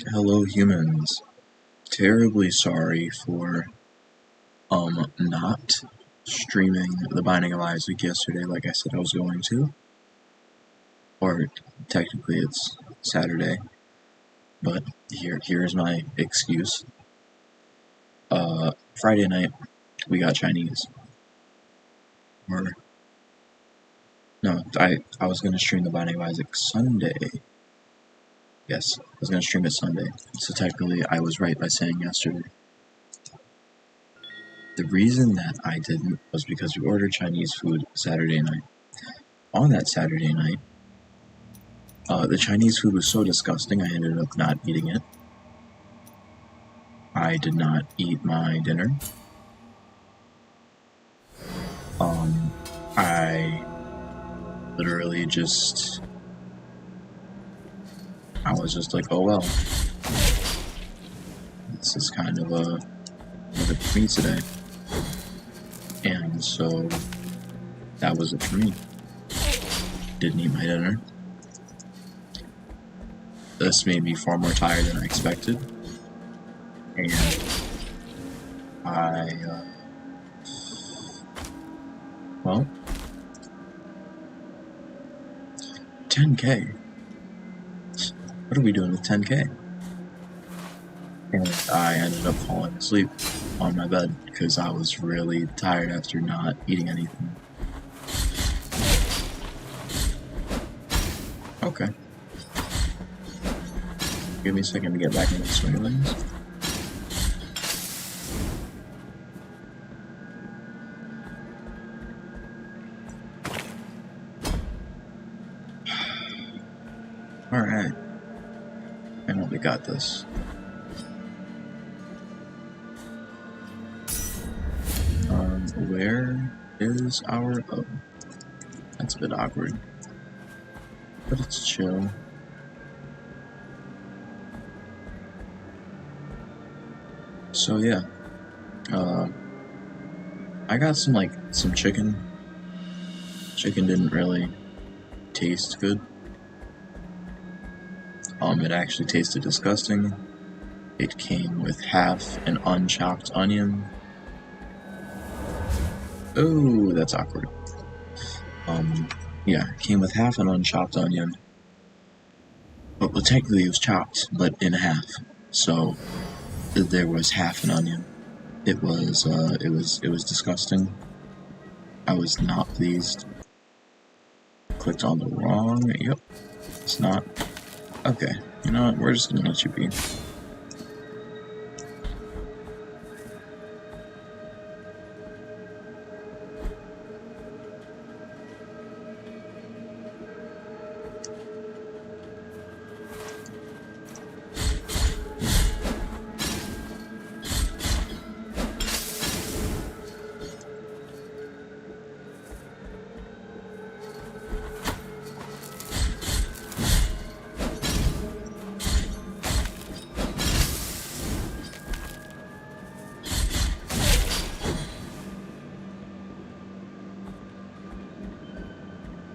Hello humans. Terribly sorry for not streaming The Binding of Isaac yesterday like I said I was going to. Or technically it's Saturday. But here's my excuse. Friday night we got Chinese. Or no, I was gonna stream The Binding of Isaac Sunday. Yes, I was gonna stream it Sunday. So technically I was right by saying yesterday. The reason that I didn't was because we ordered Chinese food Saturday night. On that Saturday night, the Chinese food was so disgusting I ended up not eating it. I did not eat my dinner. I literally just... I was just like, oh well. This is kind of a it for me today. And so, that was it for me. Didn't eat my dinner. This made me far more tired than I expected. And well, 10K. What are we doing with 10K? And I ended up falling asleep on my bed because I was really tired after not eating anything. Okay. Give me a second to get back into the swing of things. Alright. And we got this. Where is our... Oh. That's a bit awkward. But it's chill. So yeah. I got some chicken. Chicken didn't really taste good. It actually tasted disgusting. It came with half an unchopped onion. Oh, that's awkward. Yeah, it came with half an unchopped onion. Well, technically it was chopped, but in half. So, there was half an onion. It was disgusting. I was not pleased. Clicked on the wrong, yep. It's not. Okay, you know what, we're just gonna let you be.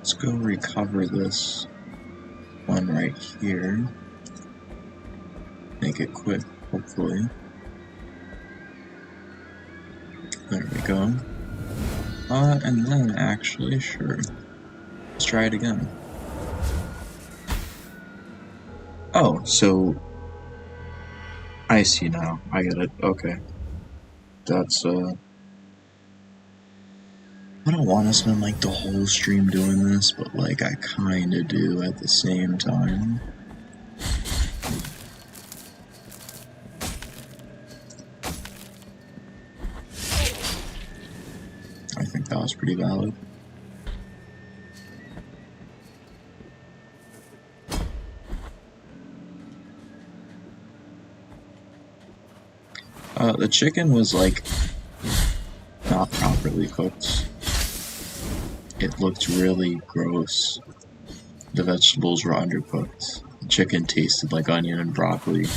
Let's go recover this one right here. Make it quick, hopefully. There we go. And then actually, sure. Let's try it again. Oh, so... I see now. I get it. Okay. That's, I don't want to spend, like, the whole stream doing this, but, like, I kinda do at the same time. I think that was pretty valid. The chicken was, like, not properly cooked. It looked really gross. The vegetables were undercooked. The chicken tasted like onion and broccoli.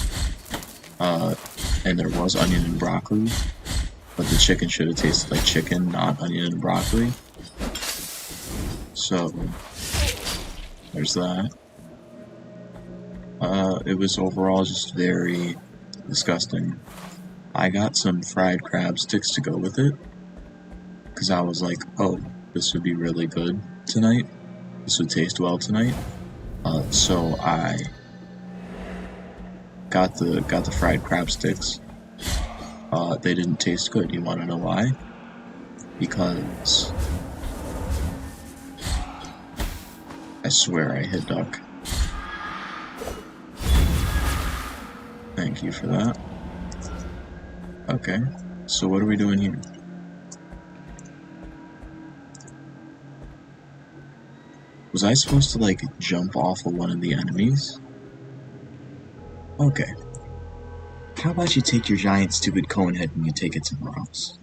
And there was onion and broccoli, but the chicken should have tasted like chicken, not onion and broccoli. So, there's that. It was overall just very disgusting. I got some fried crab sticks to go with it, because I was like, oh, this would be really good tonight. This would taste well tonight. So I got the fried crab sticks. They didn't taste good. You want to know why? Because I swear I hit duck. Thank you for that. Okay, so what are we doing here? Was I supposed to, like, jump off of one of the enemies? Okay. How about you take your giant stupid cone head and you take it somewhere else?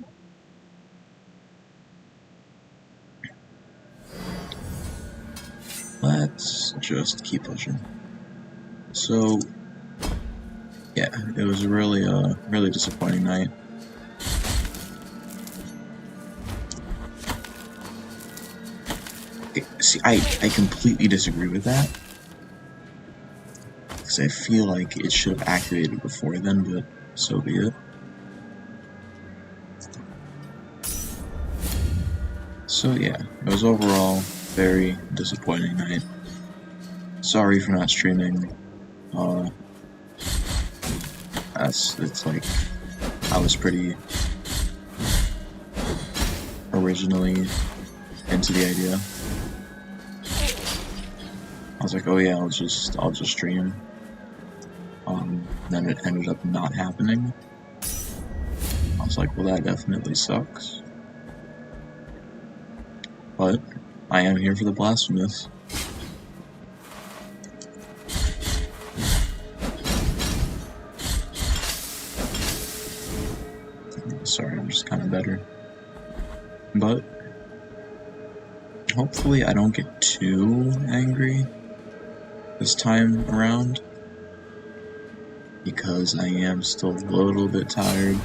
Let's just keep pushing. So, yeah, it was a really disappointing night. See, I completely disagree with that. Because I feel like it should have activated before then, but so be it. So yeah, it was overall very disappointing night. Sorry for not streaming. It's like, I was pretty originally into the idea. I was like, oh yeah, I'll just stream. Then it ended up not happening. I was like, well, that definitely sucks. But I am here for the Blasphemous. Sorry, I'm just kind of better. But hopefully I don't get too angry this time around, because I am still a little bit tired.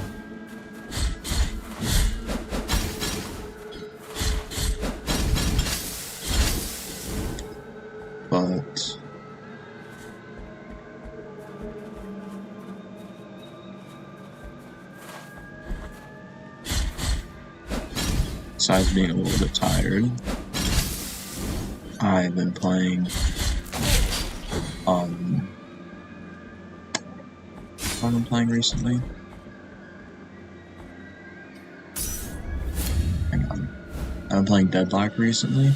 But besides being a little bit tired, I've been playing what have I been playing recently? Hang on. I've been playing Deadlock recently.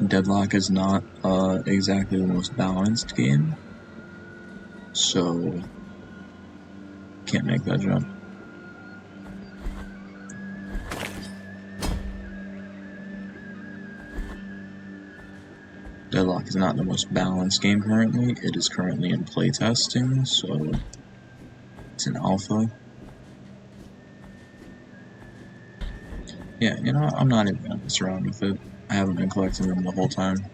Deadlock is not exactly the most balanced game, so can't make that jump. Deadlock is not the most balanced game currently. It is currently in playtesting, so it's an alpha. Yeah, you know, I'm not even gonna mess around with it. I haven't been collecting them the whole time.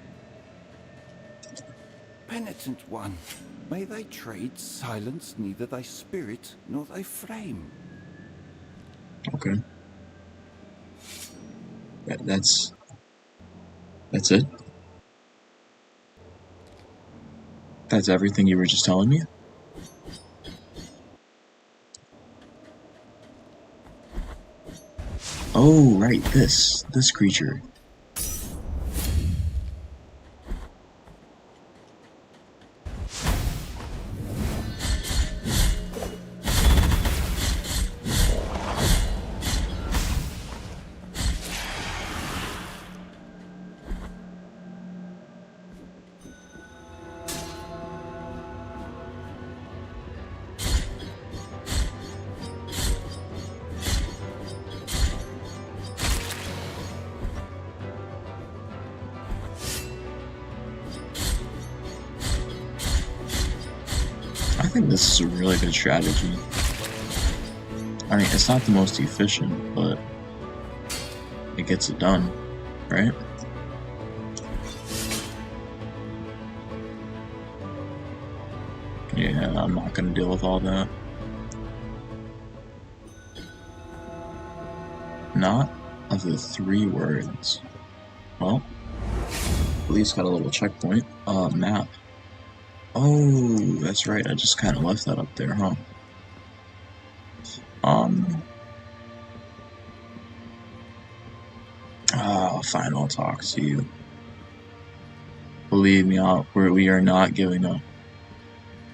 Penitent one, may thy trade silence neither thy spirit nor thy frame. Okay. That's it? That's everything you were just telling me? Oh, right, this creature. I think this is a really good strategy. I mean, it's not the most efficient, but it gets it done, right? Yeah, I'm not gonna deal with all that. Not of the 3 words. Well, at least got a little checkpoint. Map. Oh, that's right. I just kind of left that up there, huh? Fine. I'll talk to you. Believe me, we are not giving up.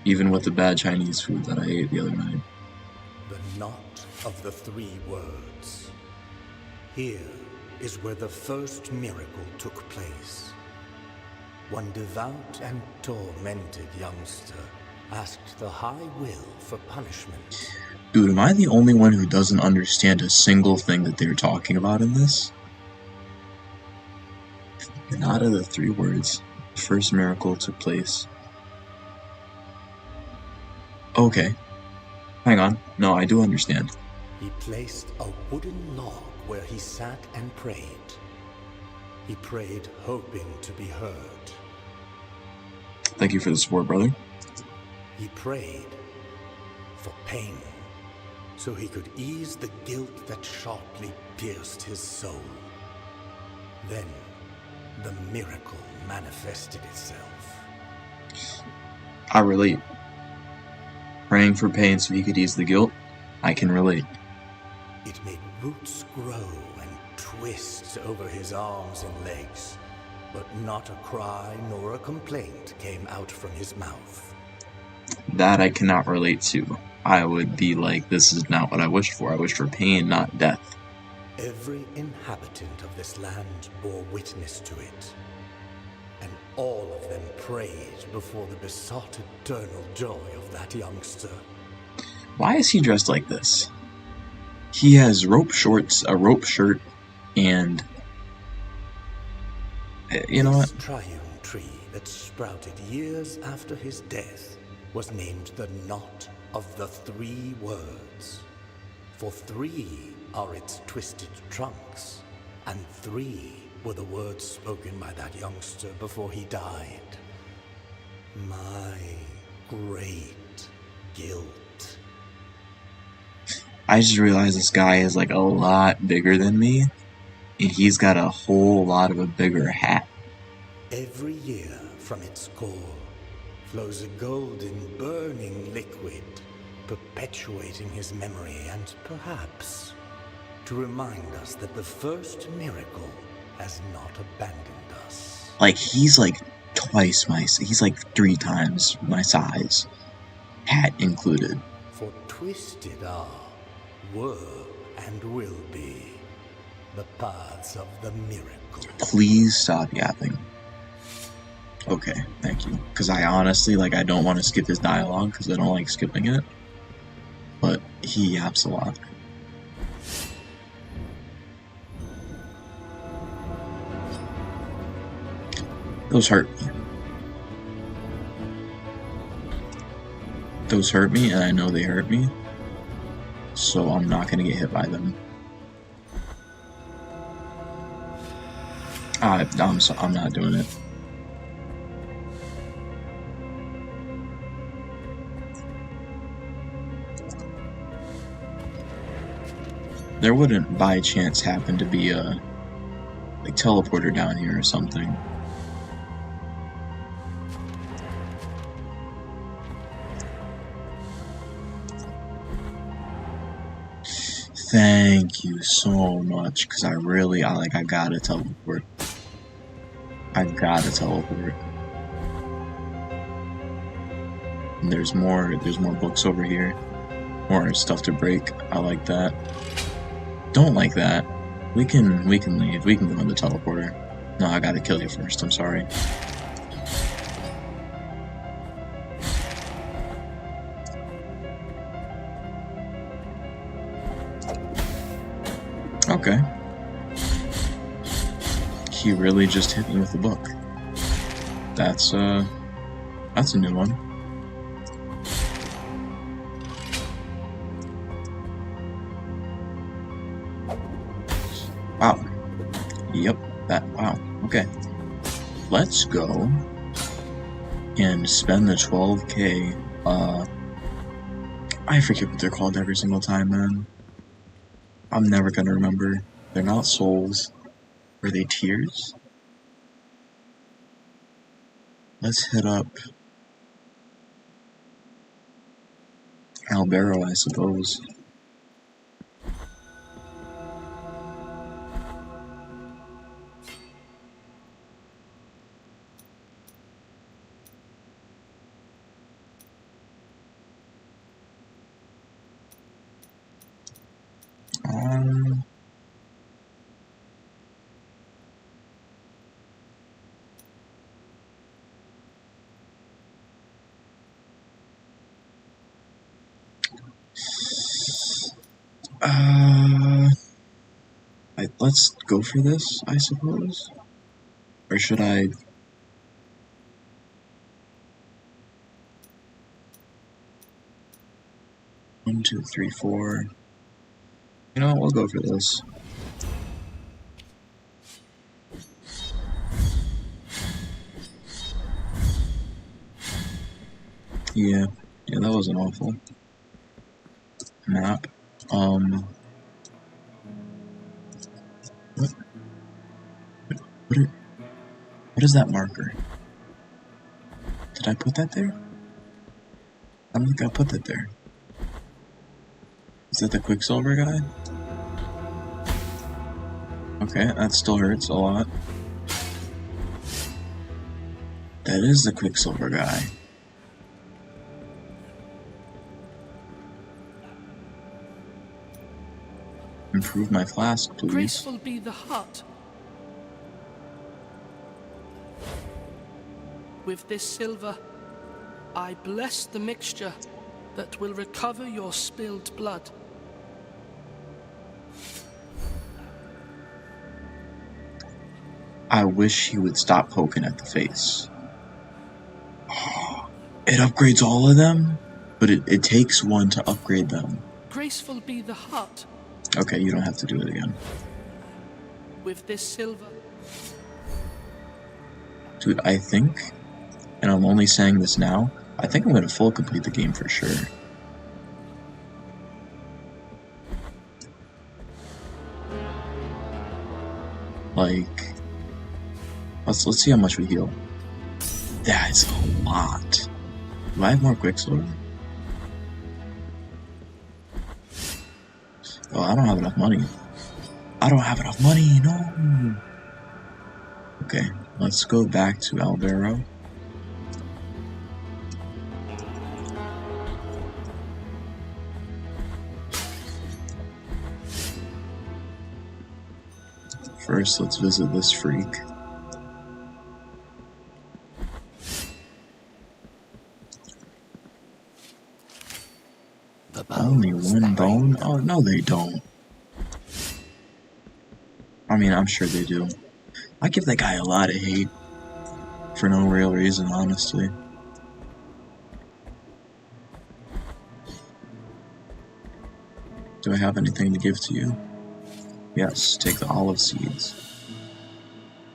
Even with the bad Chinese food that I ate the other night. The knot of the three words. Here is where the first miracle took place. One devout and tormented youngster asked the High Will for punishment. Dude, am I the only one who doesn't understand a single thing that they're talking about in this? And out of the three words, the first miracle took place. Okay. Hang on. No, I do understand. He placed a wooden log where he sat and prayed. He prayed hoping to be heard. Thank you for the support, brother. He prayed for pain, so he could ease the guilt that sharply pierced his soul. Then, the miracle manifested itself. I relate. Praying for pain so he could ease the guilt, I can relate. It made roots grow and twist over his arms and legs, but not a cry nor a complaint came out from his mouth. That I cannot relate to. I would be like, this is not what I wished for. I wished for pain, not death. Every inhabitant of this land bore witness to it, and all of them prayed before the besought eternal joy of that youngster. Why is he dressed like this? He has rope shorts, a rope shirt, and... You know what? This triune tree that sprouted years after his death was named the Knot of the Three Words. For three are its twisted trunks, and three were the words spoken by that youngster before he died. My great guilt. I just realized this guy is like a lot bigger than me, and he's got a whole lot of a bigger hat. Every year from its core flows a golden, burning liquid, perpetuating his memory and perhaps to remind us that the first miracle has not abandoned us. Like, he's like twice he's like 3 times my size, hat included. For twisted are, were, and will be the paths of the miracle. Please stop yapping. Okay, thank you. Because I honestly, I don't want to skip his dialogue because I don't like skipping it. But he yaps a lot. Those hurt me. Those hurt me, and I know they hurt me. So I'm not going to get hit by them. I'm not doing it. There wouldn't by chance happen to be a teleporter down here or something. Thank you so much, because I gotta teleport. I gotta teleport. And there's more books over here. More stuff to break. I like that. Don't like that. We can leave. We can go on the teleporter. No, I gotta kill you first. I'm sorry. Okay. He really just hit me with the book. That's a new one. Wow. Yep, wow. Okay. Let's go and spend the 12k, I forget what they're called every single time, man. I'm never gonna remember. They're not souls. Were they tears? Let's hit up Albero, I suppose. Um, let's go for this, I suppose. Or should I? 1, 2, 3, 4. You know what? We'll go for this. Yeah, that was an awful map. What? What, what is that marker? Did I put that there? I don't think I put that there. Is that the Quicksilver guy? Okay, that still hurts a lot. That is the Quicksilver guy. Improve my flask, please. Graceful be the hut. With this silver, I bless the mixture that will recover your spilled blood. I wish he would stop poking at the face. It upgrades all of them? But it takes one to upgrade them. Graceful be the hut. Okay, you don't have to do it again. With this silver. Dude, I think, and I'm only saying this now, I think I'm going to full complete the game for sure. Like, let's see how much we heal. That's a lot. Do I have more Quicksilver? Oh, I don't have enough money. I don't have enough money, no! Okay, let's go back to Albero. First, let's visit this freak. Only one bone? Oh, no they don't. I mean, I'm sure they do. I give that guy a lot of hate. For no real reason, honestly. Do I have anything to give to you? Yes, take the olive seeds.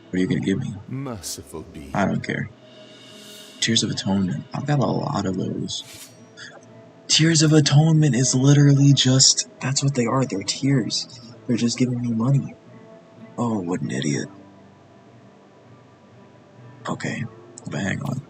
What are you gonna give me? Merciful be. I don't care. Tears of Atonement. I've got a lot of those. Tears of Atonement is literally just... That's what they are, they're tears. They're just giving me money. Oh, what an idiot. Okay, but hang on.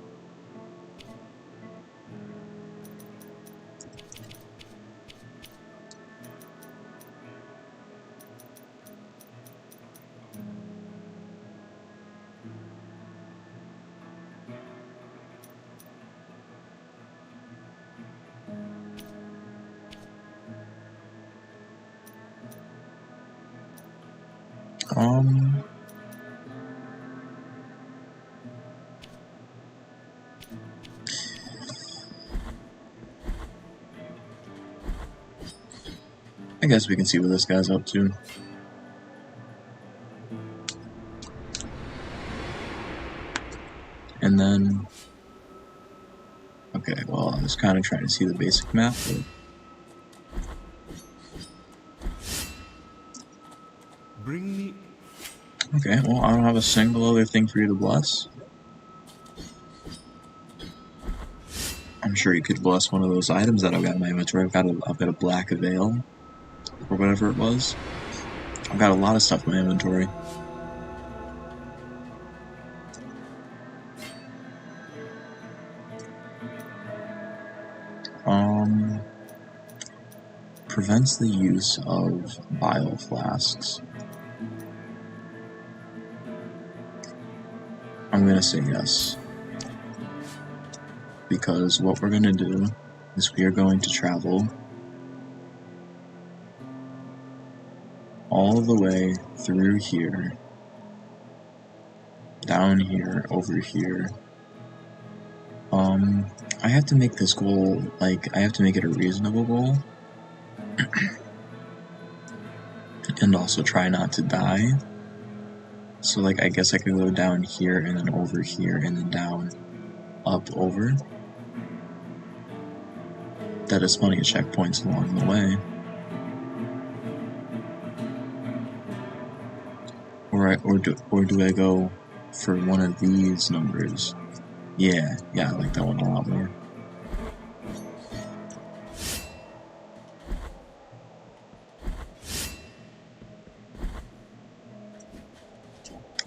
I guess we can see what this guy's up to. And then... Okay, well, I was kind of trying to see the basic map, but... Bring me... Okay, well, I don't have a single other thing for you to bless. I'm sure you could bless one of those items that I've got in my inventory. I've got a black veil, or whatever it was. I've got a lot of stuff in my inventory. prevents the use of bile flasks. I'm gonna say yes. Because what we're gonna do is we are going to travel all the way through here, down here, over here. I have to make this goal, like, I have to make it a reasonable goal. And also try not to die. So, like, I guess I could go down here, and then over here, and then down, up, over. That is plenty of checkpoints along the way. Or do I go for one of these numbers? Yeah, I like that one a lot more.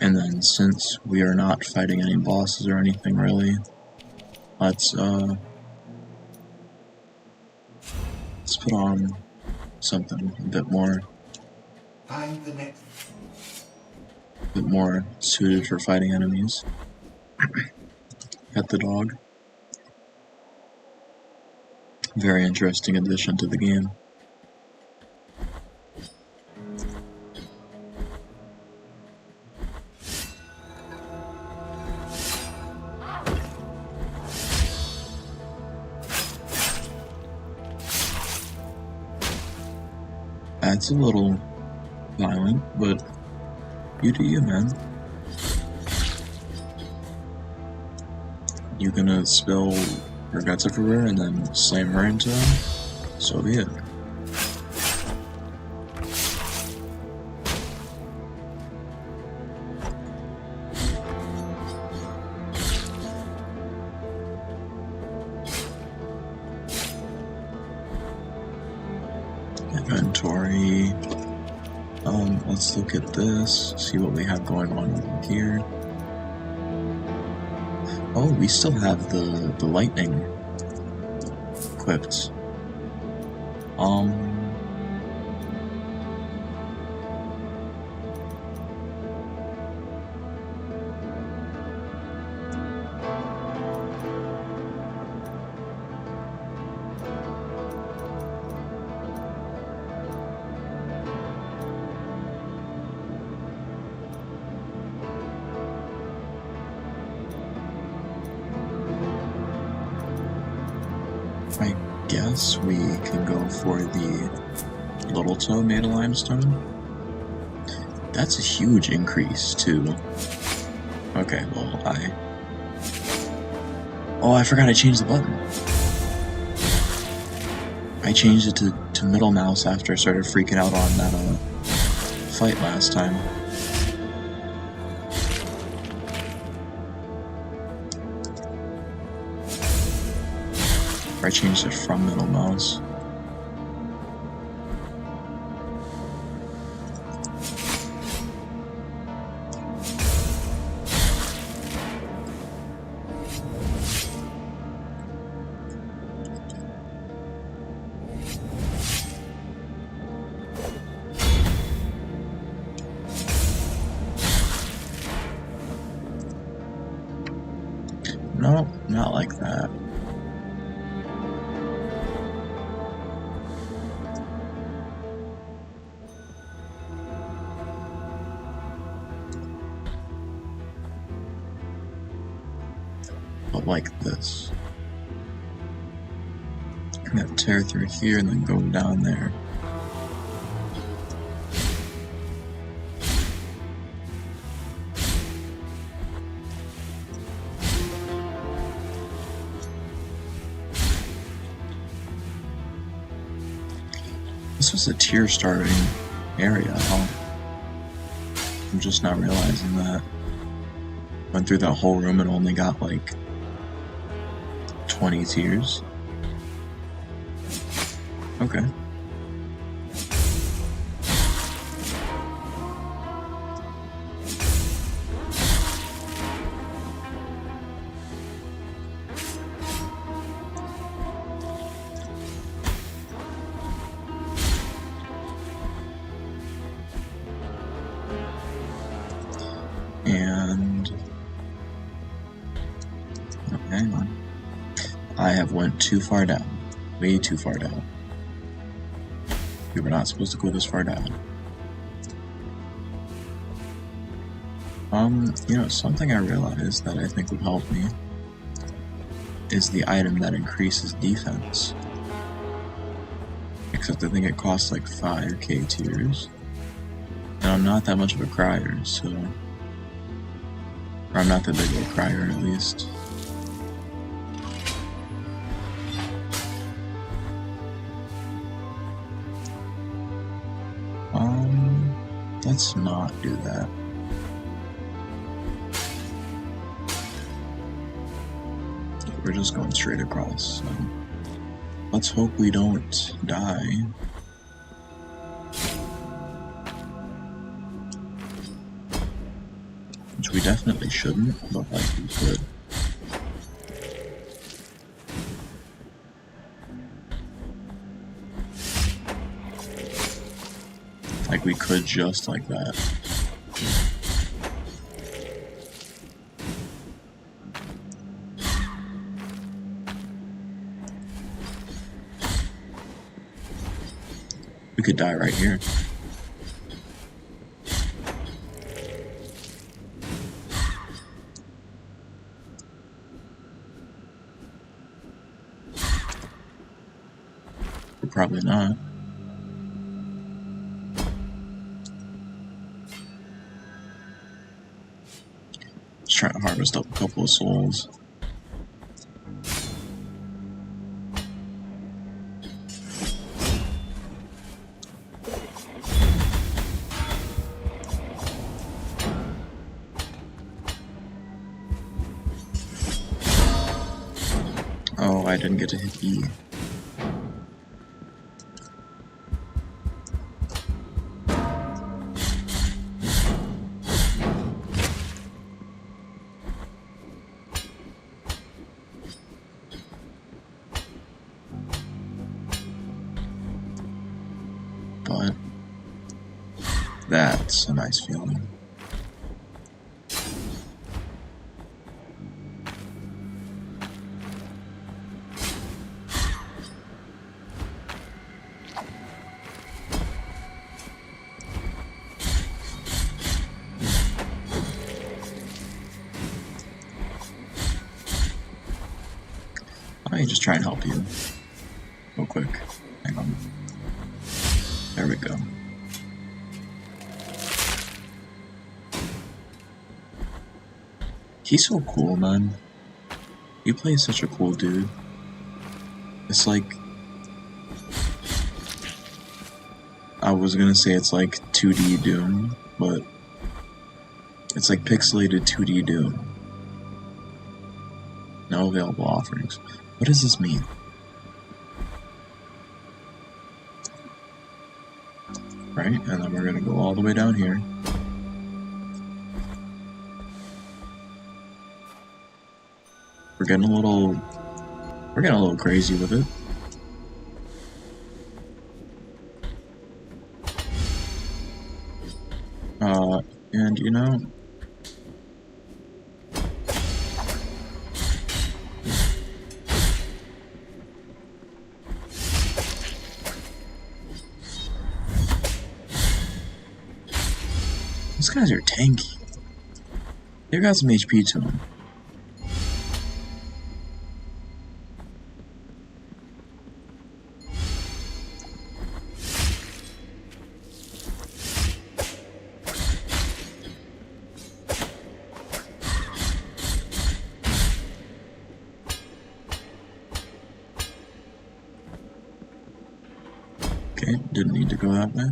And then, since we are not fighting any bosses or anything really, let's put on something a bit more suited for fighting enemies. Pet the dog. Very interesting addition to the game. That's a little violent, but you do you, man. You gonna spill her guts everywhere and then slam her into him? So be it. Inventory. Let's look at this, see what we have going on over here. Oh, we still have the lightning equipped. I guess we can go for the little toe made of limestone. That's a huge increase too. Okay, well I forgot I changed the button. I changed it to middle mouse after I started freaking out on that fight last time. I changed it from middle mouse. No, not like that. But like this. I'm gonna tear through here and then go down there. This was a tier starting area, huh? I'm just not realizing that. Went through that whole room and only got like 20 tiers. Okay. I have went too far down. Way too far down. We were not supposed to go this far down. You know, something I realized that I think would help me is the item that increases defense. Except I think it costs like 5k tiers. And I'm not that much of a crier, so... Or I'm not that big of a crier, at least. Let's not do that. We're just going straight across, so... Let's hope we don't die. Which we definitely shouldn't, but like we could. Like we could just like that. We could die right here. Or probably not. Just trying to harvest up a couple of souls. Oh, I didn't get to hit E. But that's a nice feeling. Let me just try and help you real quick. Hang on. There we go. He's so cool, man. You play such a cool dude. It's like... I was gonna say it's like 2D Doom, but... It's like pixelated 2D Doom. No available offerings. What does this mean? Right, and then we're gonna go all the way down here. We're getting a little crazy with it. And you know, these guys are tanky. They've got some HP to them. Okay, didn't need to go that way.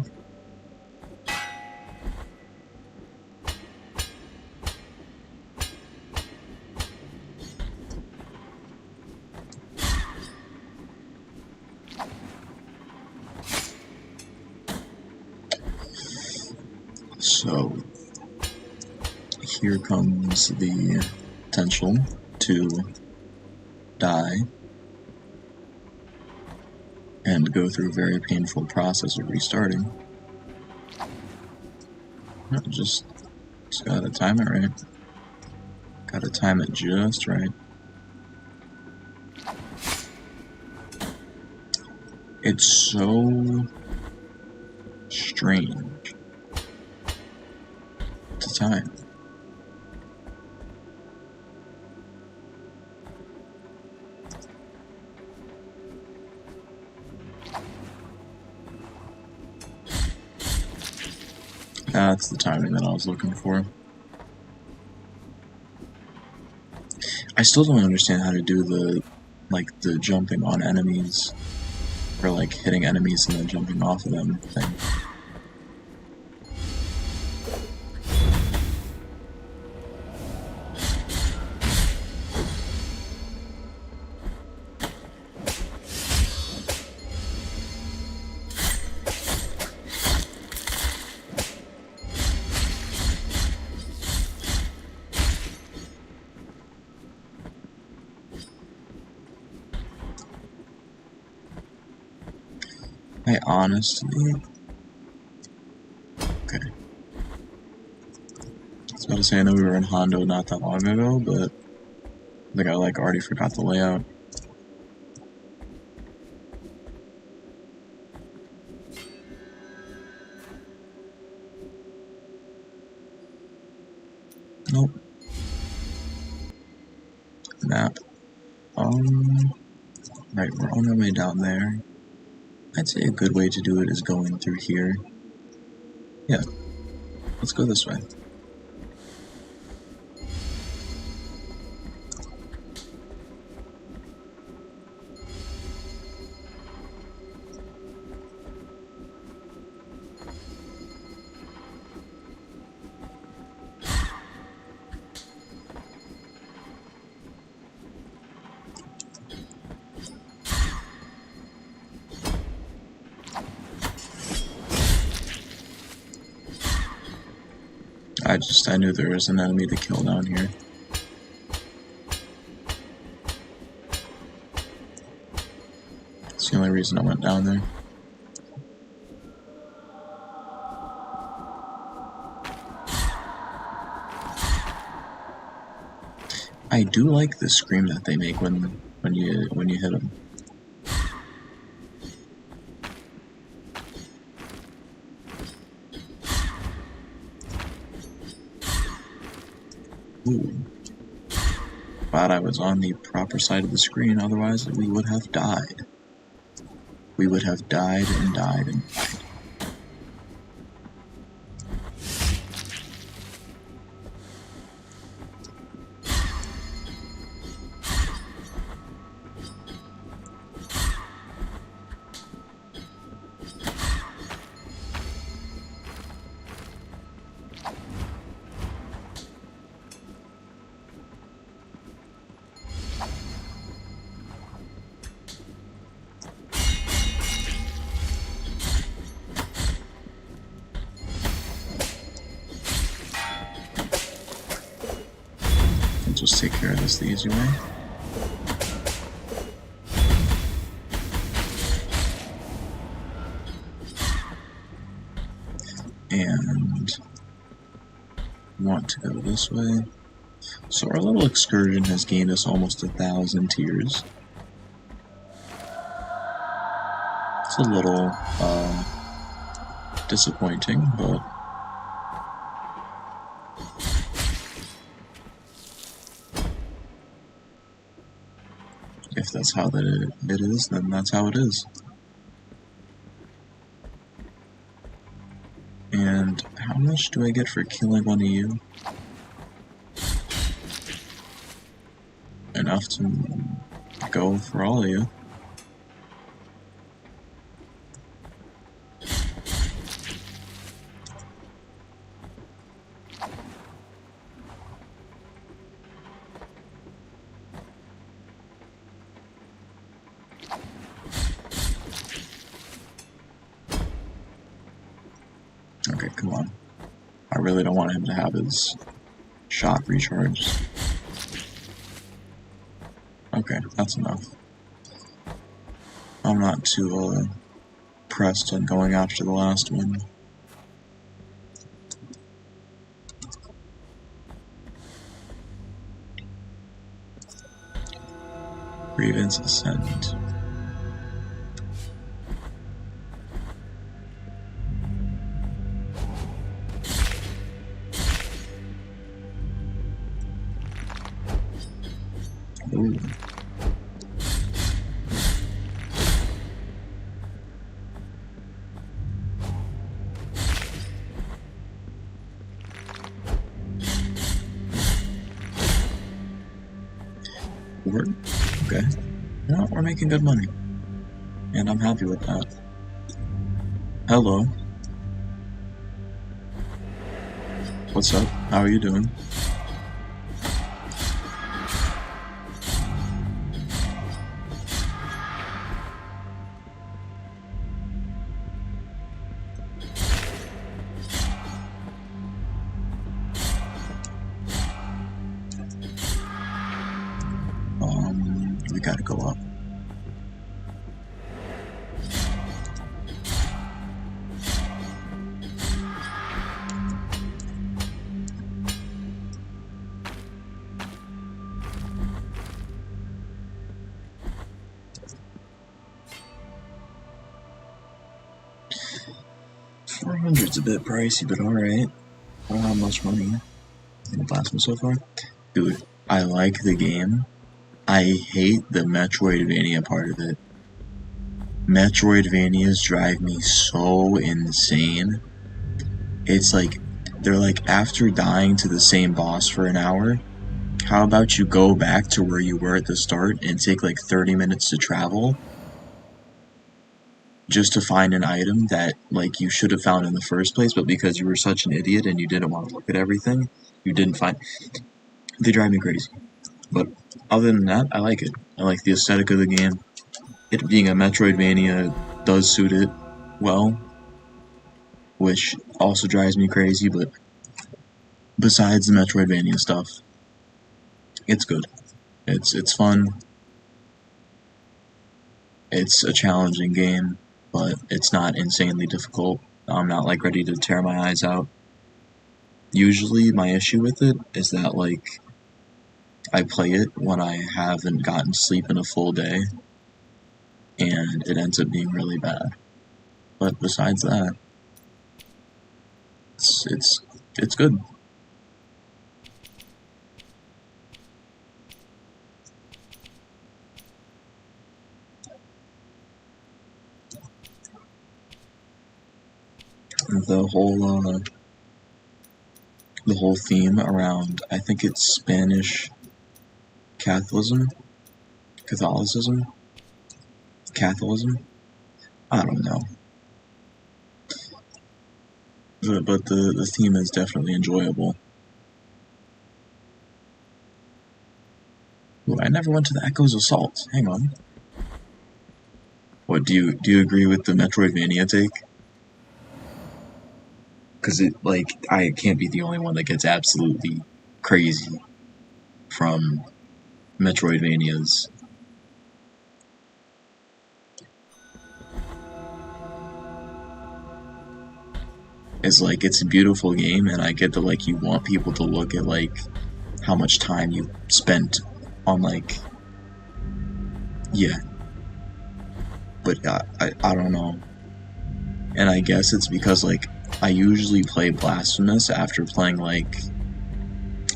So, here comes the potential to die and go through a very painful process of restarting. Just gotta time it right. Gotta time it just right. It's so strange to time. That's the timing that I was looking for. I still don't understand how to do the jumping on enemies, or like hitting enemies and then jumping off of them thing. I honestly... Okay. I was about to say, I know we were in Hondo not that long ago, but I think I already forgot the layout. Nope. Map. Right, we're on our way down there. I'd say a good way to do it is going through here. Yeah. Let's go this way. I knew there was an enemy to kill down here. It's the only reason I went down there. I do like the scream that they make when you hit them. Ooh. Glad I was on the proper side of the screen, otherwise we would have died. We would have died and died and died. Just take care of this the easy way. And want to go this way. So our little excursion has gained us almost 1,000 tiers. It's a little disappointing, but if that's how it is, then that's how it is. And how much do I get for killing one of you? Enough to go for all of you. Okay, come on. I really don't want him to have his shot recharged. Okay, that's enough. I'm not too pressed on going after the last one. Grievance Ascent. Okay. You know, we're making good money. And I'm happy with that. Hello. What's up? How are you doing? We gotta go up. $400's a bit pricey, but alright. I don't have much money in Blasphemous so far. Dude, I like the game. I hate the Metroidvania part of it. Metroidvanias drive me so insane. It's like, they're like, after dying to the same boss for an hour, how about you go back to where you were at the start and take like 30 minutes to travel just to find an item that like you should have found in the first place, but because you were such an idiot and you didn't want to look at everything, you didn't find. They drive me crazy. But other than that, I like it. I like the aesthetic of the game. It being a Metroidvania does suit it well, which also drives me crazy, but besides the Metroidvania stuff, it's good. It's fun. It's a challenging game, but it's not insanely difficult. I'm not like ready to tear my eyes out. Usually my issue with it is that like I play it when I haven't gotten sleep in a full day, and it ends up being really bad. But besides that, it's good. The whole theme around, I think it's Spanish Catholicism, I don't know. But the theme is definitely enjoyable. Ooh, I never went to the Echoes Assault. Hang on. What, do you agree with the Metroidvania take? Because I can't be the only one that gets absolutely crazy from Metroidvanias. It's like, it's a beautiful game, and I get that, like, you want people to look at, like, how much time you spent on, like, yeah. But I don't know. And I guess it's because, like, I usually play Blasphemous after playing, like,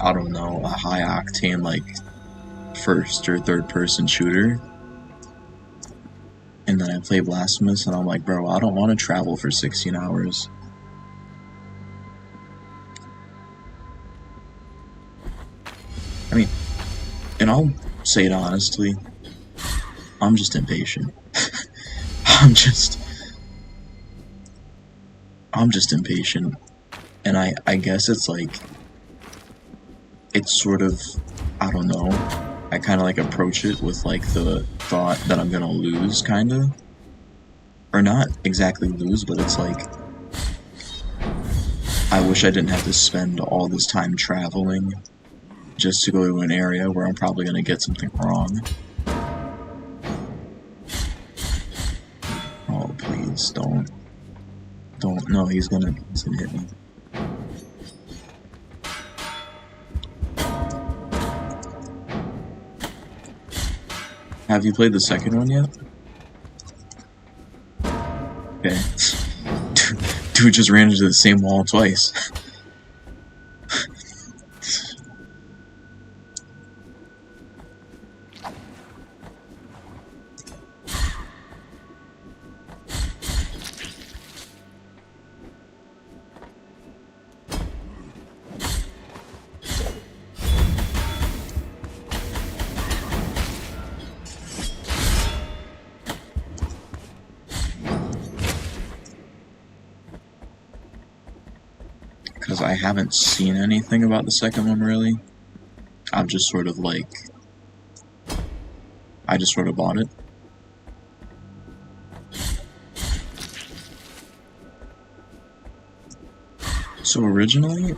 I don't know, a high-octane, like, first or third-person shooter. And then I play Blasphemous, and I'm like, bro, I don't want to travel for 16 hours. I mean, and I'll say it honestly, I'm just impatient. I'm just impatient. And I guess it's like, it's sort of, I don't know, I kind of like approach it with like the thought that I'm gonna lose, kinda. Or not exactly lose, but it's like, I wish I didn't have to spend all this time traveling just to go to an area where I'm probably gonna get something wrong. Oh, please, don't. No, he's gonna hit me. Have you played the second one yet? Okay. Dude just ran into the same wall twice. because I haven't seen anything about the second one really. I've just sort of like, I just sort of bought it. So originally,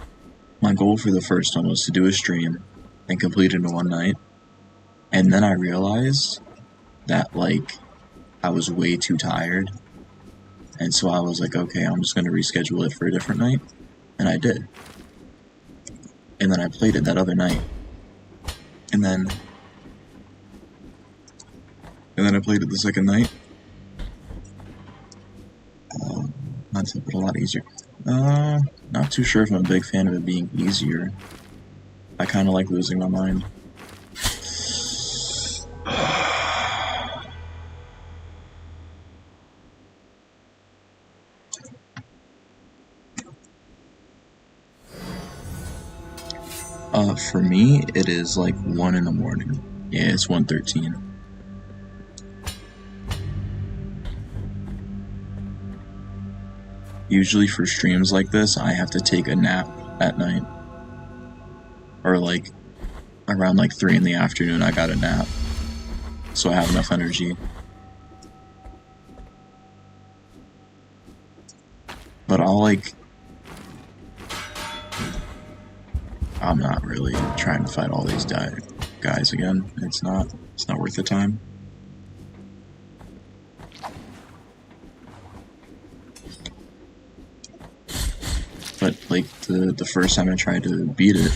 my goal for the first one was to do a stream and complete it in one night. And then I realized that, like, I was way too tired. And so I was like, okay, I'm just going to reschedule it for a different night. And I did. And then I played it that other night. And then I played it the second night. Not a lot easier. Not too sure if I'm a big fan of it being easier. I kind of like losing my mind. For me, it is like 1 in the morning. Yeah, it's 1:13. Usually for streams like this, I have to take a nap at night. Or like, around like 3 in the afternoon, I got a nap. So I have enough energy. But I'm not really trying to fight all these guys again. It's not worth the time. But like the first time I tried to beat it,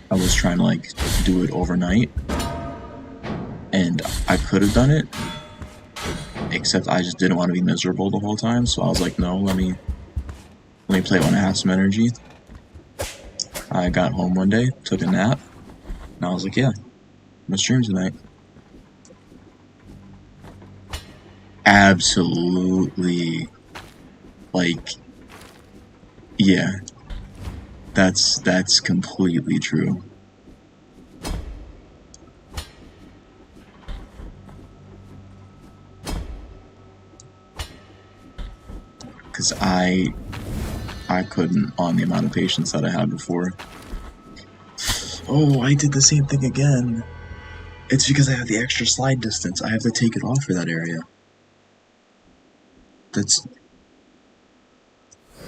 I was trying to like do it overnight, and I could have done it, except I just didn't want to be miserable the whole time. So I was like, no, let me play it when I have some energy. I got home one day, took a nap, and I was like, yeah, I'm gonna stream tonight. Absolutely. Like, yeah, that's completely true. Because I couldn't on the amount of patience that I had before. Oh, I did the same thing again. It's because I have the extra slide distance. I have to take it off for that area.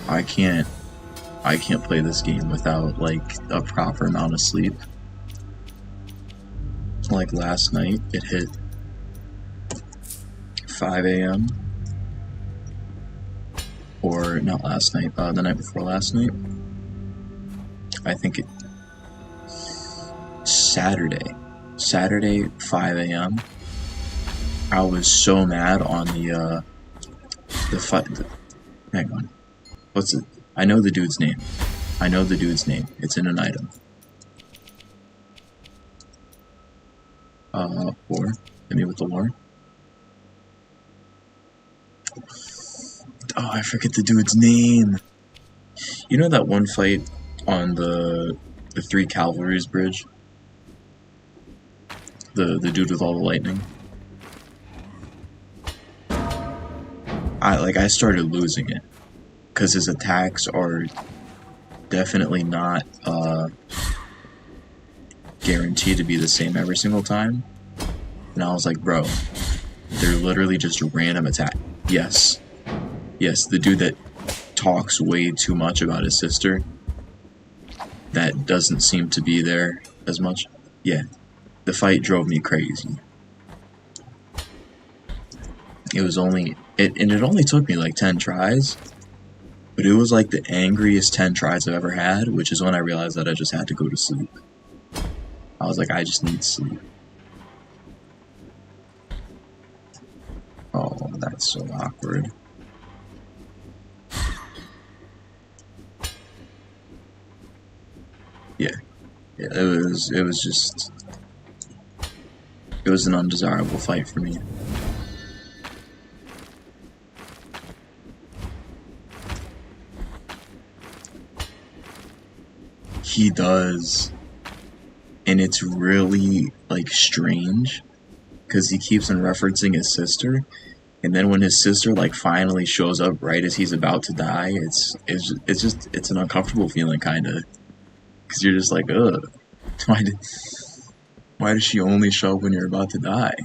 I can't play this game without like a proper amount of sleep. Like last night, it hit 5 a.m. Or not last night, the night before last night. I think Saturday, 5 a.m. I was so mad on the fight. Hang on, what's it? I know the dude's name. It's in an item. Lore. Hit me with the lore. Oh, I forget the dude's name. You know that one fight on the 3 Cavalries bridge? The dude with all the lightning? I started losing it. Because his attacks are definitely not guaranteed to be the same every single time. And I was like, bro, they're literally just random attack. Yes, the dude that talks way too much about his sister, that doesn't seem to be there as much. Yeah, the fight drove me crazy. It was only, and it only took me like 10 tries, but it was like the angriest 10 tries I've ever had, which is when I realized that I just had to go to sleep. I was like, I just need sleep. Oh, that's so awkward. Yeah, it was an undesirable fight for me. He does, and it's really like strange because he keeps on referencing his sister, And then when his sister like finally shows up right as he's about to die, it's an uncomfortable feeling, kind of, because you're just like, ugh, why did why does she only show up when you're about to die?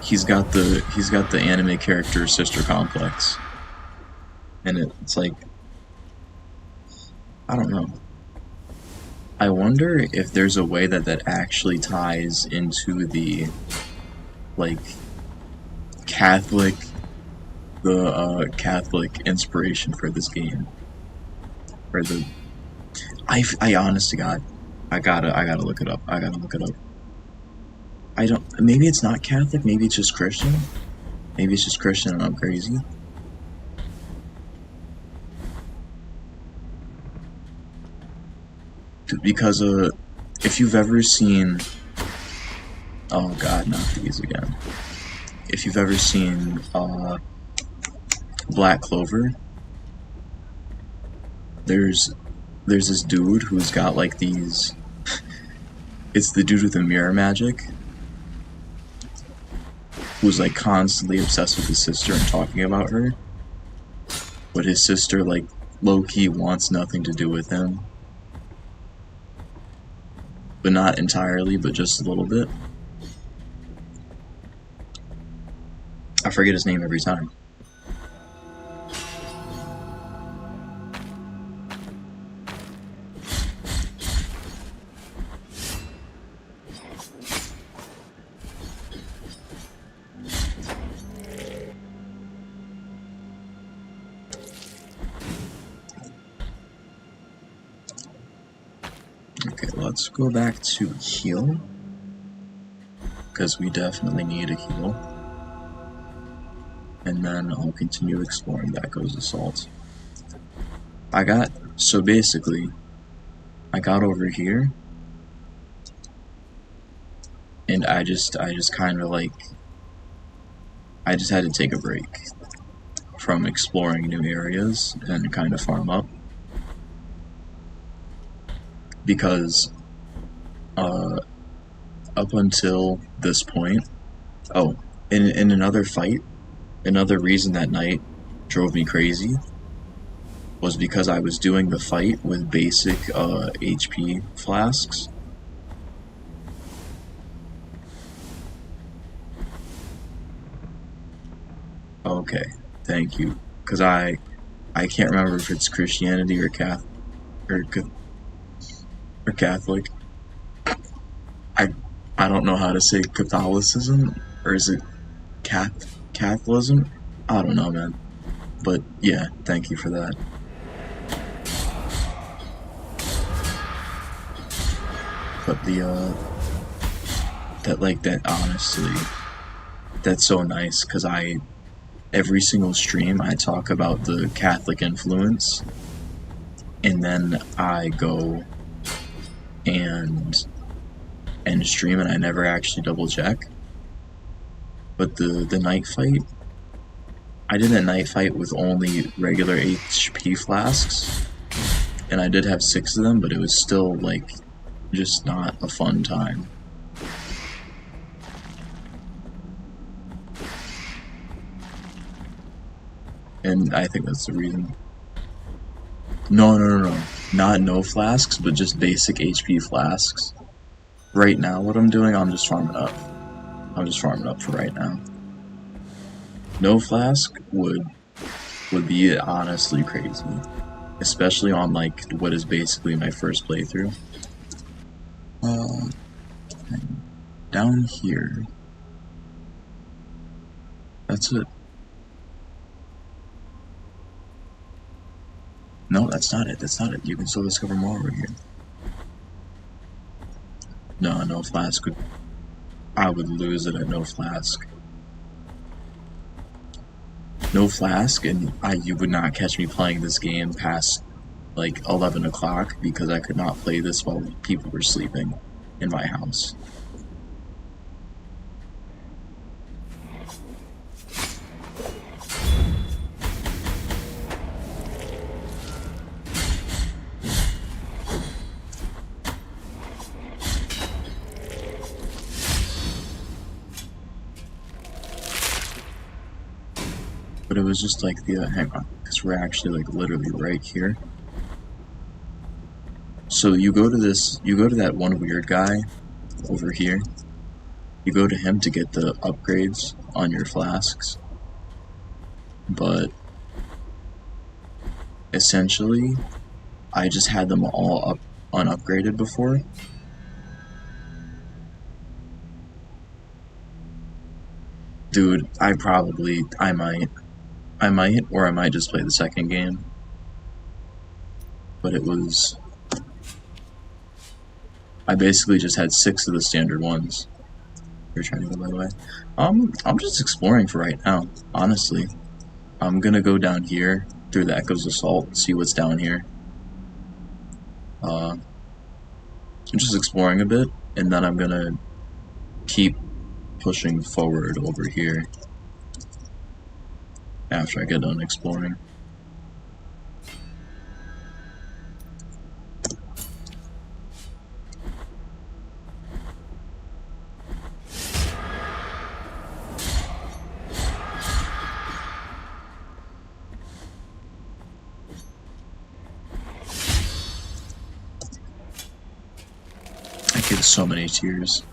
He's got the anime character sister complex, and it's like, I don't know. I wonder if there's a way that actually ties into the like Catholic Catholic inspiration for this game, or the I honest to God, I gotta look it up. I gotta look it up. I don't. Maybe it's not Catholic. Maybe it's just Christian. Maybe it's just Christian and I'm crazy. Because if you've ever seen, oh God, not these again. If you've ever seen Black Clover, there's this dude who's got like these. It's the dude with the mirror magic, who's like constantly obsessed with his sister and talking about her, but his sister like low-key wants nothing to do with him, but not entirely, but just a little bit. I forget his name every time. Okay, let's go back to heal, because we definitely need a heal. And then I'll continue exploring that goes assault. So basically, I got over here, and I just kind of like, I just had to take a break from exploring new areas and kind of farm up. Because, up until this point, oh, in another fight, another reason that night drove me crazy was because I was doing the fight with basic HP flasks. Okay, thank you. Because I can't remember if it's Christianity or Catholic. I don't know how to say Catholicism, or is it Catholicism? I don't know, man. But yeah, thank you for that. But that honestly, that's so nice, because every single stream I talk about the Catholic influence, and then I go and stream and I never actually double check. But the night fight, I did a night fight with only regular HP flasks, and I did have 6 of them, but it was still like just not a fun time. And I think that's the reason. No. Not no flasks, but just basic HP flasks. Right now, what I'm doing, I'm just farming up. I'm just farming up for right now. No flask would be honestly crazy. Especially on, like, what is basically my first playthrough. Down here. That's it. No, that's not it. That's not it. You can still discover more over here. No flask would... I would lose it at no flask. No flask, and you would not catch me playing this game past, like, 11 o'clock, because I could not play this while people were sleeping in my house. was just like the, hang on, because we're actually like literally right here. So you go to that one weird guy over here. You go to him to get the upgrades on your flasks. But essentially, I just had them all up unupgraded before. Dude, I might, or I might just play the second game. But I basically just had 6 of the standard ones. You're trying to go by the way. I'm just exploring for right now, honestly. I'm gonna go down here through the Echo's Assault, see what's down here. I'm just exploring a bit, and then I'm gonna keep pushing forward over here after I get done exploring. I get so many tears.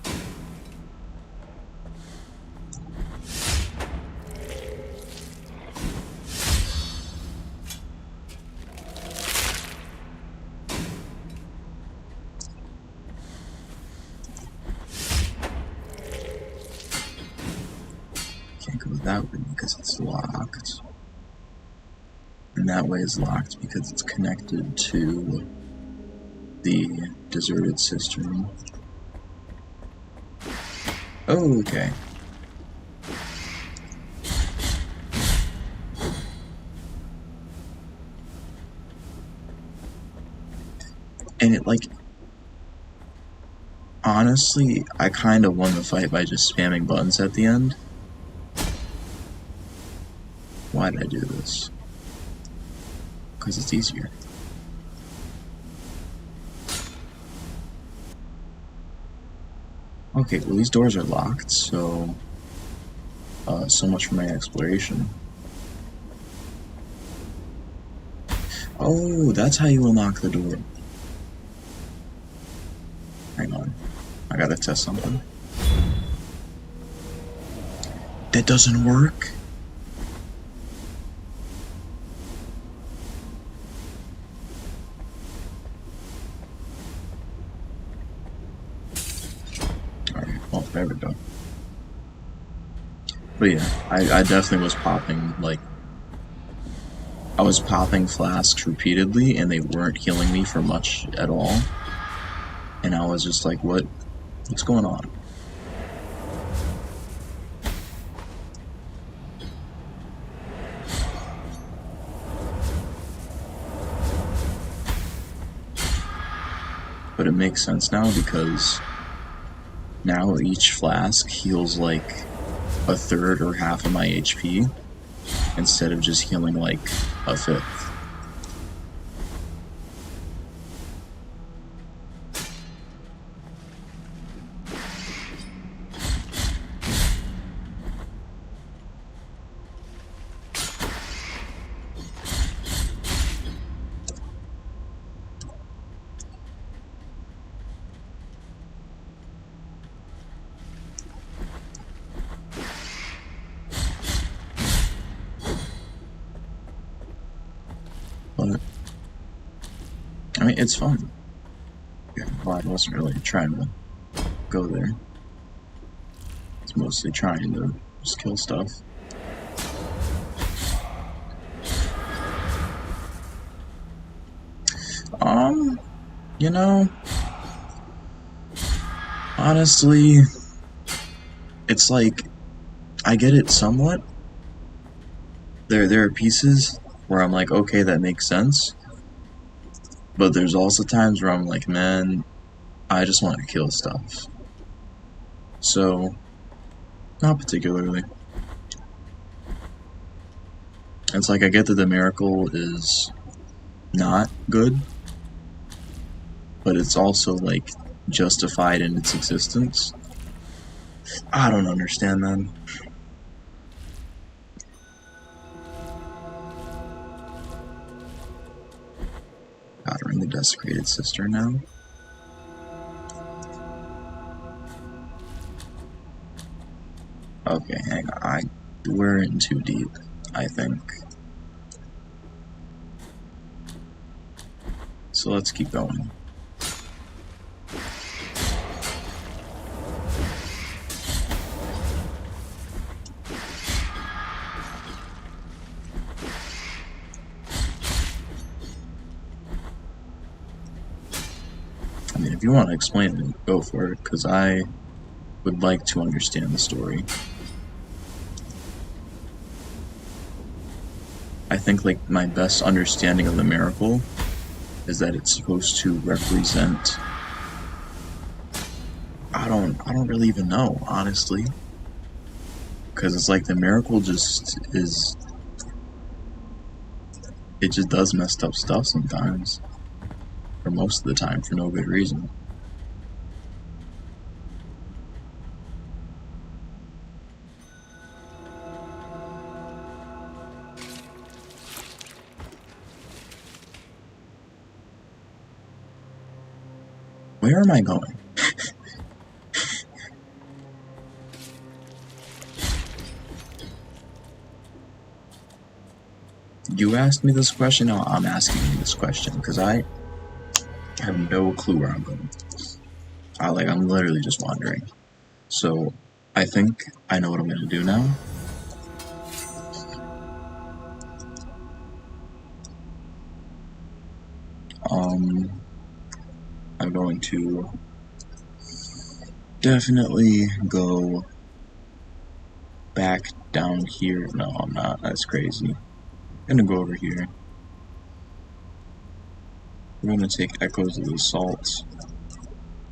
Can't go that way because it's locked. And that way is locked because it's connected to the deserted cistern. Oh, okay. And it, like, honestly, I kind of won the fight by just spamming buttons at the end. Why did I do this? Because it's easier. Okay, well these doors are locked, so so much for my exploration. Oh, that's how you unlock the door. Hang on, I gotta test something. That doesn't work? Alright, well, there we go. But yeah, I definitely was popping, like, I was popping flasks repeatedly, and they weren't healing me for much at all. And I was just like, what's going on? But it makes sense now because now each flask heals like a third or half of my HP instead of just healing like a fifth. But I mean, it's fun. Yeah, well, I wasn't really trying to go there. It's mostly trying to just kill stuff. You know, honestly, it's like, I get it somewhat. There are pieces where I'm like, okay, that makes sense. But there's also times where I'm like, man, I just want to kill stuff. So, not particularly. It's like, I get that the miracle is not good, but it's also, like, justified in its existence. I don't understand them. desecrated cistern now. Okay, hang on. We're in too deep, I think. So let's keep going. I mean, if you want to explain it, go for it, because I would like to understand the story. I think, like, my best understanding of the miracle is that it's supposed to represent... I don't really even know, honestly. Because it's like the miracle just is... It just does messed up stuff sometimes. Or most of the time, for no good reason. Where am I going? You asked me this question, now I'm asking you this question, because I have no clue where I'm going. I'm literally just wandering. So, I think I know what I'm gonna do now. I'm going to definitely go back down here. No, I'm not. That's crazy. I'm gonna go over here. We're gonna take Echoes of the Assault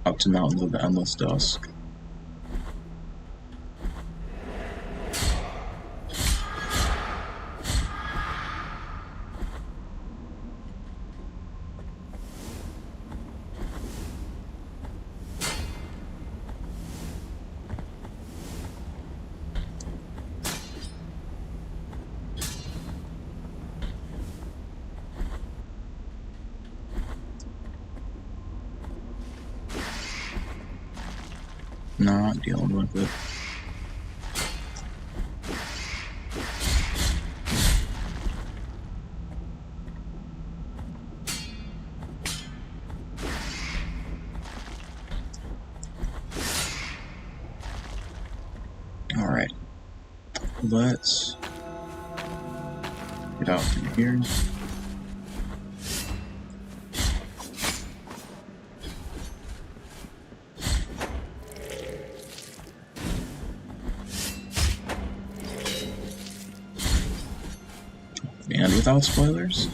up to Mountains of the Endless Dusk. Not dealing with it. Alright. Let's get out from here. And without spoilers.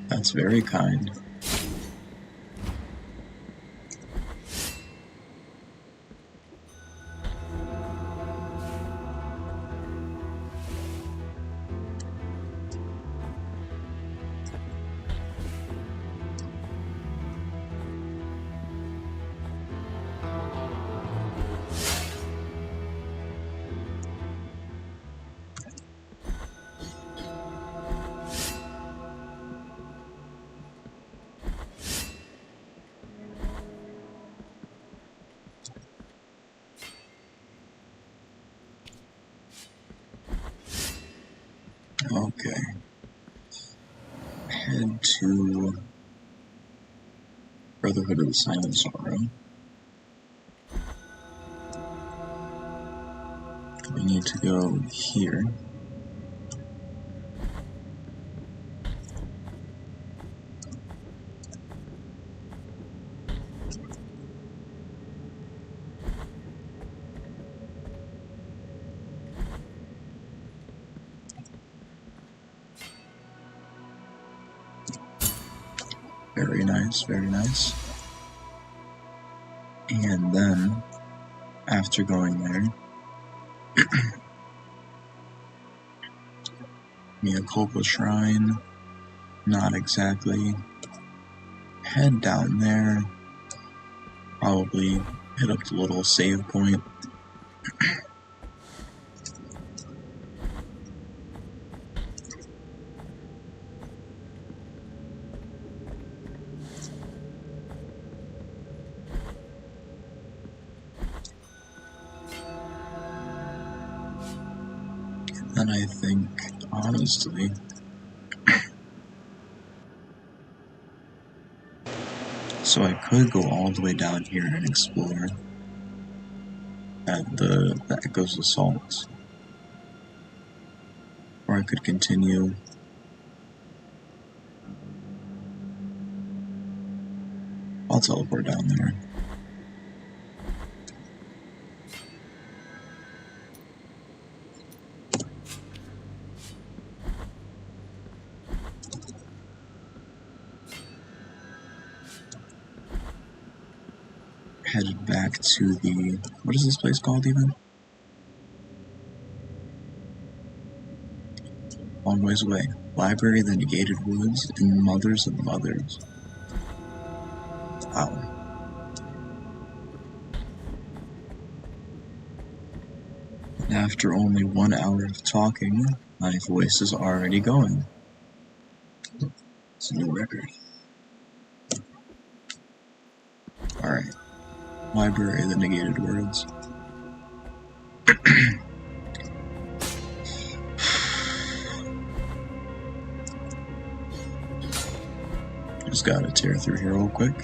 That's very kind. Okay. Head to Brotherhood of the Silent Sorrow. We need to go here. Very nice, very nice. And then, after going there, Mea Culpa Shrine, not exactly. Head down there, probably hit up the little save point. And I think, honestly, so I could go all the way down here and explore at the Echoes Assault. Or I could continue. I'll teleport down there. Headed back to the... what is this place called even? Long ways away. Library of the Negated Woods and Mothers of Mothers. Wow. After only 1 hour of talking, my voice is already going. It's a new record. Alright. Library of the Negated Words. Just gotta tear through here real quick.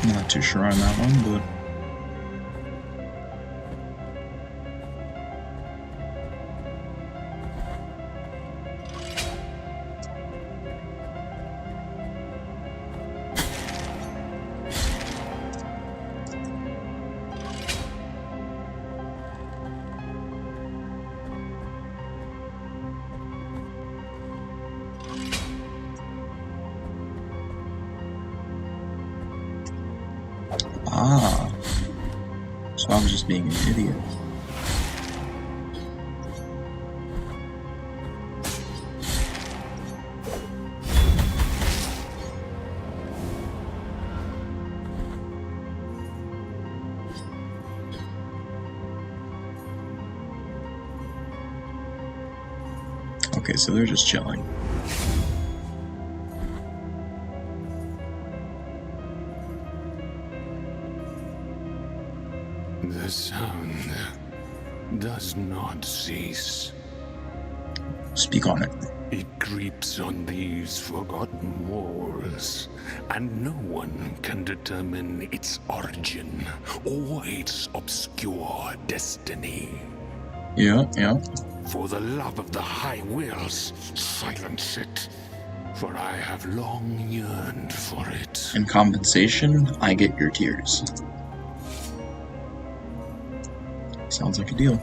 I'm not too sure on that one, but so I was just being an idiot. Okay, so they're just chilling. The sound does not cease. Speak on it. It creeps on these forgotten walls, and no one can determine its origin or its obscure destiny. Yeah. For the love of the High Wills, silence it, for I have long yearned for it. In compensation, I get your tears. Sounds like a deal.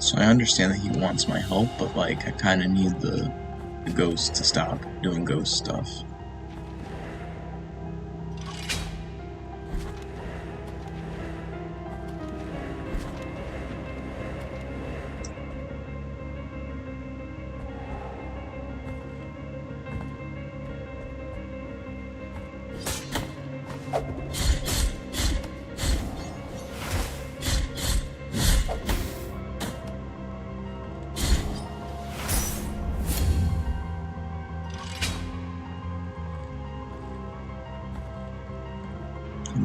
So I understand that he wants my help, but like I kind of need the ghost to stop doing ghost stuff.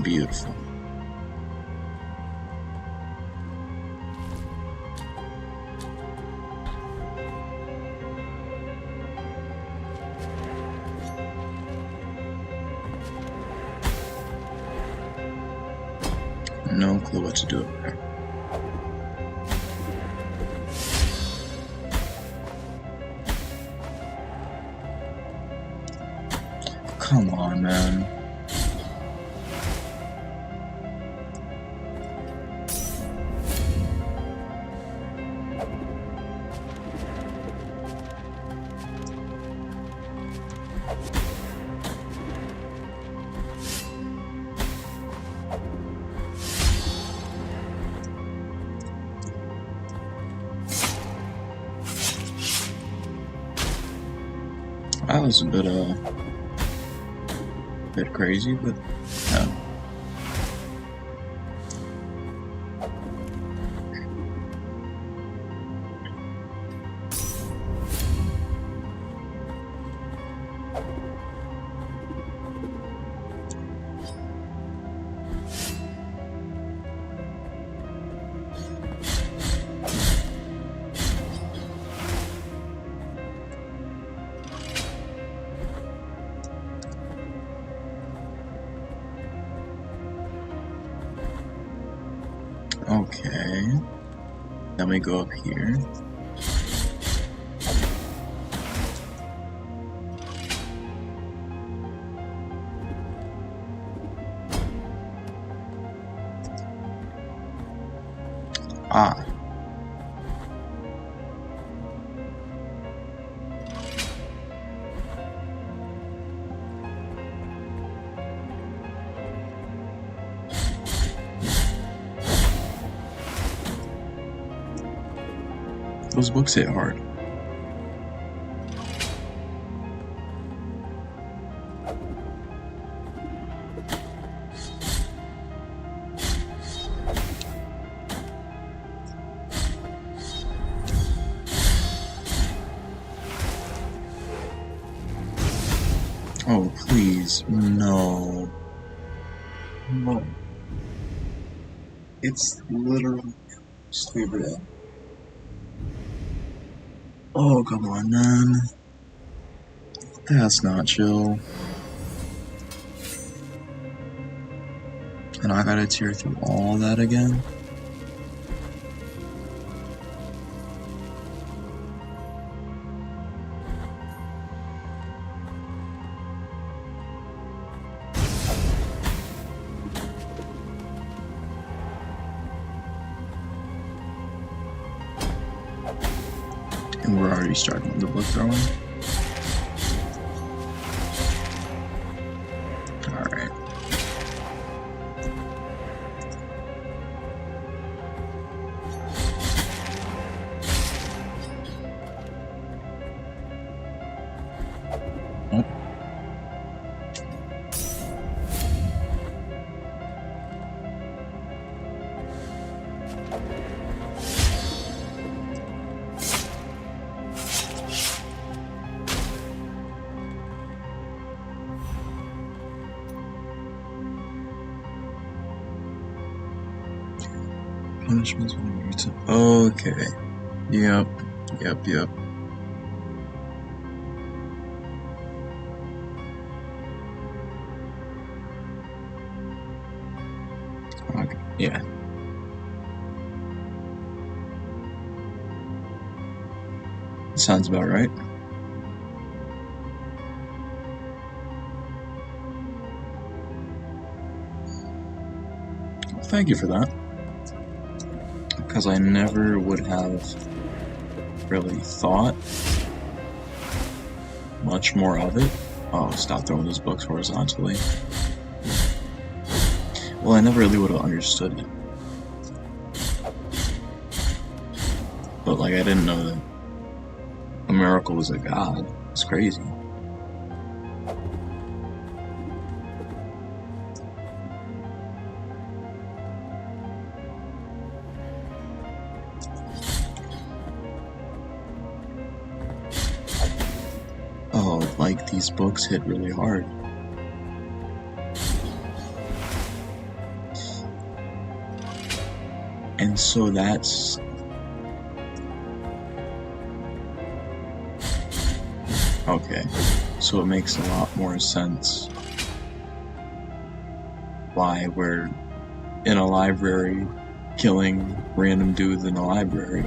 Beautiful. No clue what to do over there. come on, man. That was a bit crazy, but yeah. Okay, let me go up here. Ah. Those books hit hard. Oh, please, no. No. It's literally stupid. Oh, come on, man. That's not chill. And I gotta tear through all that again? And we're already starting the book throwing. Alright. Oh. Punishments when you reach. Okay. Yep. Okay. Yeah. Sounds about right. Well, thank you for that. Because I never would have really thought much more of it. Oh, stop throwing those books horizontally. Well, I never really would have understood it. But, like, I didn't know that a miracle was a god. It's crazy. Oh, like, these books hit really hard. And so that's... Okay, so it makes a lot more sense why we're in a library killing random dudes in a library.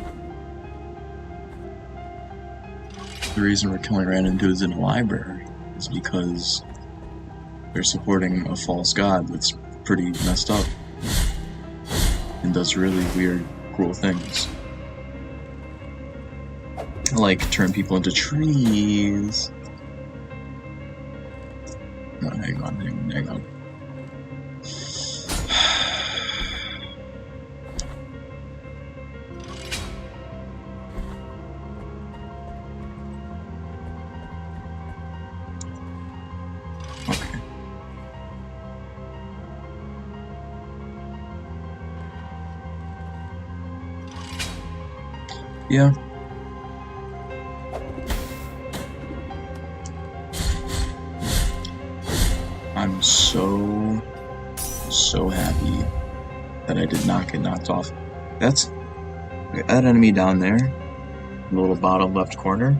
The reason we're killing random dudes in a library is because They're supporting a false god that's pretty messed up and does really weird, cruel things. Like turn people into trees. No, hang on. Okay. Yeah. I'm so happy that I did not get knocked off. That's that enemy down there, in the little bottom left corner,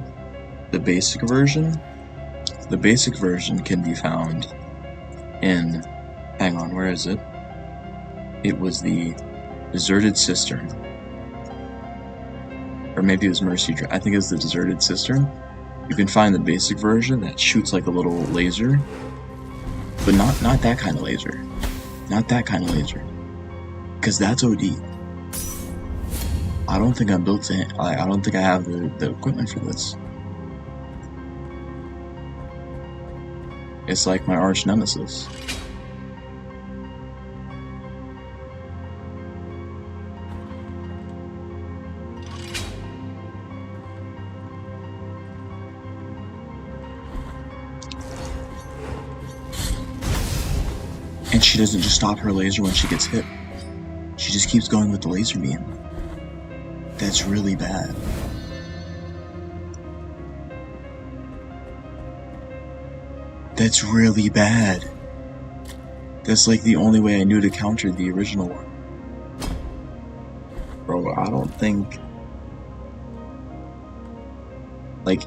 the basic version. The basic version can be found in, hang on, where is it? It was the Deserted Cistern. Or maybe it was Mercy Drive. I think it was the Deserted Cistern. You can find the basic version that shoots like a little laser. But not that kind of laser. Not that kind of laser. Because that's OD. I don't think I'm built to... I don't think I have the equipment for this. It's like my arch nemesis. And she doesn't just stop her laser when she gets hit. She just keeps going with the laser beam. That's really bad. That's really bad. That's like the only way I knew to counter the original one. Bro, I don't think... Like...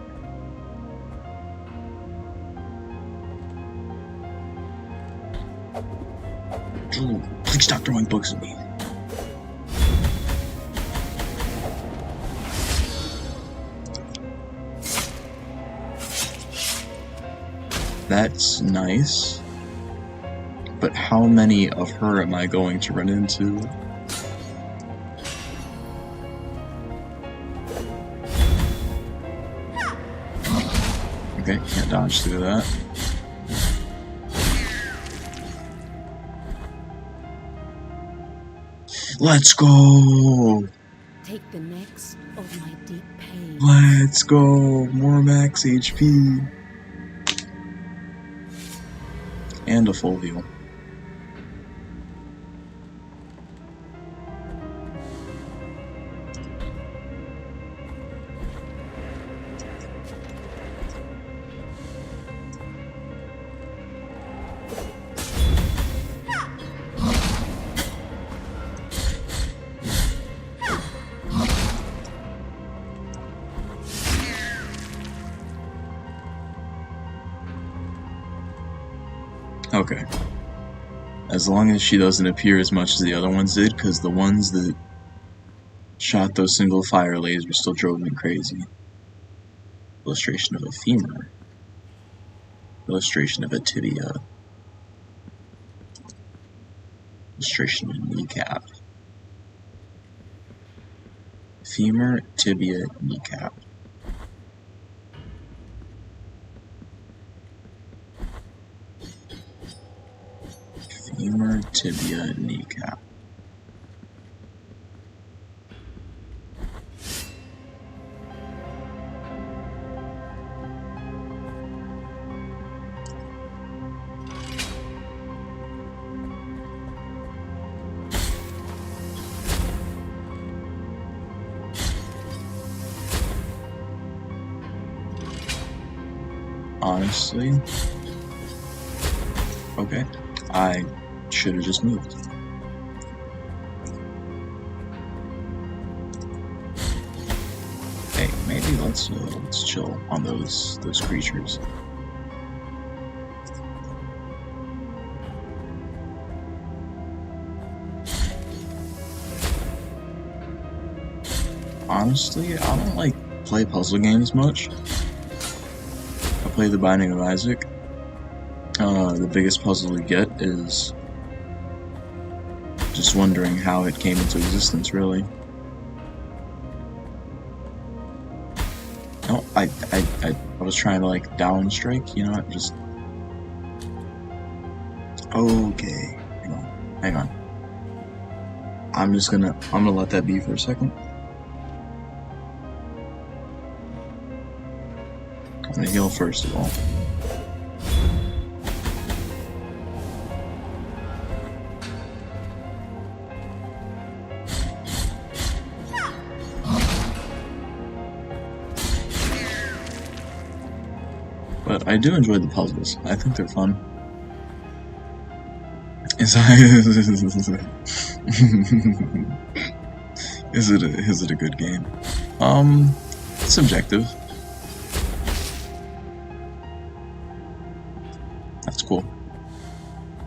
Drew, please stop throwing books at me. That's nice. But how many of her am I going to run into? Okay, can't dodge through that. Let's go! Take the next of my deep pain. Let's go! More max HP. And a full heal. Okay. As long as she doesn't appear as much as the other ones did, because the ones that shot those single fire lasers still drove me crazy. Illustration of a femur. Illustration of a tibia. Illustration of a kneecap. Femur, tibia, kneecap. Femur, tibia, kneecap. Honestly, okay, I should have just moved. Hey, maybe let's chill on those creatures. Honestly, I don't like play puzzle games much. I play The Binding of Isaac. The biggest puzzle we get is just wondering how it came into existence, really. No, I was trying to like down strike, you know, just. Okay, hang on. I'm gonna let that be for a second. I'm gonna heal first of all. But I do enjoy the puzzles. I think they're fun. Is it a good game? It's subjective. That's cool.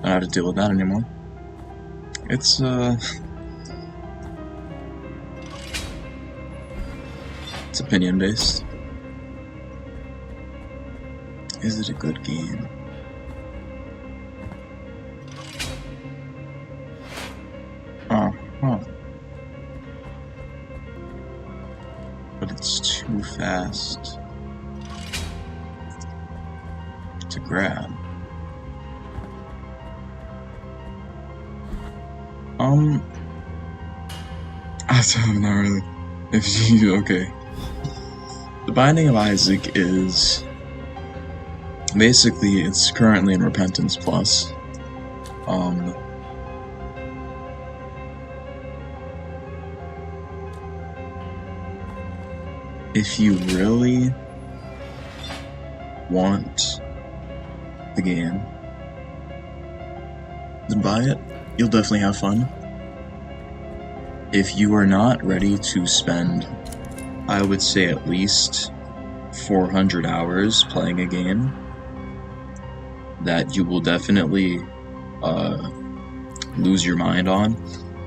Don't have to deal with that anymore. It's opinion based. Is it a good game? But it's too fast to grab. Not really. If you okay. The Binding of Isaac is basically it's currently in Repentance Plus. If you really want the game, then buy it. You'll definitely have fun. If you are not ready to spend, I would say at least 400 hours playing a game, that you will definitely lose your mind on.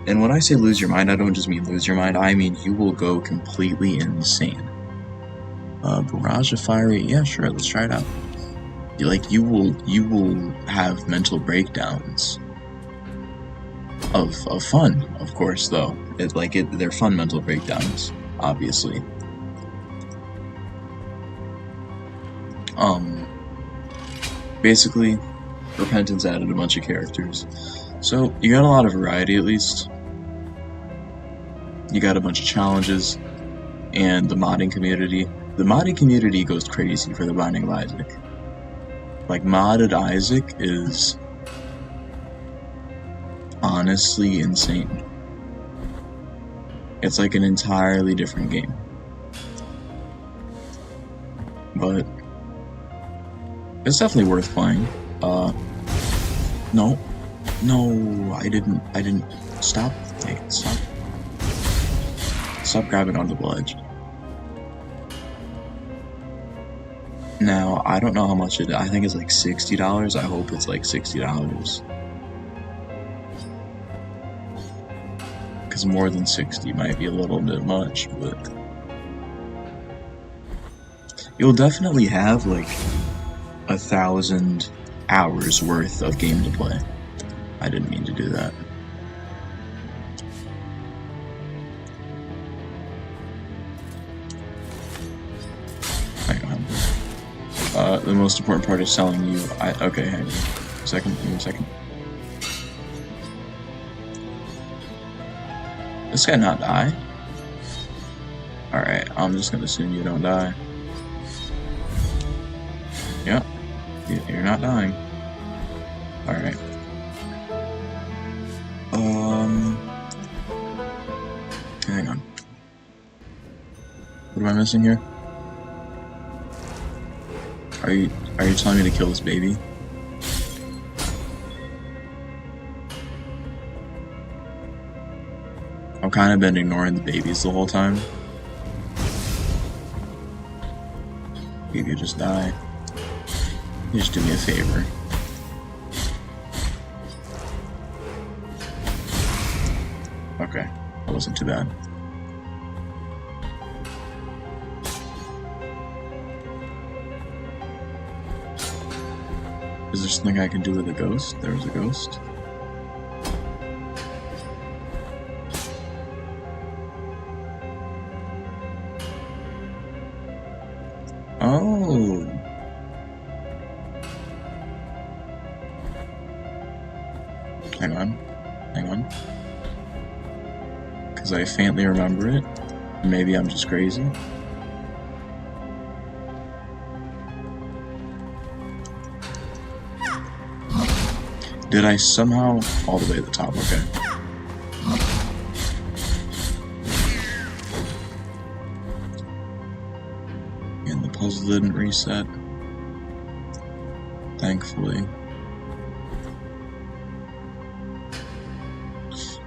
And when I say lose your mind, I don't just mean lose your mind, I mean you will go completely insane. Barrage of Fiery, yeah, sure, let's try it out. You will have mental breakdowns of fun, of course, though. They're fun mental breakdowns, obviously. Basically, Repentance added a bunch of characters. So, you got a lot of variety, at least. You got a bunch of challenges, and the modding community. The modding community goes crazy for the Binding of Isaac. Like, modded Isaac is honestly insane. It's like an entirely different game. But it's definitely worth playing. No, I didn't. Stop. Hey, stop. Stop grabbing onto the ledge. Now, I don't know how much it is. I think it's like $60. I hope it's like $60. Because more than 60 might be a little bit much, but you'll definitely have like 1,000 hours worth of game to play. I didn't mean to do that. Hang on. The most important part is selling you. Okay, hang on. Give me a second. This guy not die? Alright, I'm just gonna assume you don't die. Yep, you're not dying. Alright. Hang on. What am I missing here? Are you telling me to kill this baby? I've kind of been ignoring the babies the whole time. You could just die. You just do me a favor. Okay, that wasn't too bad. Is there something I can do with a ghost? There's a ghost. Oh. Hang on. Hang on. Because I faintly remember it. Maybe I'm just crazy. Did I somehow... all the way at the top, okay. And the puzzle didn't reset. Thankfully.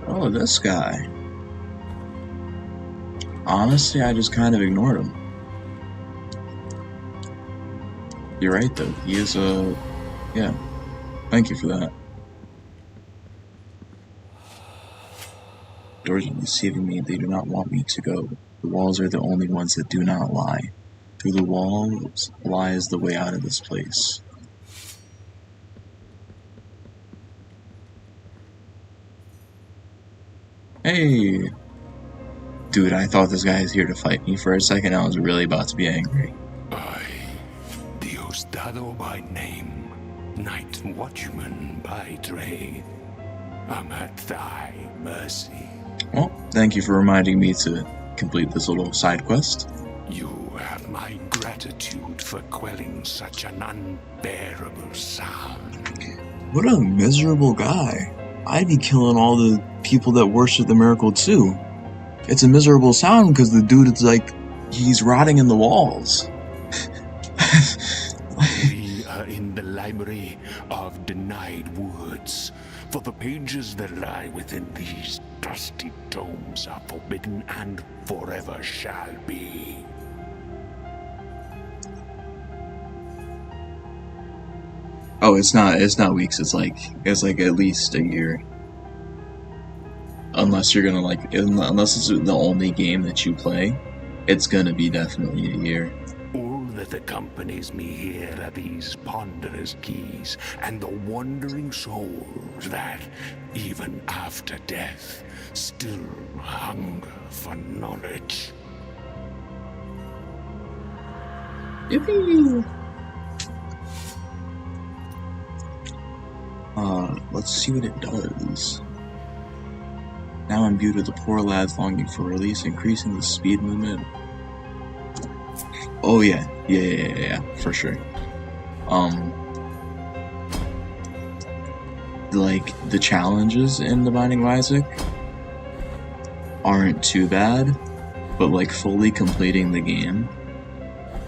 Oh, this guy. Honestly, I just kind of ignored him. You're right, though. He is a... yeah. Thank you for that. Doors are deceiving me. They do not want me to go. The walls are the only ones that do not lie. Through the walls lies the way out of this place. Hey! Dude, I thought this guy is here to fight me for a second. I was really about to be angry. I, Diosdado by name, Night Watchman by trade, am at thy mercy. Well, thank you for reminding me to complete this little side quest. You have my gratitude for quelling such an unbearable sound. What a miserable guy. I'd be killing all the people that worship the miracle too. It's a miserable sound because the dude is like, he's rotting in the walls. We are in the library of denied woods, for the pages that lie within these dusty tomes are forbidden and forever shall be. Oh, it's not weeks, it's like at least a year. Unless you're gonna unless it's the only game that you play, it's gonna be definitely a year. All that accompanies me here are these ponderous keys and the wandering souls that, even after death, still hunger for knowledge. Yippee! Let's see what it does. Now imbued with the poor lad's longing for release, increasing the speed movement. Oh yeah, for sure. Like, the challenges in The Binding of Isaac aren't too bad, but like fully completing the game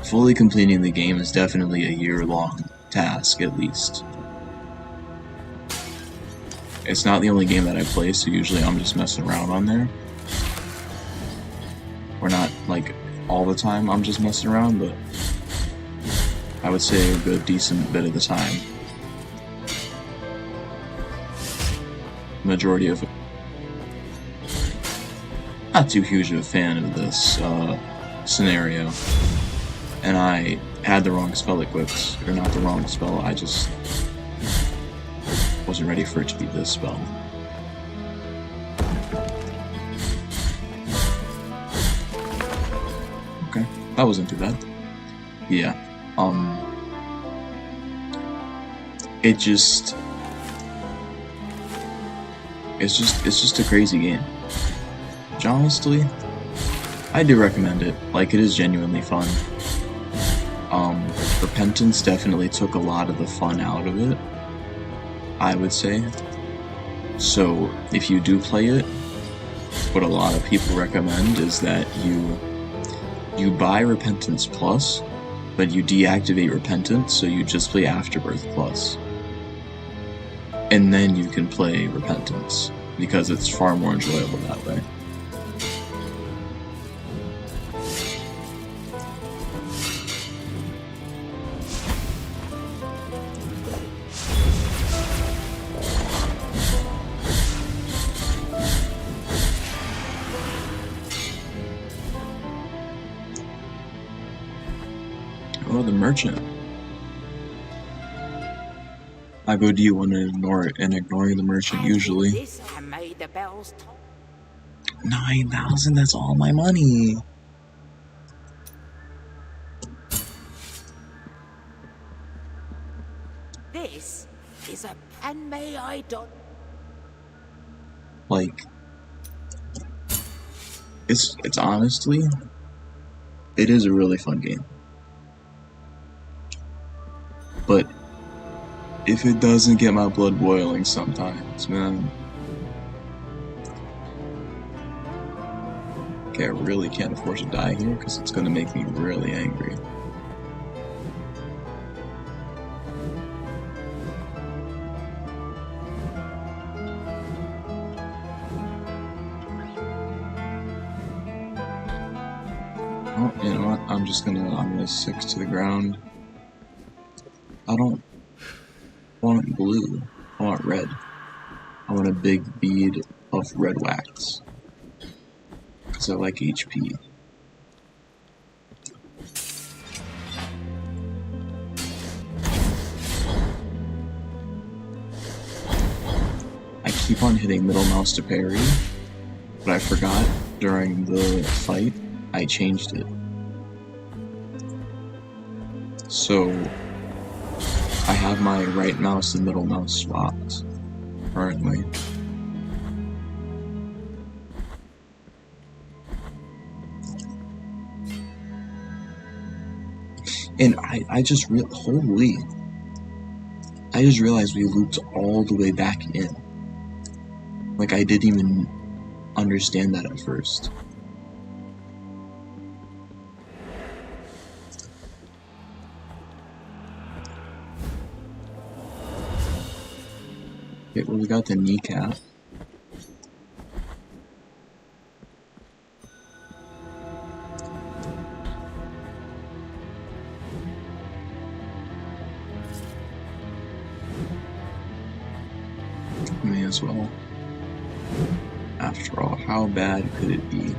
is definitely a year-long task, at least. It's not the only game that I play, so usually I'm just messing around on there. Or not, like, all the time I'm just messing around, but I would say a good, decent bit of the time. Majority of it. Not too huge of a fan of this scenario. And I had the wrong spell equipped. Or not the wrong spell, I just wasn't ready for it to be this spell. Okay, that wasn't too bad. Yeah, it's just a crazy game. Which honestly, I do recommend it. Like, it is genuinely fun. Repentance definitely took a lot of the fun out of it, I would say. So if you do play it, what a lot of people recommend is that you buy Repentance Plus, but you deactivate Repentance, so you just play Afterbirth Plus. And then you can play Repentance, because it's far more enjoyable that way. Oh, the merchant. I go to you and ignore it, and ignoring the merchant usually. This I made the bells toll. 9,000, that's all my money. This is a and may I dot. Like, it's honestly, it is a really fun game. But if it doesn't get my blood boiling sometimes, man. Okay, I really can't afford to die here because it's gonna make me really angry. Oh, you know what? I'm gonna stick to the ground. I don't want blue. I want red. I want a big bead of red wax. Because I like HP. I keep on hitting middle mouse to parry, but I forgot during the fight I changed it. So I have my right mouse and middle mouse swapped currently. And I just holy, I just realized we looped all the way back in. Like, I didn't even understand that at first. Okay, well, we got the kneecap. May as well. After all, how bad could it be?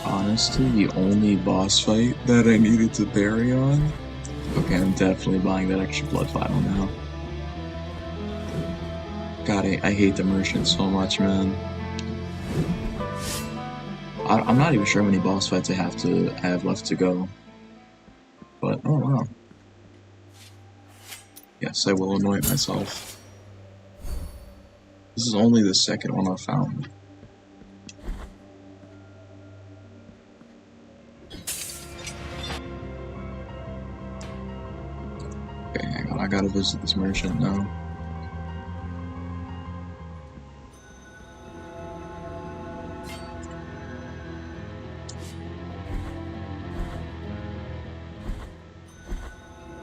Honestly, the only boss fight that I needed to parry on? Okay, I'm definitely buying that extra blood vial now. God, I hate the merchant so much, man. I'm not even sure how many boss fights I have left to go. But, oh wow. Yes, I will anoint myself. This is only the second one I've found. Okay, hang on, I gotta visit this merchant now.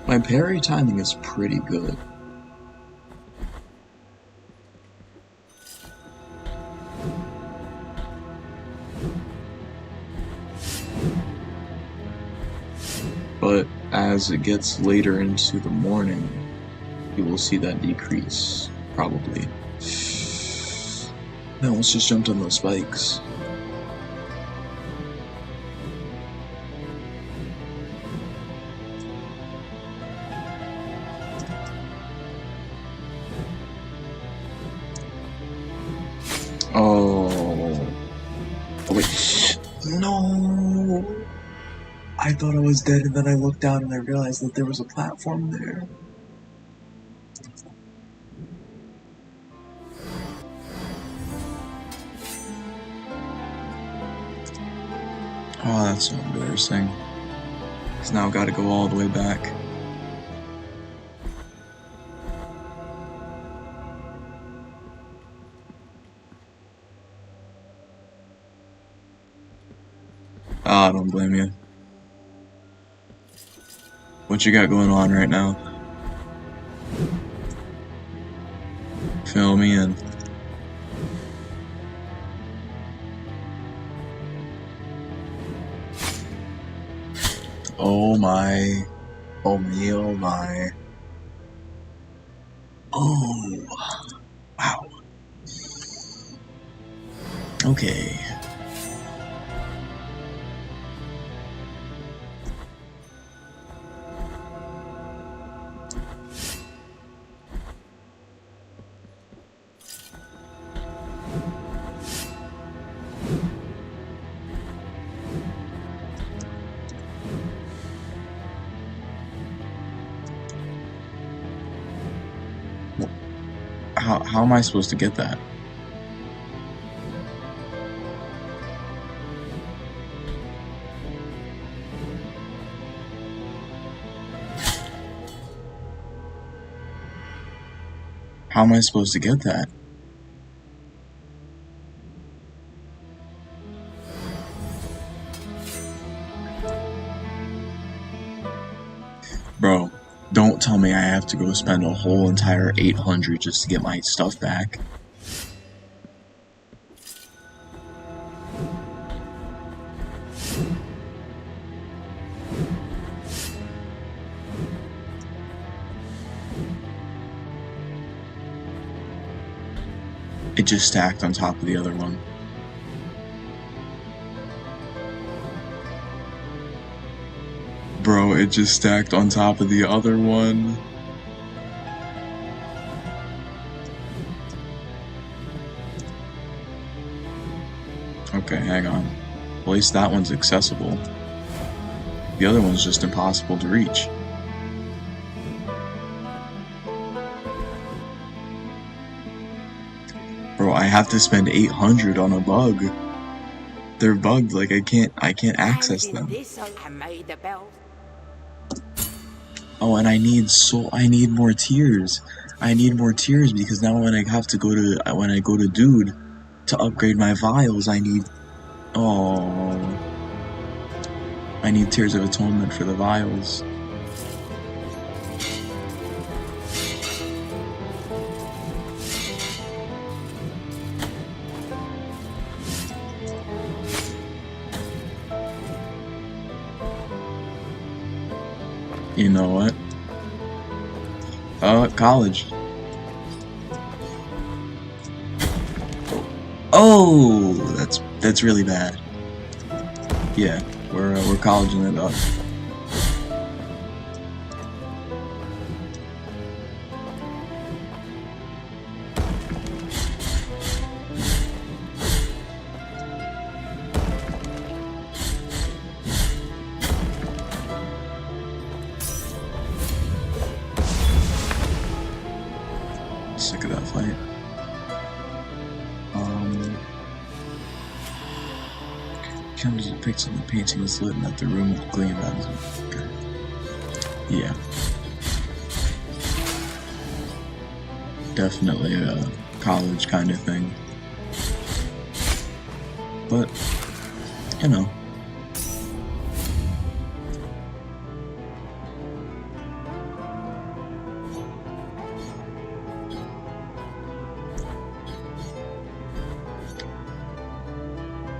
My parry timing is pretty good. But as it gets later into the morning, you will see that decrease, probably. I almost just jumped on those spikes. Oh wait, no! I thought I was dead, and then I looked down and I realized that there was a platform there. Oh, that's so embarrassing. Cause now I've got to go all the way back. Ah, I don't blame you. What you got going on right now? Fill me in. Oh my. Oh me, oh my. Oh. Wow. Okay. How am I supposed to get that? How am I supposed to get that? Bro, don't tell me I have to go spend a whole entire 800 just to get my stuff back. It just stacked on top of the other one. Bro, it just stacked on top of the other one. Okay, hang on. At least that one's accessible. The other one's just impossible to reach. Bro, I have to spend 800 on a bug. They're bugged, like I can't access them. This I made the bell. Oh, and I need more tiers. I need more tiers because now when I go to Dude to upgrade my vials, I need Tears of Atonement for the vials. You know what? College. Oh, that's really bad. Yeah, we're colleging it up. Sick of that fight. Candles depicts in the painting is lit and that the room will gleam as okay. Yeah. Definitely a college kind of thing. But, you know.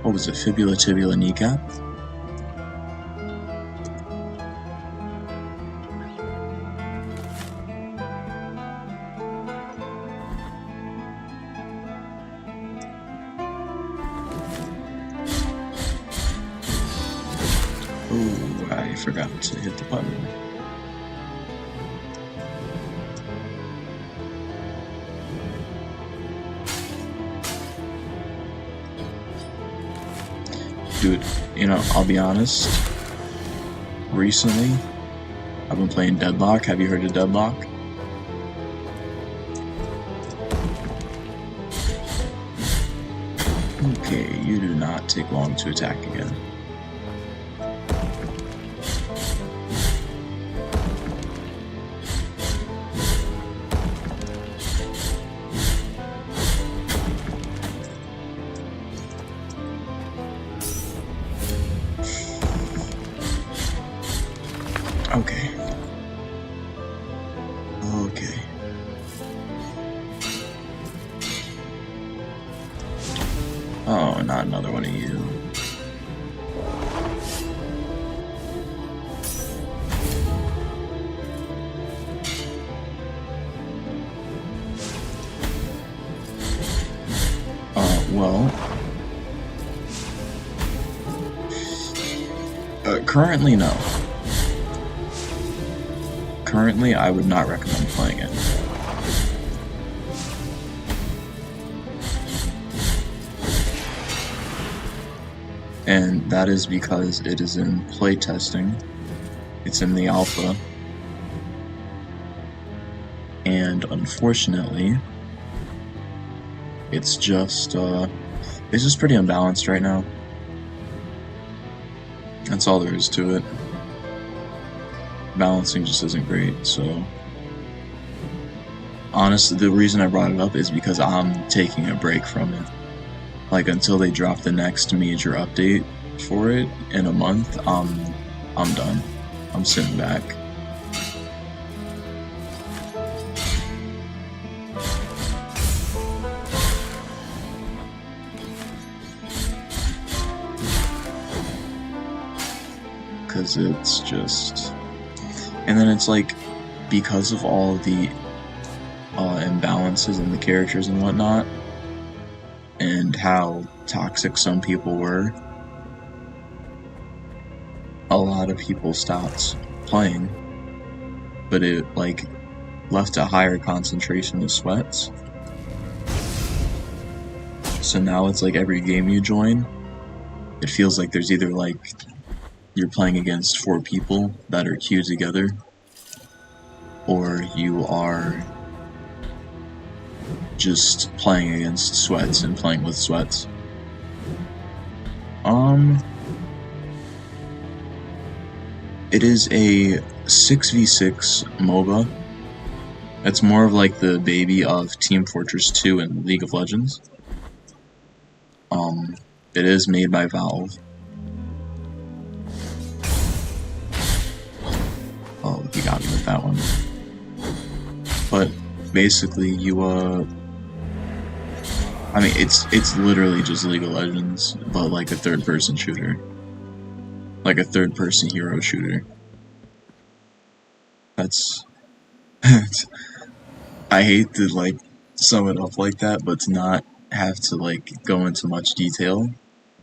What was it? Fibula, tibula, kneecap? Ooh, I forgot to hit the button. Dude, you know, I'll be honest. Recently, I've been playing Deadlock. Have you heard of Deadlock? Okay, you do not take long to attack again. Okay. Okay. Oh, not another one of you. Well, Currently, no. Currently, I would not recommend playing it. And that is because it is in playtesting. It's in the alpha. And unfortunately, it's just pretty unbalanced right now. That's all there is to it. Balancing just isn't great, so... Honestly, the reason I brought it up is because I'm taking a break from it. Like, until they drop the next major update for it in a month, I'm done. I'm sitting back. Because it's just... And then it's like, because of all the imbalances in the characters and whatnot, and how toxic some people were, a lot of people stopped playing, but it like left a higher concentration of sweats. So now it's like every game you join, it feels like there's either like you're playing against 4 people that are queued together, or you are just playing against sweats and playing with sweats. It is a 6v6 MOBA. It's more of like the baby of Team Fortress 2 and League of Legends. It is made by Valve. Oh, you got me with that one. But basically, you I mean, it's literally just League of Legends, but like a third-person shooter. Like a third-person hero shooter. That's... I hate to, like, sum it up like that, but to not have to, like, go into much detail.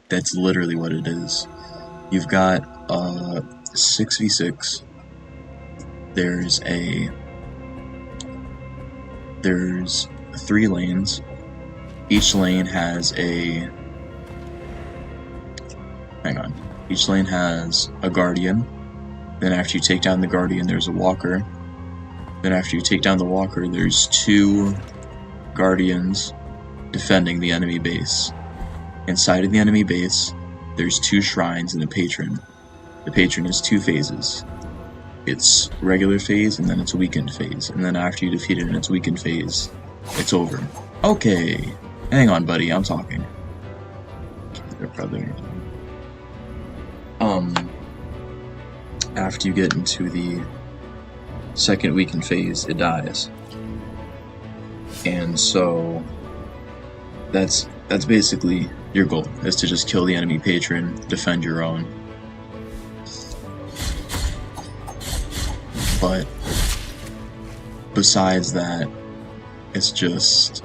That's literally what it is. You've got, 6v6. There's 3 lanes. Each lane has a... Hang on. Each lane has a guardian. Then after you take down the guardian, there's a walker. Then after you take down the walker, there's 2 guardians defending the enemy base. Inside of the enemy base, there's 2 shrines and a patron. The patron is 2 phases. It's regular phase, and then it's weakened phase. And then after you defeat it in its weakened phase, it's over. Okay. Hang on, buddy, I'm talking. Brother. After you get into the second weakened phase, it dies. And so that's basically your goal, is to just kill the enemy patron, defend your own. But besides that, it's just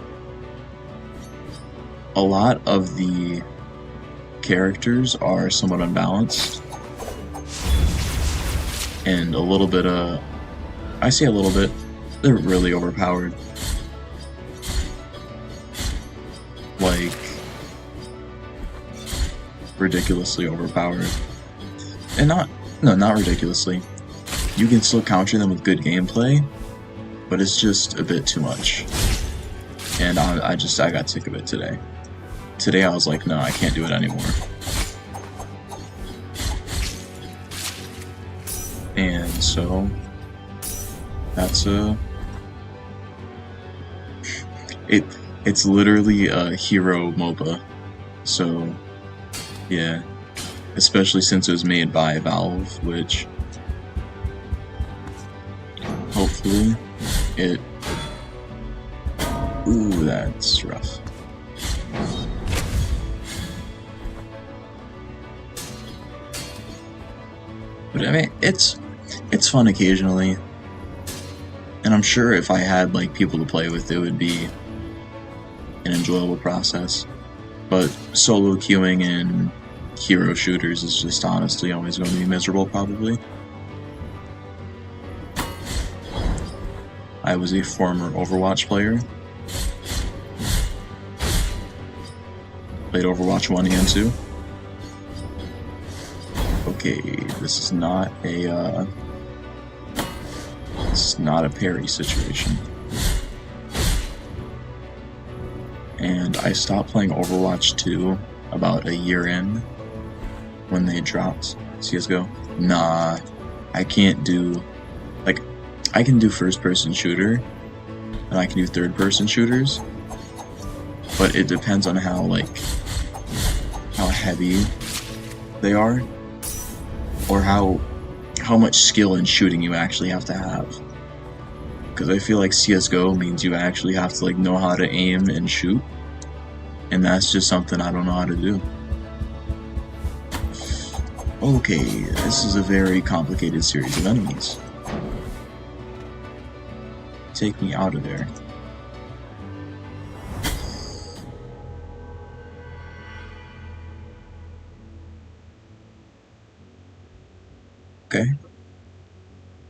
a lot of the characters are somewhat unbalanced, and a little bit I say a little bit, they're really overpowered. Like, ridiculously overpowered. And not ridiculously. You can still counter them with good gameplay, but it's just a bit too much. And I got sick of it today. Today I was like, no, I can't do it anymore. And so that's it's literally a hero MOBA. So yeah, especially since it was made by Valve, which hopefully it... Ooh, that's rough. But I mean, it's fun occasionally, and I'm sure if I had like people to play with, it would be an enjoyable process. But solo queuing in hero shooters is just honestly always going to be miserable, probably. I was a former Overwatch player. Played Overwatch 1 and 2. Okay, this is not a parry situation. And I stopped playing Overwatch 2 about a year in when they dropped CSGO. Nah, I can't do, like, I can do first-person shooter, and I can do third-person shooters, but it depends on how heavy they are, or how much skill in shooting you actually have to have. Because I feel like CSGO means you actually have to know how to aim and shoot, and that's just something I don't know how to do. Okay, this is a very complicated series of enemies. Take me out of there. Okay.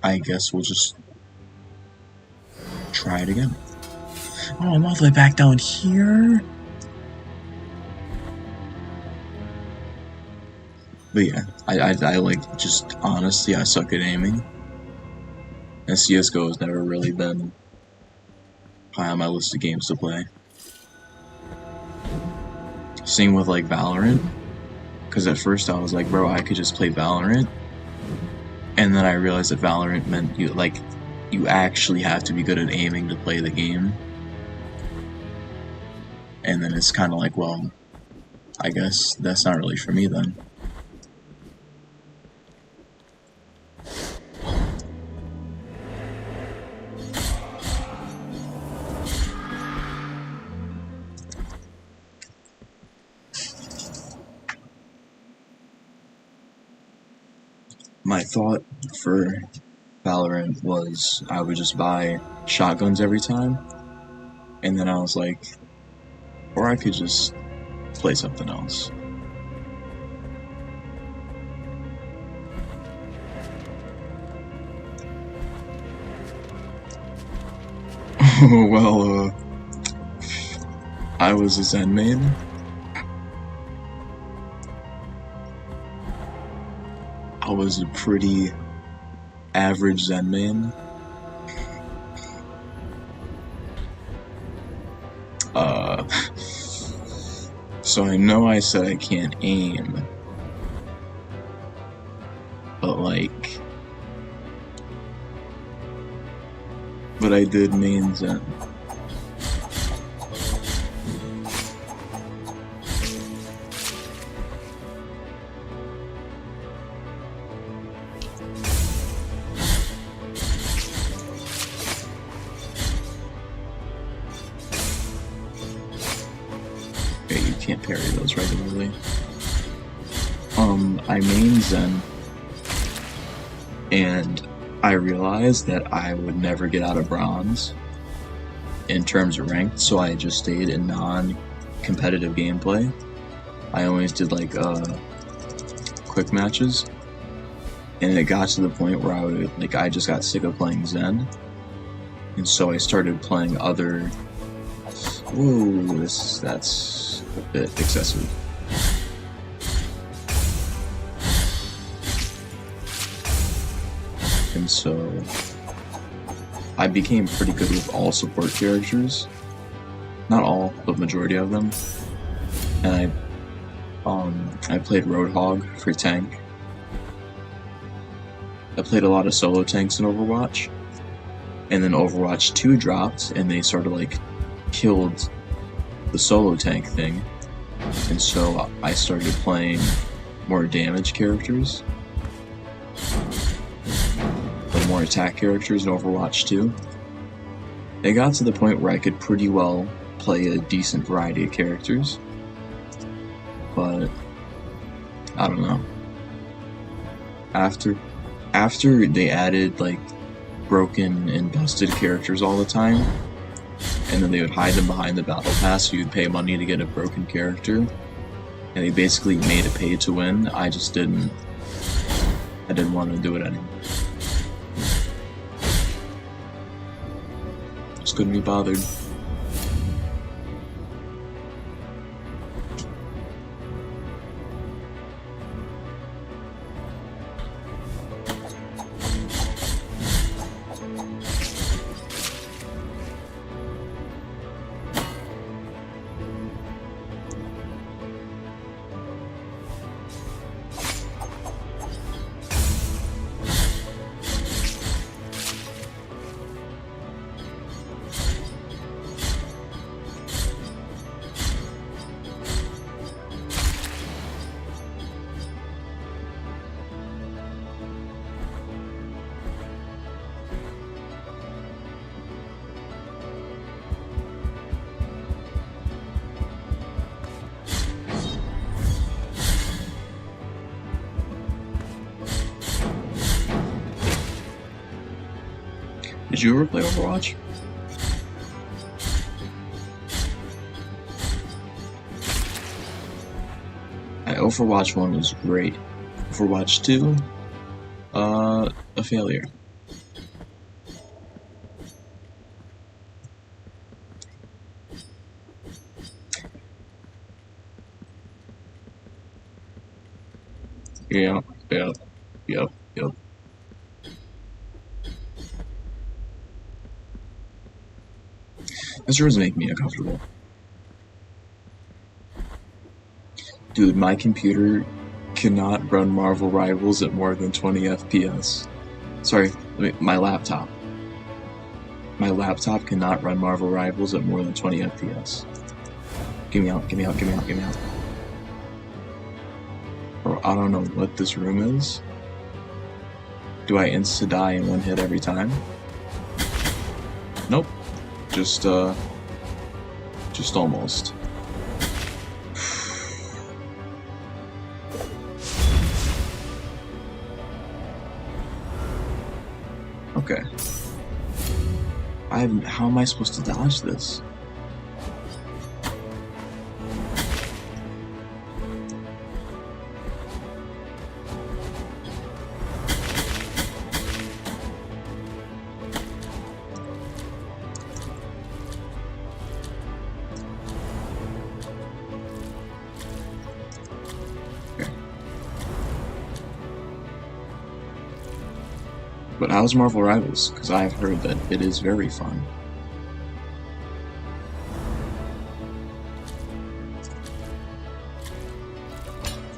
I guess we'll just try it again. Oh, I'm all the way back down here? But yeah, I just honestly, I suck at aiming. And CSGO has never really been high on my list of games to play. Same with Valorant. Because at first I was like, bro, I could just play Valorant. And then I realized that Valorant meant you actually have to be good at aiming to play the game. And then it's kind of like, well, I guess that's not really for me then. My thought for Valorant was I would just buy shotguns every time, and then I was like, or I could just play something else. Well, I was a Zen main. I was a pretty average Zen main. So I know I said I can't aim, but I did main Zen. Can't parry those regularly. I main Zen, and I realized that I would never get out of bronze in terms of ranked, so I just stayed in non-competitive gameplay. I always did quick matches, and it got to the point where I just got sick of playing Zen, and so I started playing other. Whoa, that's a bit excessive. And so I became pretty good with all support characters. Not all, but majority of them. And I played Roadhog for tank. I played a lot of solo tanks in Overwatch. And then Overwatch 2 dropped, and they sort of killed the solo tank thing. And so I started playing more damage characters. More attack characters in Overwatch 2. It got to the point where I could pretty well play a decent variety of characters, but I don't know. After they added broken and busted characters all the time, and then they would hide them behind the battle pass, so you'd pay money to get a broken character, and they basically made it pay to win. I just didn't. I didn't want to do it anymore. Just couldn't be bothered. Did you ever play Overwatch? Overwatch 1 was great. Overwatch 2, a failure. Yep. This room's making me uncomfortable. Dude, my computer cannot run Marvel Rivals at more than 20 FPS. Sorry, my laptop. My laptop cannot run Marvel Rivals at more than 20 FPS. Get me out. Or I don't know what this room is. Do I insta-die in one hit every time? Nope. Just almost. Okay. How am I supposed to dodge this? But how's Marvel Rivals? Because I've heard that it is very fun.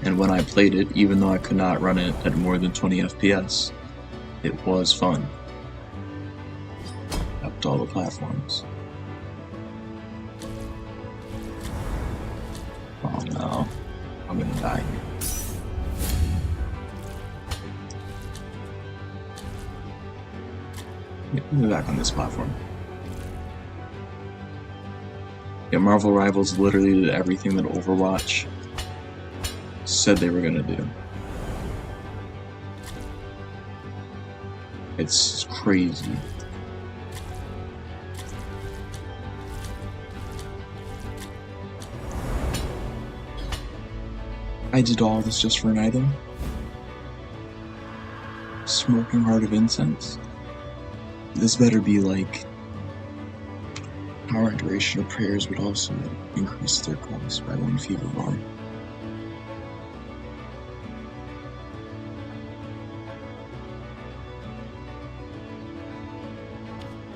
And when I played it, even though I could not run it at more than 20 FPS, it was fun. Up to all the platforms. Oh no, I'm gonna die here. Get me back on this platform. Yeah, Marvel Rivals literally did everything that Overwatch said they were gonna do. It's crazy. I did all this just for an item? Smoking Heart of Incense? This better be like power and duration of prayers would also increase their cost by 1 fever bar.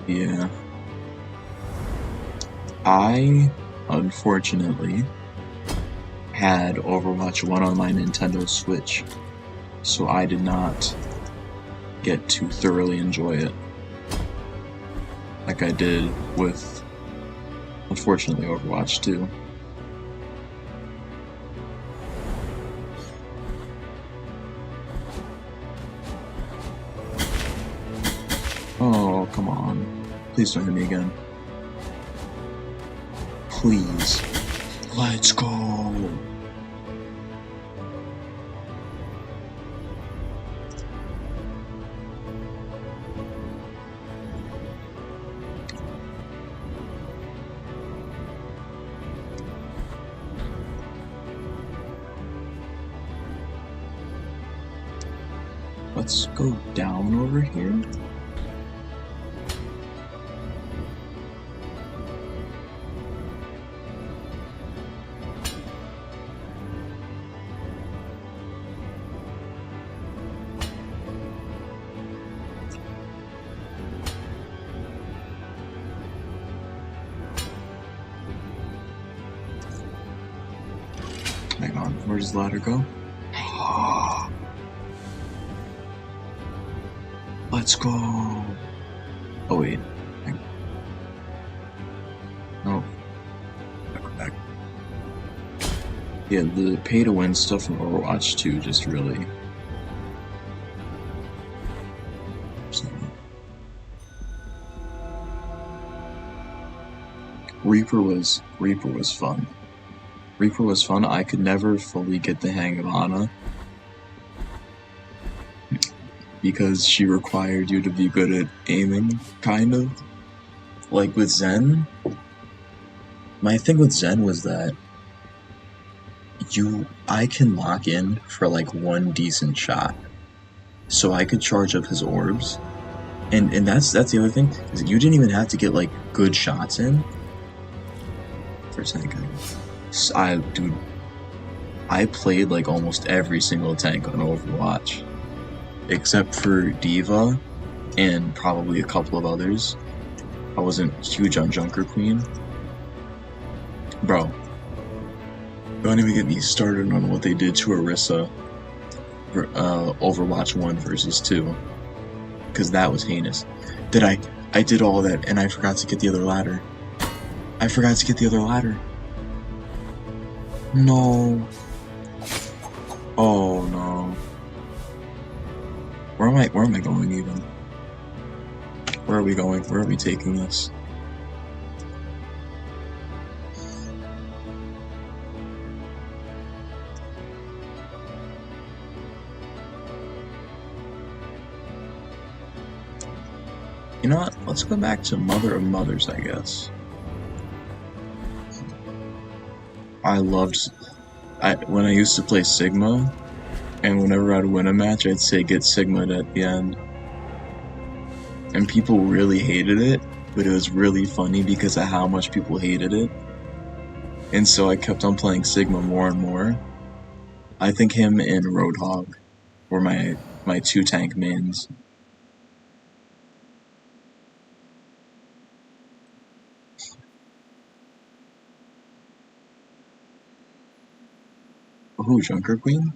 Yeah. I, unfortunately, had Overwatch 1 on my Nintendo Switch, so I did not get to thoroughly enjoy it like I did with, unfortunately, Overwatch 2. Oh, come on. Please don't hit me again. Please. Let's go! let's go down over here. Hang on, where does the ladder go? Let's go! Oh wait, hang on. No. Back. Yeah, the pay-to-win stuff from Overwatch 2 just really... Reaper was fun. Reaper was fun. I could never fully get the hang of Ana because she required you to be good at aiming, kind of. Like with Zen, my thing with Zen was that I can lock in for like one decent shot, so I could charge up his orbs, and that's the other thing, is that you didn't even have to get like good shots in. For a second. I played like almost every single tank on Overwatch, except for Diva and probably a couple of others. I wasn't huge on Junker Queen. Bro, don't even get me started on what they did to Orisa for Overwatch 1 versus 2, because that was heinous. I did all that and I forgot to get the other ladder. No. Oh no. Where am I going even? Where are we going? Where are we taking this? You know what? Let's go back to Mother of Mothers, I guess. When I used to play Sigma, and whenever I'd win a match, I'd say get Sigma'd at the end. And people really hated it, but it was really funny because of how much people hated it. And so I kept on playing Sigma more and more. I think him and Roadhog were my two tank mains. Who, Junker Queen?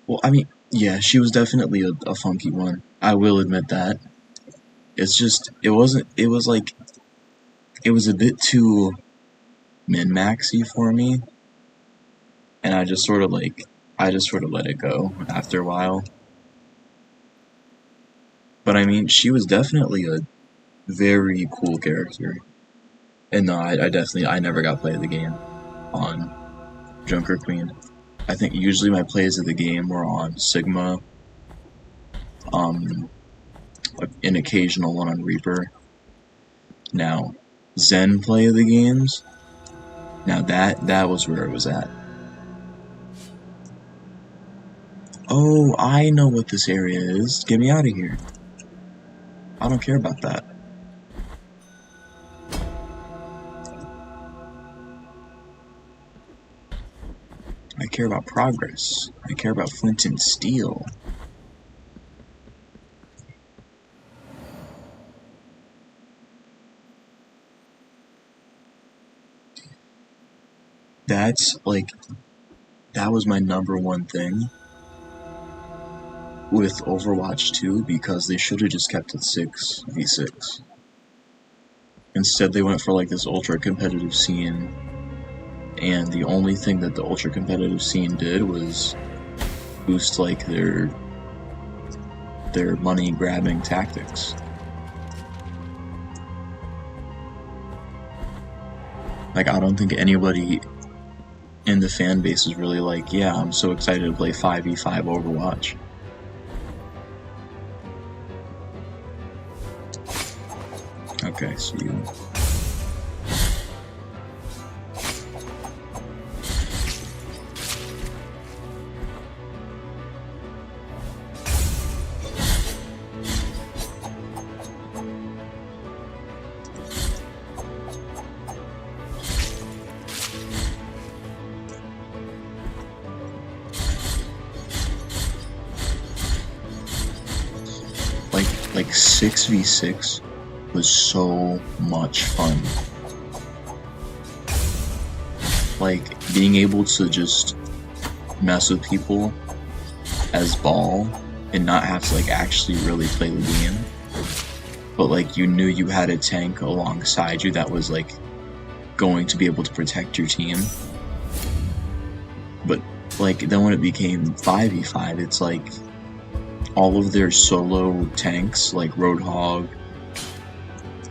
Well, I mean, yeah, she was definitely a funky one. I will admit that. It's just, it was a bit too min-maxy for me. And I just sort of let it go after a while. But I mean, she was definitely a very cool character. And no, I never got play of the game on Junker Queen. I think usually my plays of the game were on Sigma, an occasional one on Reaper. Now, Zen play of the games, now that was where it was at. Oh, I know what this area is. Get me out of here. I don't care about that. I care about progress. I care about flint and steel. That was my #1 thing with Overwatch 2, because they should have just kept it 6v6. Instead they went for like this ultra competitive scene, and the only thing that the ultra competitive scene did was boost like their money grabbing tactics. Like, I don't think anybody in the fan base is really like, yeah, I'm so excited to play 5v5 Overwatch. Okay, so you... Like 6v6 was so much fun. Like, being able to just mess with people as Ball and not have to, like, actually really play the game. But, like, you knew you had a tank alongside you that was, like, going to be able to protect your team. But, like, then when it became 5v5, it's like all of their solo tanks, like Roadhog,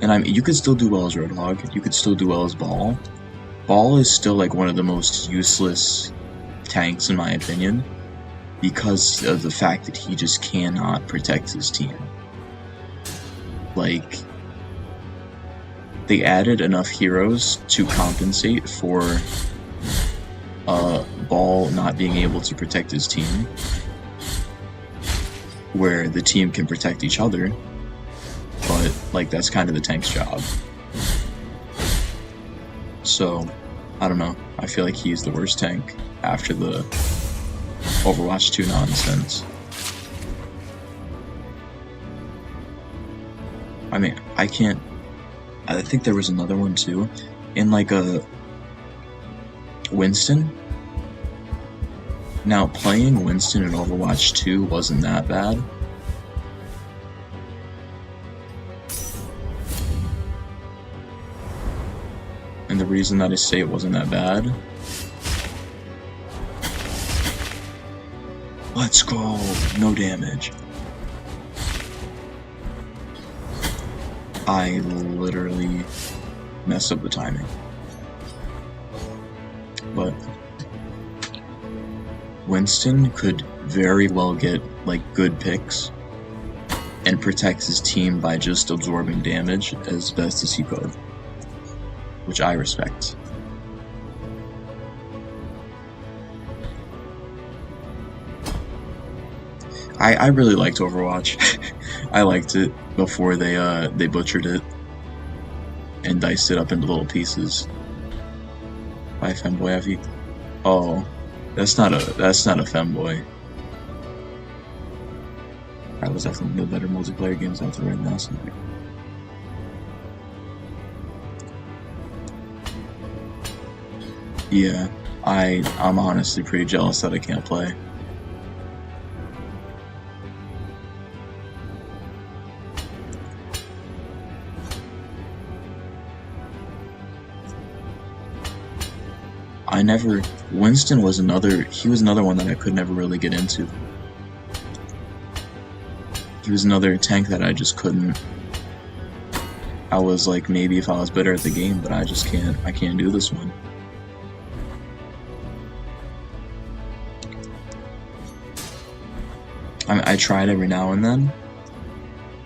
and I mean, you could still do well as Roadhog, you could still do well as Ball. Ball is still like one of the most useless tanks in my opinion, because of the fact that he just cannot protect his team. Like, they added enough heroes to compensate for Ball not being able to protect his team, where the team can protect each other, but, like, that's kind of the tank's job. So, I don't know, I feel like he's the worst tank after the Overwatch 2 nonsense. I mean, I think there was another one too, in like a Winston. Now, playing Winston in Overwatch 2 wasn't that bad. And the reason that I say it wasn't that bad... Let's go! No damage. I literally messed up the timing. But Winston could very well get, like, good picks and protect his team by just absorbing damage as best as he could, which I respect. I really liked Overwatch. I liked it before they butchered it and diced it up into little pieces. Bye, femboy Effie. Oh, that's not a femboy. That was definitely the better multiplayer games out there right now. So. Yeah, I'm honestly pretty jealous that I can't play. Winston was another one that I could never really get into. He was another tank that I just couldn't. I was like, maybe if I was better at the game, but I can't do this one. I tried every now and then.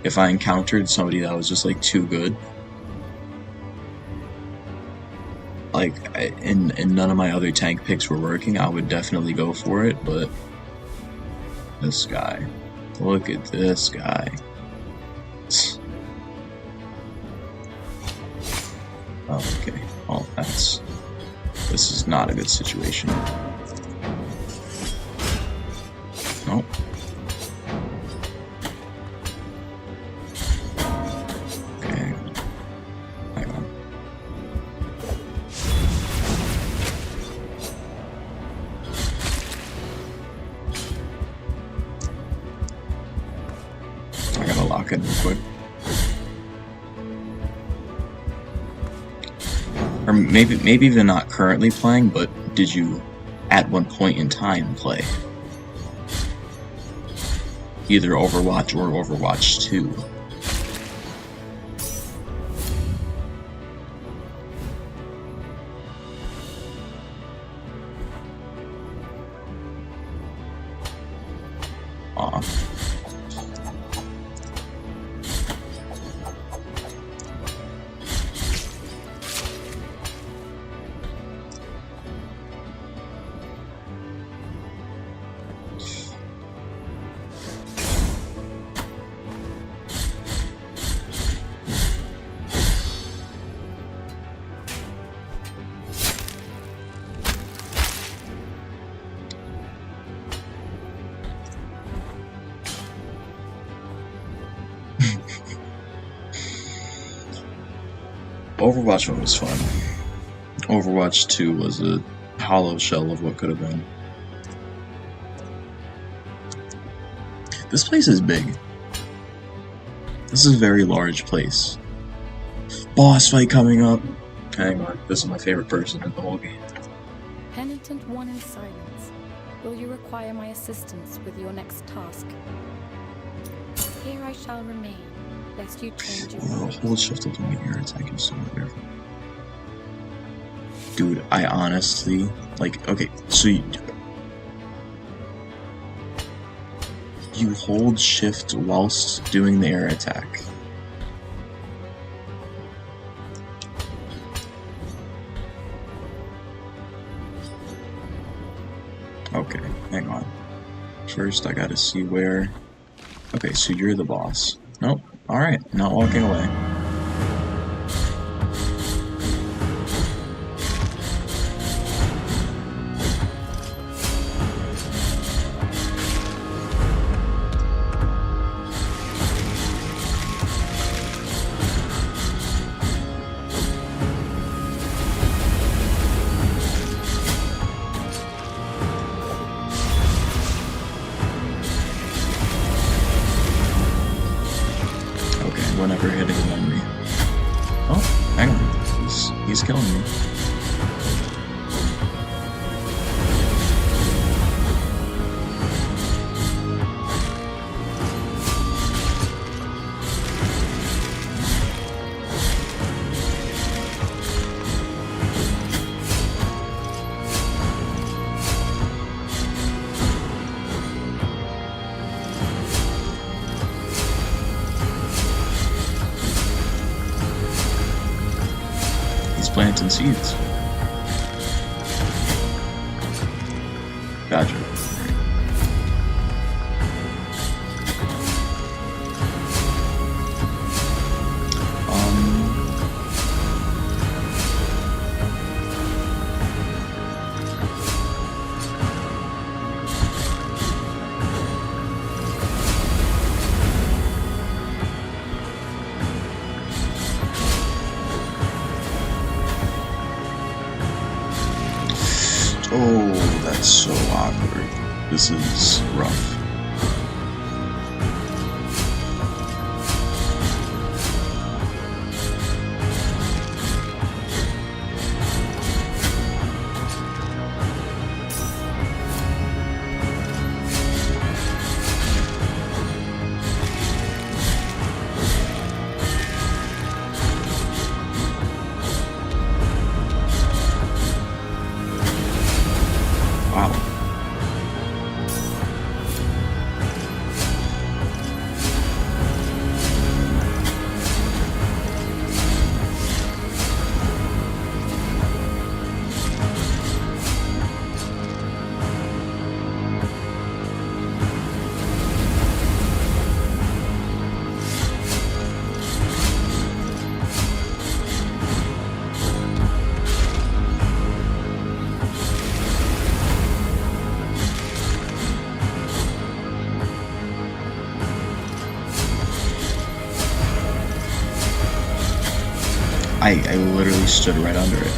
If I encountered somebody that was just like too good, like, and none of my other tank picks were working, I would definitely go for it, but this guy, look at this guy. Oh, okay, well, this is not a good situation. Nope. Okay, hang on. I gotta lock it real quick. Or maybe they're not currently playing, but did you at one point in time play either Overwatch or Overwatch 2? Overwatch 1 was fun. Overwatch 2 was a hollow shell of what could have been. This place is big. This is a very large place. Boss fight coming up. Hang on, this is my favorite person in the whole game. Penitent one in silence, will you require my assistance with your next task? Here I shall remain, lest you change your mind. Hold shift up to me here, attack you so careful. Dude, I honestly, like, okay, so you hold shift whilst doing the air attack. Okay, hang on. First, I gotta see where... Okay, so you're the boss. Nope. Alright, not walking away. Whenever hitting an enemy. Oh, hang on. He's killing me. Planting seeds. Gotcha. Oh, that's so awkward. This is rough. Wow. I literally stood right under it.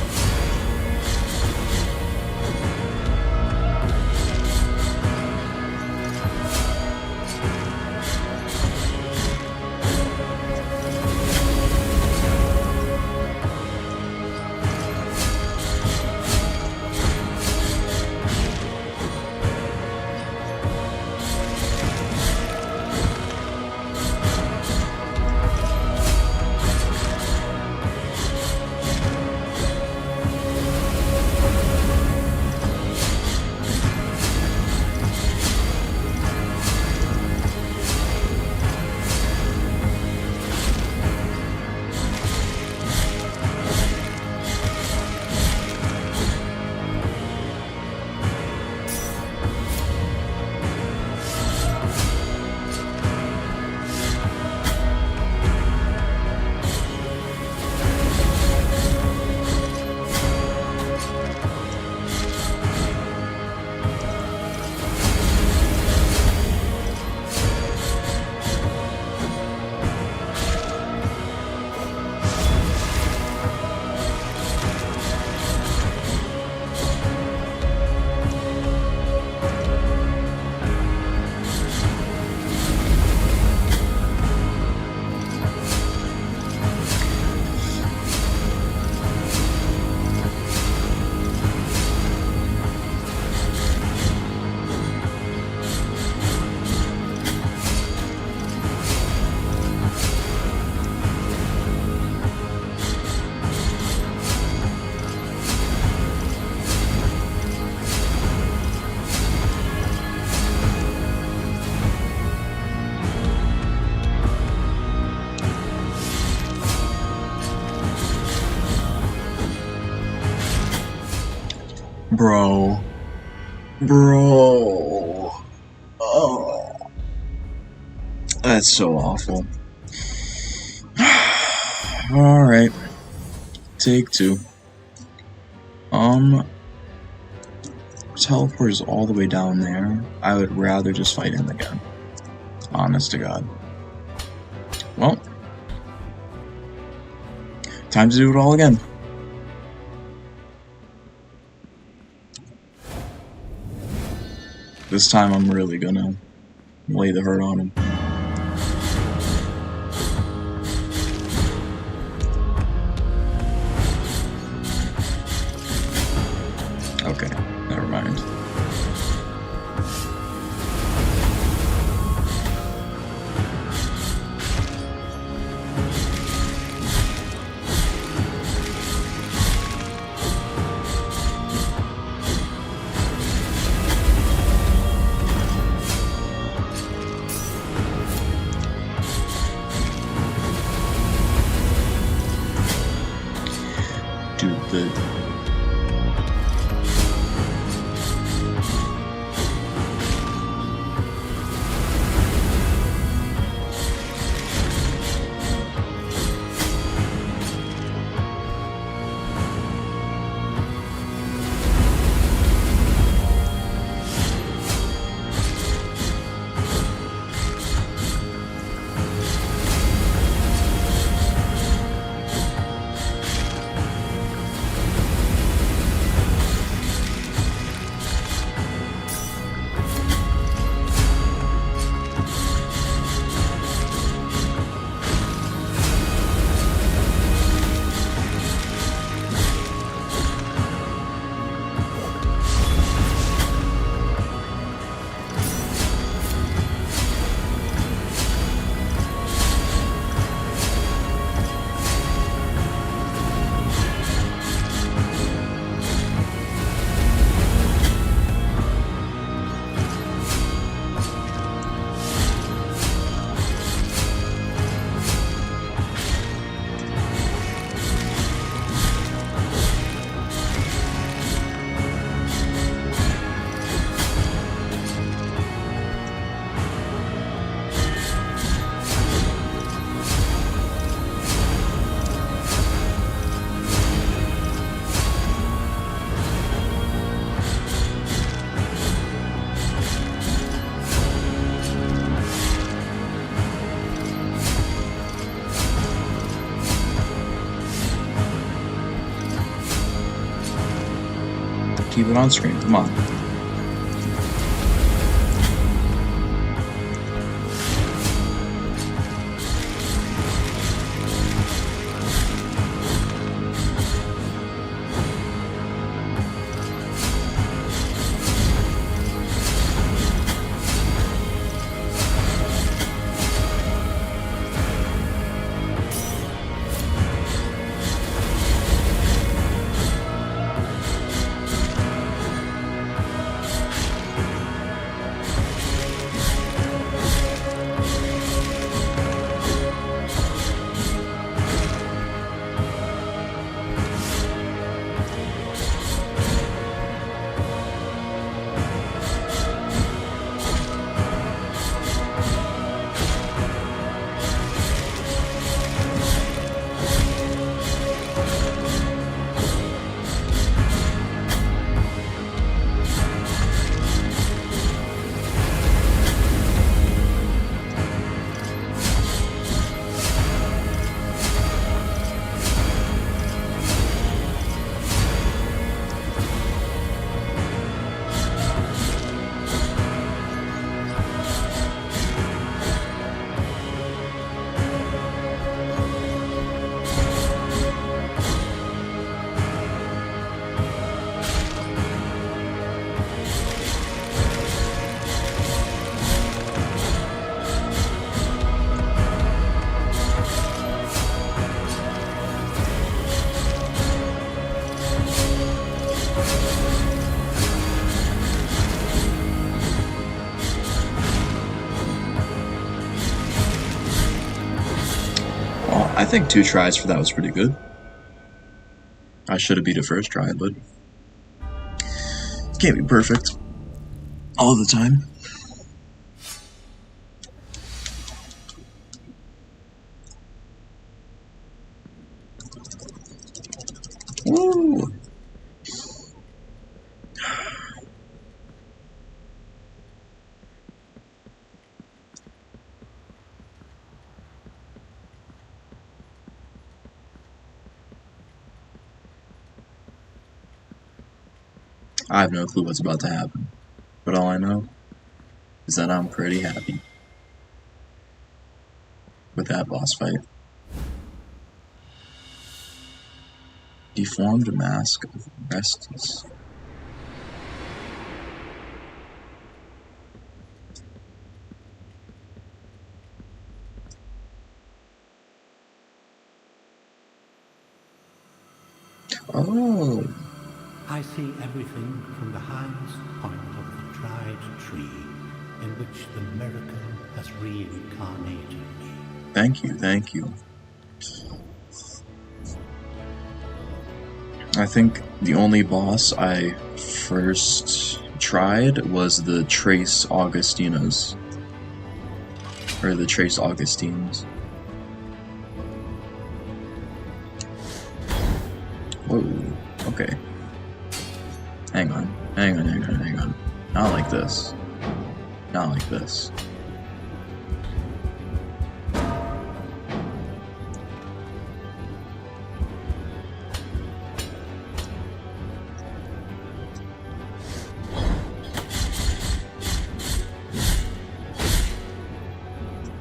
Bro. Bro. Oh. That's so awful. Alright. Take 2. Teleport is all the way down there. I would rather just fight him again. Honest to God. Well. Time to do it all again. This time I'm really gonna lay the hurt on him. Okay, never mind. Dude, the... Keep it on screen, come on. I think 2 tries for that was pretty good. I should have beat it first try, but Can't be perfect all the time. Woo! I have no clue what's about to happen, but all I know is that I'm pretty happy with that boss fight. Deformed mask of Restless. Oh. I see everything from the highest point of the dried tree in which the miracle has reincarnated me. Thank you, thank you. I think the only boss I first tried was the Trace Augustinas. Or the Trace Augustines. Whoa, okay. Hang on. Not like this. Not like this.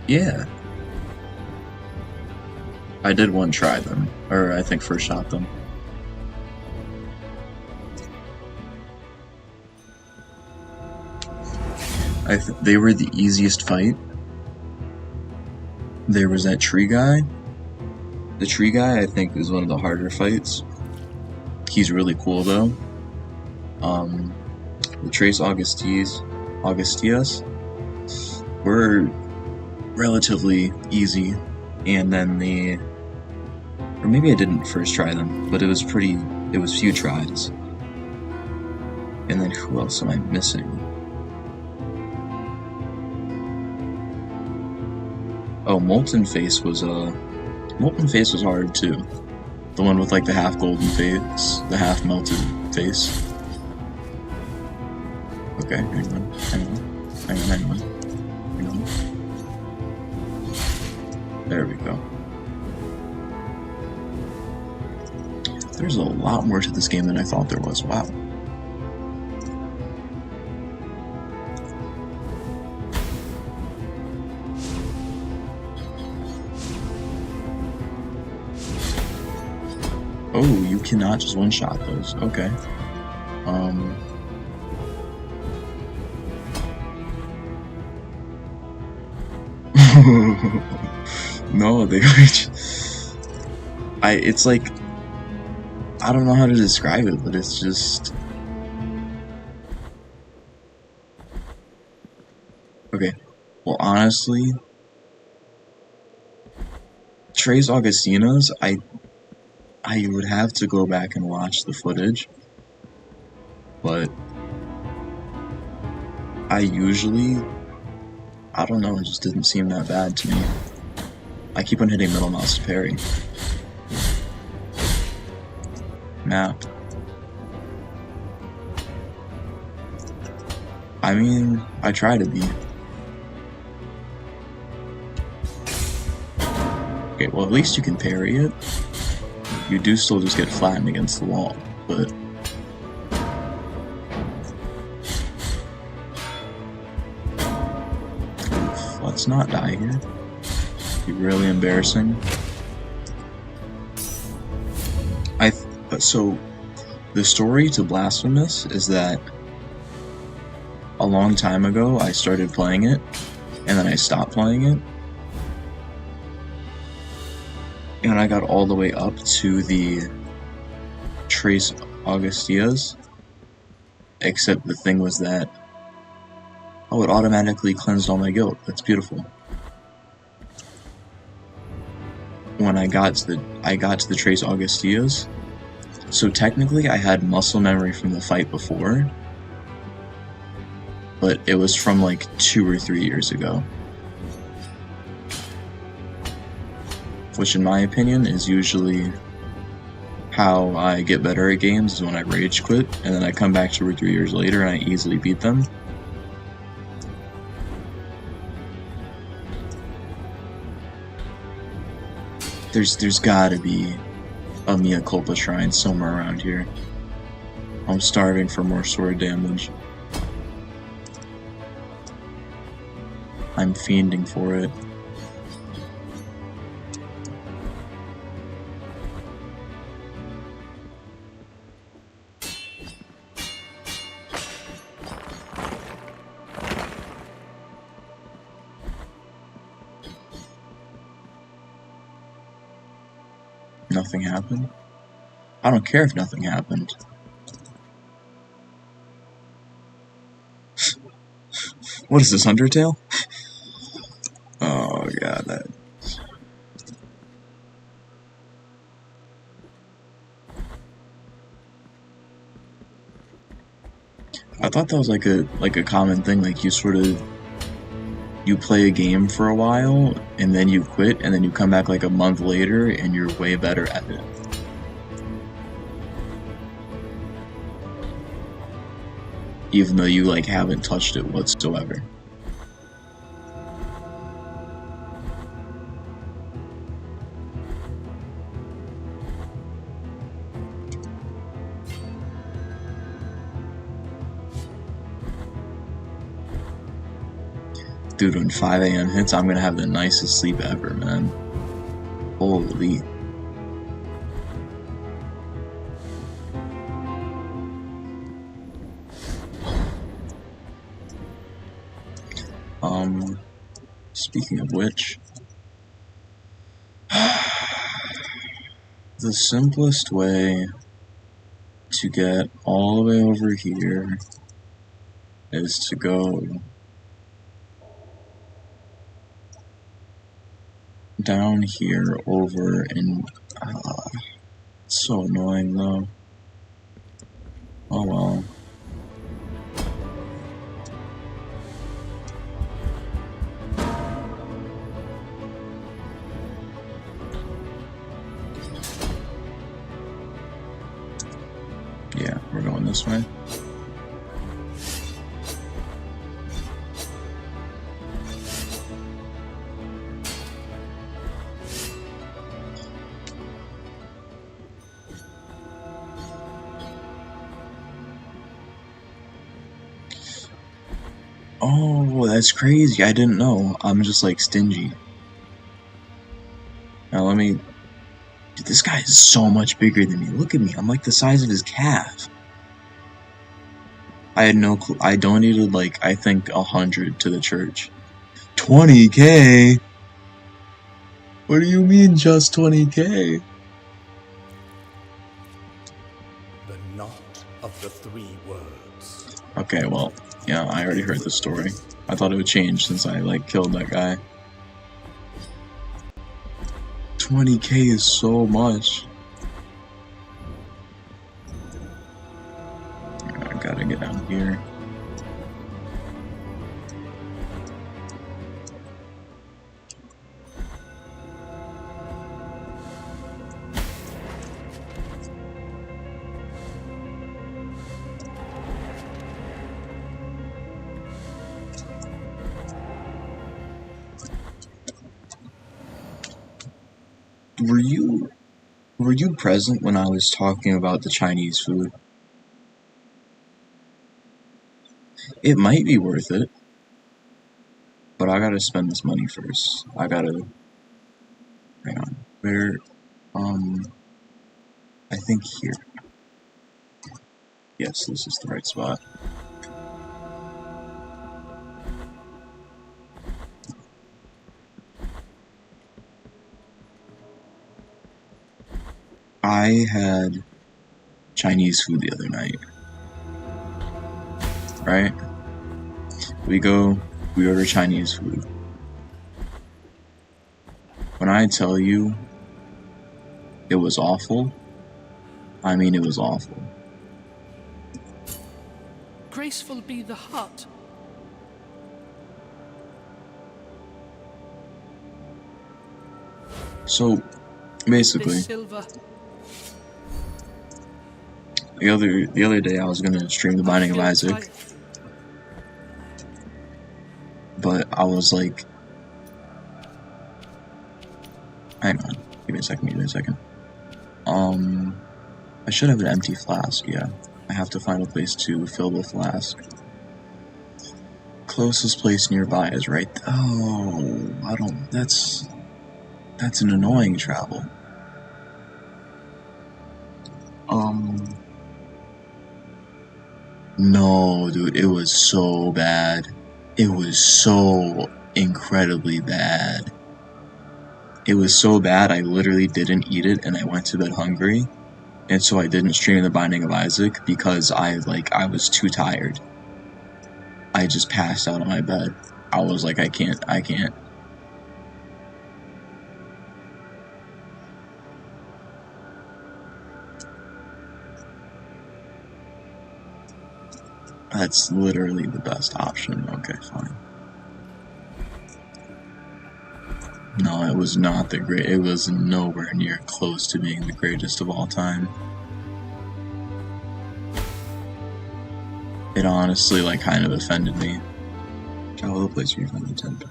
Yeah. I did one try them, or I think first shot them. They were the easiest fight. There was that tree guy. The tree guy, I think, is one of the harder fights. He's really cool, though. The Trace Augustias were relatively easy, and then or maybe I didn't first try them, but it was few tries. And then who else am I missing? Oh, Molten Face was hard too. The one with like the half golden face, the half melted face. Okay, hang on. There we go. There's a lot more to this game than I thought there was. Wow. Oh, you cannot just one-shot those. Okay. No, it's like, I don't know how to describe it, but it's just... Okay, well, honestly, Trace Augustinas, I would have to go back and watch the footage, but I don't know, it just didn't seem that bad to me. I keep on hitting middle mouse to parry. Map. I mean, I try to be. Okay, well at least you can parry it. You do still just get flattened against the wall, but... Oof, let's not die here. It'd be really embarrassing. So, the story to Blasphemous is that a long time ago I started playing it, and then I stopped playing it. And I got all the way up to the Trace Augustias, except the thing was that, oh, it automatically cleansed all my guilt. That's beautiful. When I got to the Trace Augustias, so technically I had muscle memory from the fight before, but it was from like 2 or 3 years ago. Which, in my opinion, is usually how I get better at games, is when I rage quit, and then I come back 2 or 3 years later and I easily beat them. There's gotta be a Mea Culpa shrine somewhere around here. I'm starving for more sword damage. I'm fiending for it. Nothing happened? I don't care if nothing happened. What is this, Undertale? Oh god, that... I thought that was like a common thing, like you play a game for a while, and then you quit, and then you come back like a month later, and you're way better at it. Even though you like haven't touched it whatsoever. Dude, when 5 AM hits, I'm gonna have the nicest sleep ever, man. Holy. Speaking of which, the simplest way to get all the way over here is to go down here over and it's so annoying though. Oh well. Yeah, we're going this way. Oh, that's crazy. I didn't know. I'm just like stingy. Now let me... Dude, this guy is so much bigger than me. Look at me. I'm like the size of his calf. I had no clue. I donated like, I think 100 to the church. 20k? What do you mean just 20k? The knot of the 3 words. Okay, well, yeah, I already heard the story. I thought it would change since I like killed that guy. 20k is so much. I gotta get out of here. Were you present when I was talking about the Chinese food? It might be worth it, but I gotta spend this money first. I gotta... Hang on. Where... I think here. Yes, this is the right spot. I had Chinese food the other night. Right? We order Chinese food. When I tell you it was awful, I mean it was awful. Graceful be the hut So, basically, This silver. the other day I was gonna stream the Binding of I feel Isaac, tired. but I was like, hang on, give me a second. I should have an empty flask, yeah. I have to find a place to fill the flask. Closest place nearby is right. Oh, I don't. That's an annoying travel. No, dude, it was so bad. It was so incredibly bad. It was so bad I literally didn't eat it and I went to bed hungry. And so I didn't stream the Binding of Isaac because I was too tired. I just passed out on my bed. I was like, I can't. That's literally the best option. Okay, fine. No, it was not the great. It was nowhere near close to being the greatest of all time. It honestly, like, kind of offended me. Travel the place where you find the temple.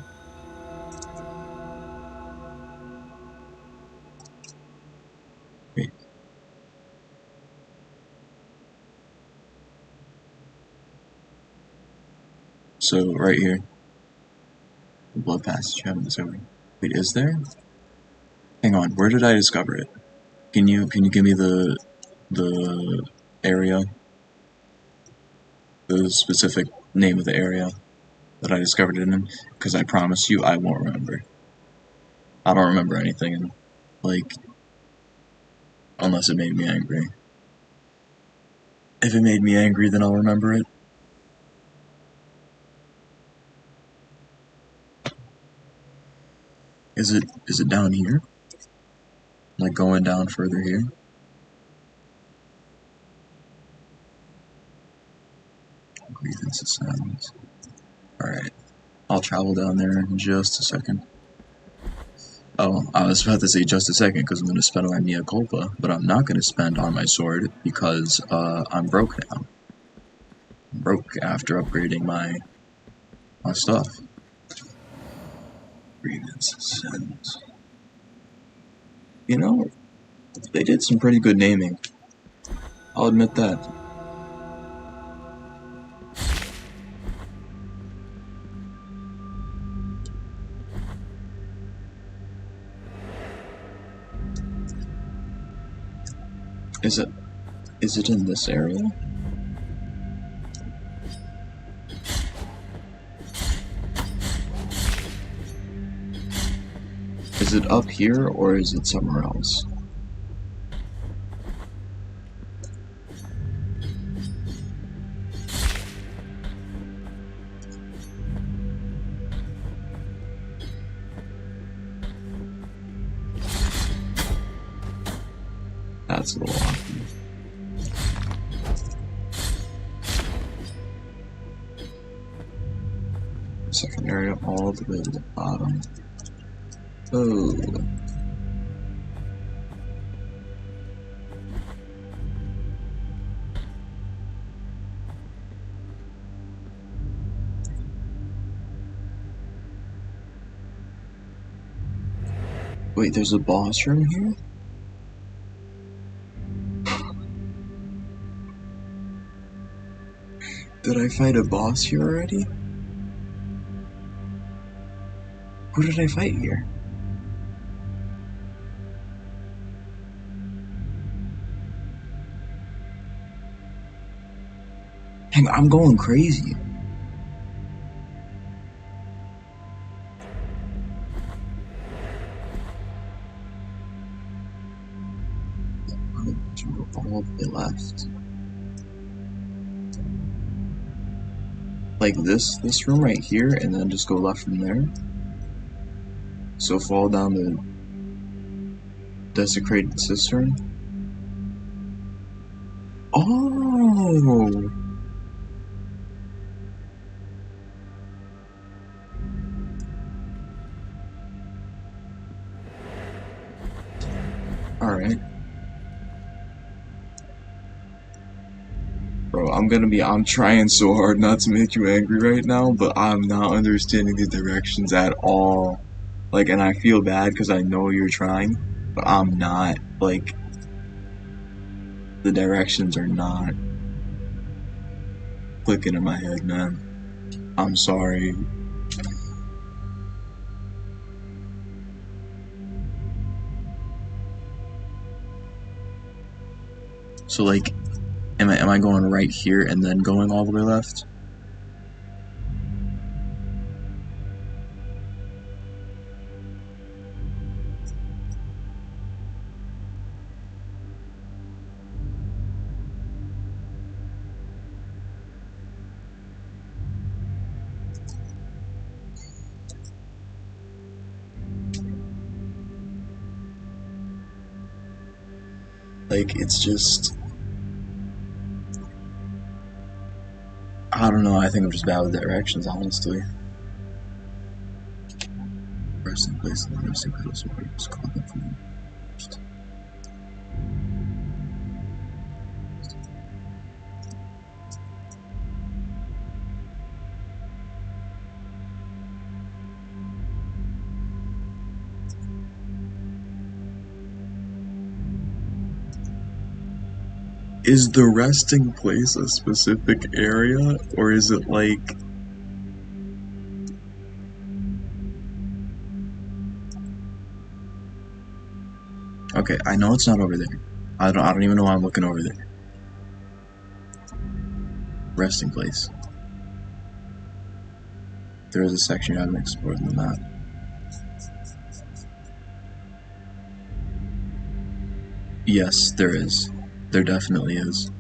Wait. So, right here. The blood passage, haven't discovered. Wait, is there? Hang on, where did I discover it? Can you give me the area? The specific name of the area that I discovered it in? Because I promise you, I won't remember. I don't remember anything, like, unless it made me angry. If it made me angry, then I'll remember it. Is it down here? Like going down further here? Grievance sounds. Alright. I'll travel down there in just a second. Oh, I was about to say just a second because I'm going to spend on my Mea Culpa, but I'm not going to spend on my sword because I'm broke now. I'm broke after upgrading my stuff. Grievance sins. You know, they did some pretty good naming. I'll admit that. Is it in this area? Is it up here or is it somewhere else? That's a little awkward. Second area all the way to the bottom. Oh. Wait, there's a boss room here? Did I fight a boss here already? Who did I fight here? Hang on, I'm going crazy. All the way left. Like this room right here, and then just go left from there. So fall down the desecrated cistern. Oh! I'm trying so hard not to make you angry right now, but I'm not understanding the directions at all. Like, and I feel bad because I know you're trying, but I'm not. Like, the directions are not clicking in my head, man. I'm sorry. So, like, am I going right here and then going all the way left? Like, it's just... I don't know, I think I'm just bad with directions, honestly. Resting place in the resting pedals where it's called them from first. Is the resting place a specific area, or is it like... Okay, I know it's not over there. I don't even know why I'm looking over there. Resting place. There is a section you haven't explored in the map. Yes, there is. There definitely is.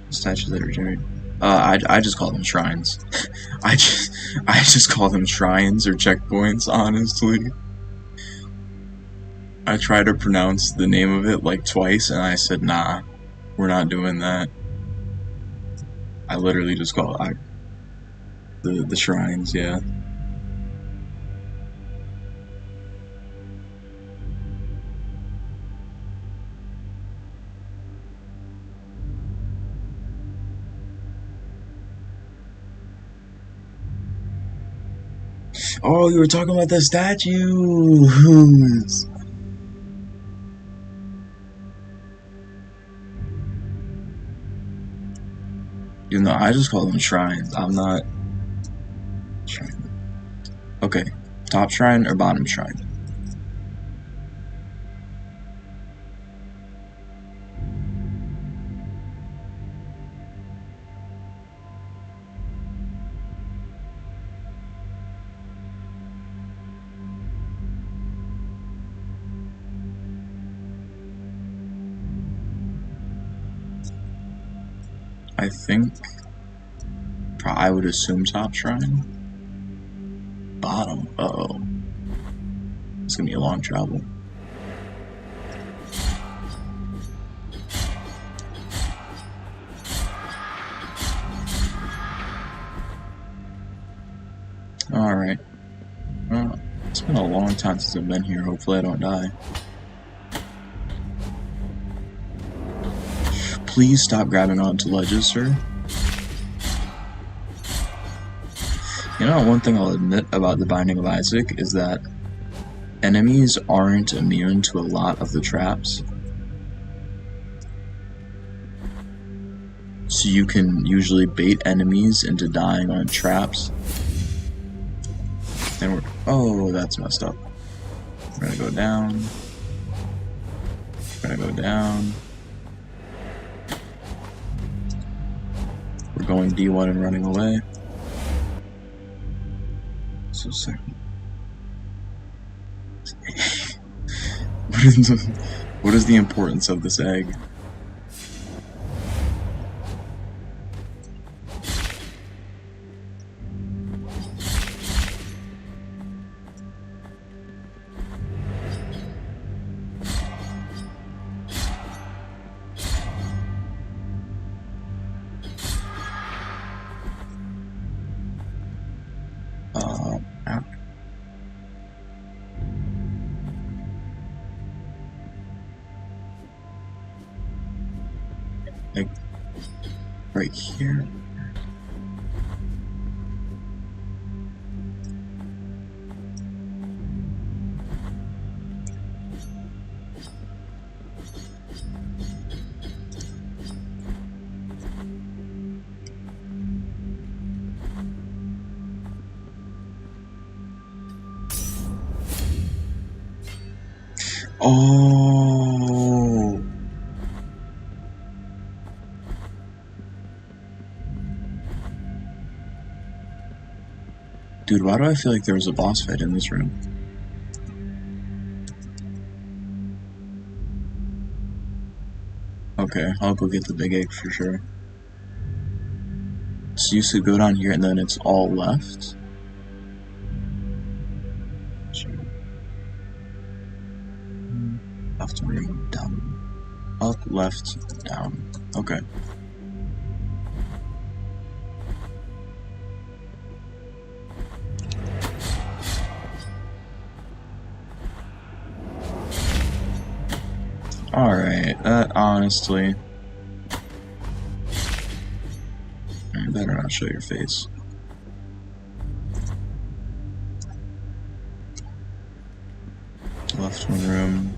Statues that are regenerated. I just call them shrines. I just call them shrines or checkpoints, honestly. I tried to pronounce the name of it like twice, and I said, nah, we're not doing that. I literally just call it the shrines, yeah. Oh, you were talking about the statues! You know, I just call them shrines. I'm not... Shrine. Okay, top shrine or bottom shrine? I think... I would assume top shrine. Bottom. Uh-oh. It's gonna be a long travel. Alright. Well, it's been a long time since I've been here. Hopefully I don't die. Please stop grabbing onto ledges, sir. You know, one thing I'll admit about the Binding of Isaac is that enemies aren't immune to a lot of the traps. So you can usually bait enemies into dying on traps. And we're... Oh, that's messed up. We're gonna go down. We're gonna go down. We're going D1 and running away. So second. What is the importance of this egg? Like, right here. Oh. Dude, why do I feel like there was a boss fight in this room? Okay, I'll go get the big egg for sure. So you should go down here and then it's all left? Left, right, down. Up, left, down. Okay. Alright, honestly... You better not show your face. Left one room.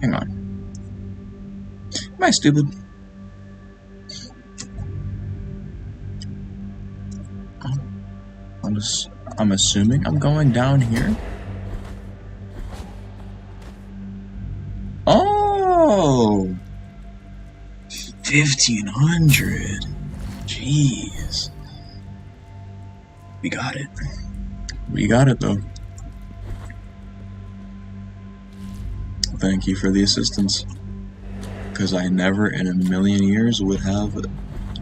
Hang on. Am I stupid? I'm assuming I'm going down here. Oh! 1500. Jeez. We got it. We got it though. Thank you for the assistance. Because I never in a million years would have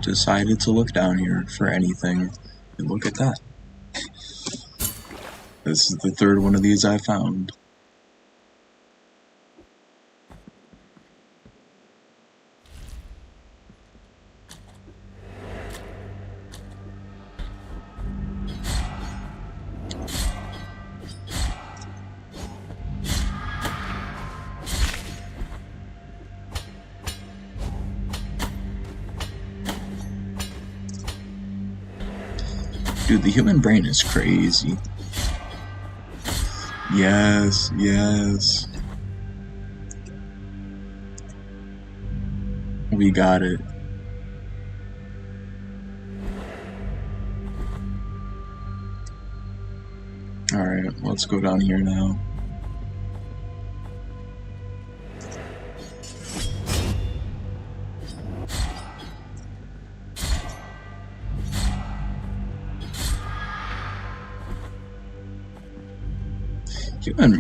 decided to look down here for anything. And look at that. This is the third one of these I found. Dude, the human brain is crazy. Yes, yes. We got it. Alright, let's go down here now.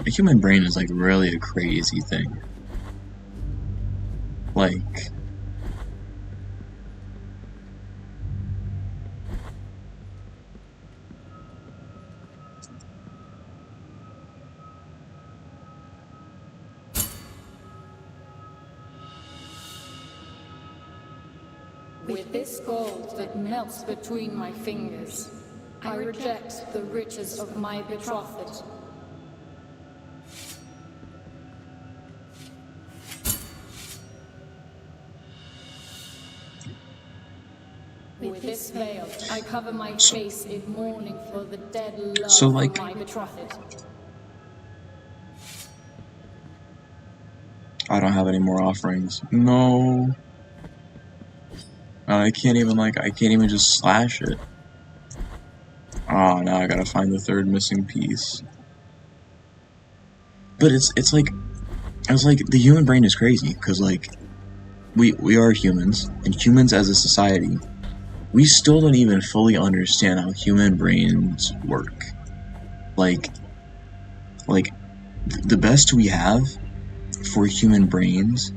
Human brain is like really a crazy thing. Like, With this gold that melts between my fingers, I reject the riches of my betrothed. With this veil, I cover my face in mourning for the dead love of my betrothed. I don't have any more offerings. No. I can't even just slash it. Oh, now I gotta find the third missing piece. But it's like the human brain is crazy, because like we are humans, and humans as a society, we still don't even fully understand how human brains work. Like the best we have for human brains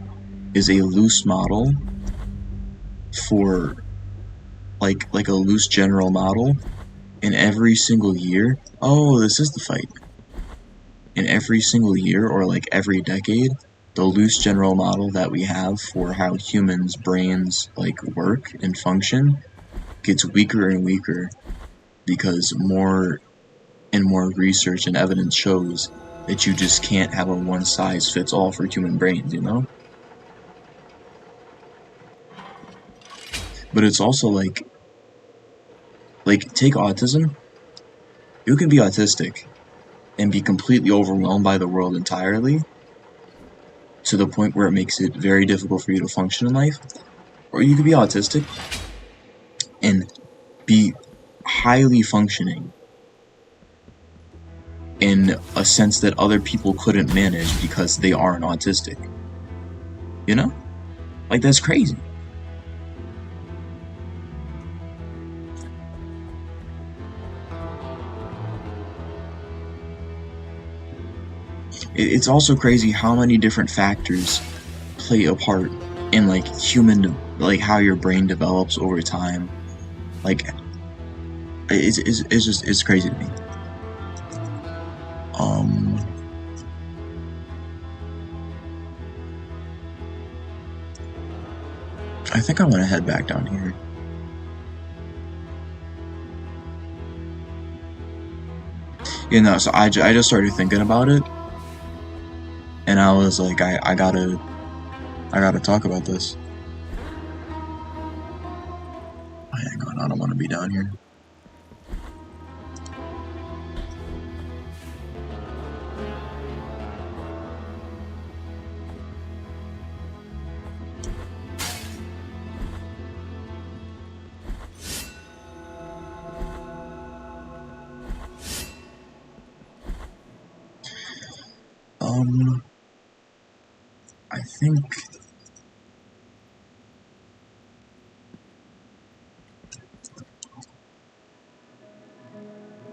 is a loose model for like a loose general model, and every single year, oh, this is the fight. In every single year or like every decade, the loose general model that we have for how humans' brains like work and function gets weaker and weaker, because more and more research and evidence shows that you just can't have a one-size-fits-all for human brains, you know? But it's also like take autism. You can be autistic and be completely overwhelmed by the world entirely, to the point where it makes it very difficult for you to function in life. Or you could be autistic and be highly functioning in a sense that other people couldn't manage because they aren't autistic. You know? Like, that's crazy. It's also crazy how many different factors play a part in, like, how your brain develops over time. Like, it's crazy to me. I think I'm gonna head back down here. You know, so I just started thinking about it, and I was like, I gotta talk about this. Hang on, I don't want to be down here. I think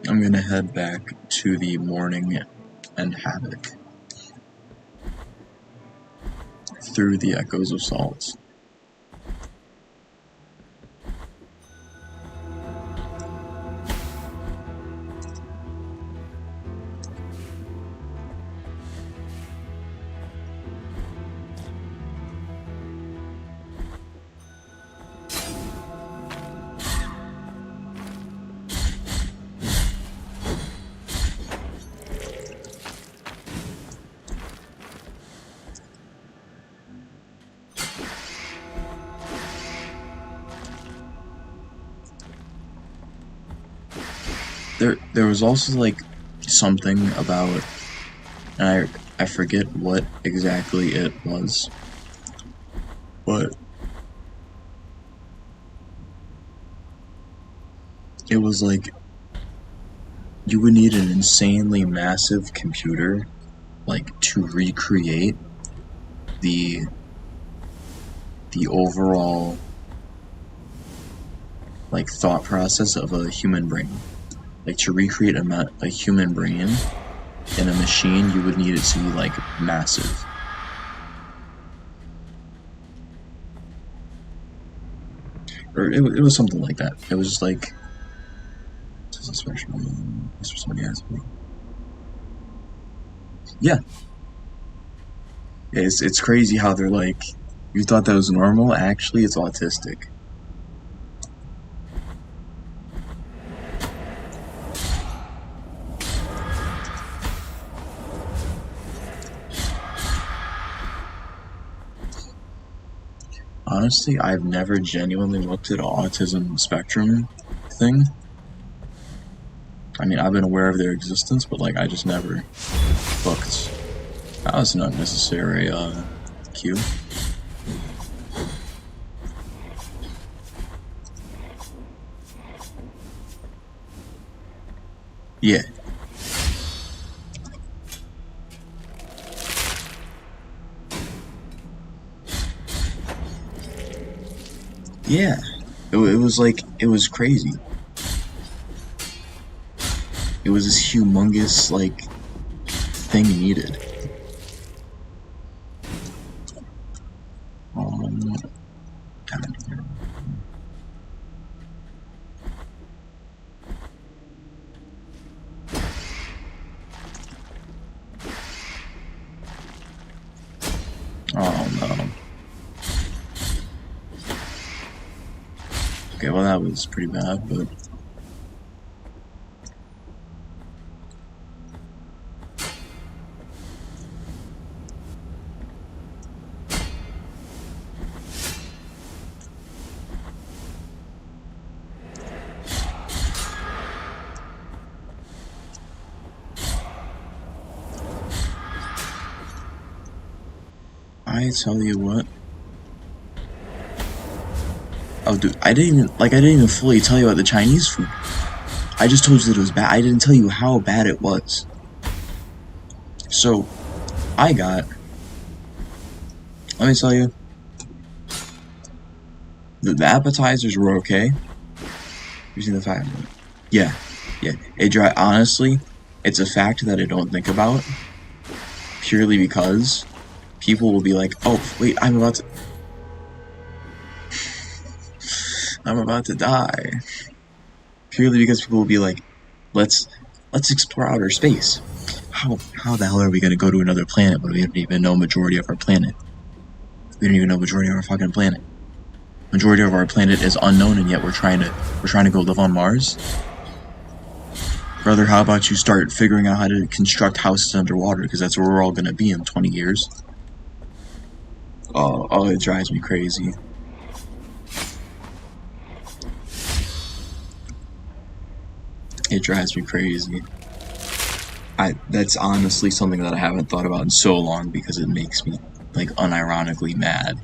I'm gonna head back to the Morning and Havoc through the Echoes of Salt. There was also like something about, and I forget what exactly it was, but it was like you would need an insanely massive computer, like, to recreate the overall, like, thought process of a human brain. Like, to recreate a human brain in a machine, you would need it to be, like, massive. Or it was something like that. It was just like, this is somebody asked me. Yeah. It's crazy how they're like, you thought that was normal, actually it's autistic. Honestly, I've never genuinely looked at an autism spectrum thing. I mean, I've been aware of their existence, but, like, I just never looked. That was an unnecessary, cue. Yeah. Yeah. It was like, it was crazy. It was this humongous, like, thing needed. Oh no. Okay, well that was pretty bad, but... I tell you what. Oh, dude, I didn't even fully tell you about the Chinese food. I just told you that it was bad. I didn't tell you how bad it was. So, I got. Let me tell you. The appetizers were okay. You see the fact? Yeah. Honestly, it's a fact that I don't think about. Purely because people will be like, oh, wait, I'm about to die. Purely because people will be like, let's explore outer space. How the hell are we gonna go to another planet when we don't even know majority of our planet? We don't even know majority of our fucking planet. Majority of our planet is unknown, and yet we're trying to go live on Mars. Brother, how about you start figuring out how to construct houses underwater, because that's where we're all gonna be in 20 years. Oh, it drives me crazy. It drives me crazy. That's honestly something that I haven't thought about in so long because it makes me, like, unironically mad.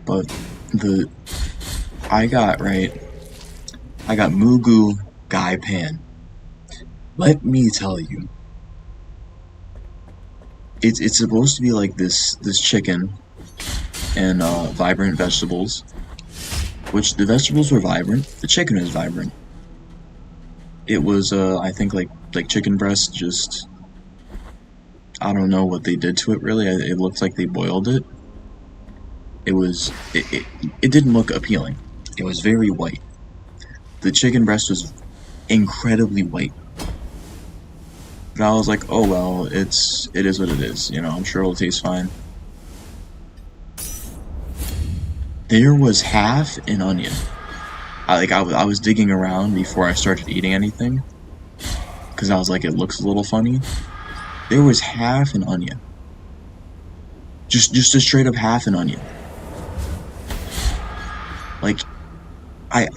But I got Mugu Gai Pan. Let me tell you, it's supposed to be like this chicken and vibrant vegetables, which the vegetables were vibrant, the chicken is vibrant. It was I think like chicken breast, just I don't know what they did to it really. It looked like they boiled it. It didn't look appealing. It was very white. The chicken breast was incredibly white. But I was like, oh well, it is what it is. You know, I'm sure it'll taste fine. There was half an onion. I was digging around before I started eating anything, because I was like, it looks a little funny. There was half an onion. Just a straight up half an onion. Like, and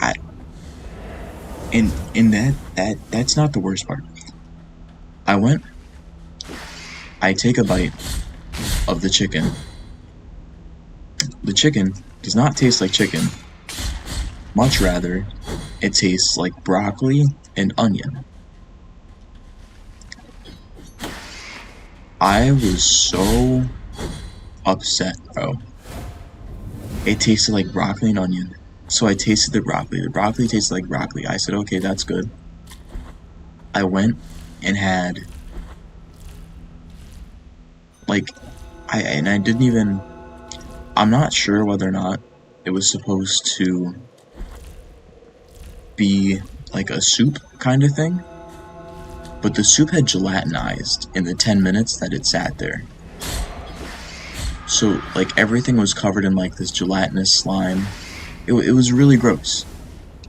that's not the worst part. I take a bite of the chicken. The chicken does not taste like chicken. Much rather, it tastes like broccoli and onion. I was so upset, bro. It tasted like broccoli and onion. So I tasted the broccoli. The broccoli tasted like broccoli. I said, okay, that's good. I went and had, like, I didn't even, I'm not sure whether or not it was supposed to be like a soup kind of thing, but the soup had gelatinized in the 10 minutes that it sat there. So, like, everything was covered in, like, this gelatinous slime. It was really gross.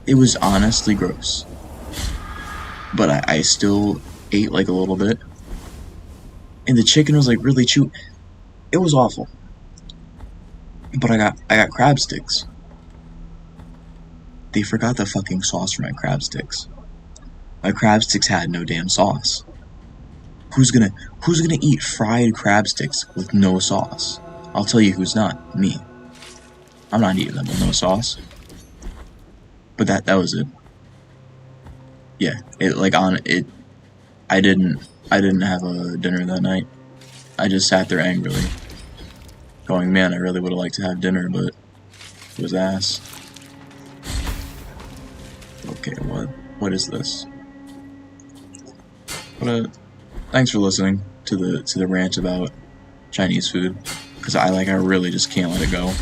It was honestly gross. But I still ate, like, a little bit. And the chicken was, like, really chewy. It was awful. But I got crab sticks. They forgot the fucking sauce for my crab sticks. My crab sticks had no damn sauce. Who's gonna eat fried crab sticks with no sauce? I'll tell you who's not. Me. I'm not eating them with no sauce. But that was it. Yeah, I didn't have a dinner that night. I just sat there angrily, going, man, I really would have liked to have dinner, but it was ass. Okay, what is this? Thanks for listening to the rant about Chinese food, because I really just can't let it go.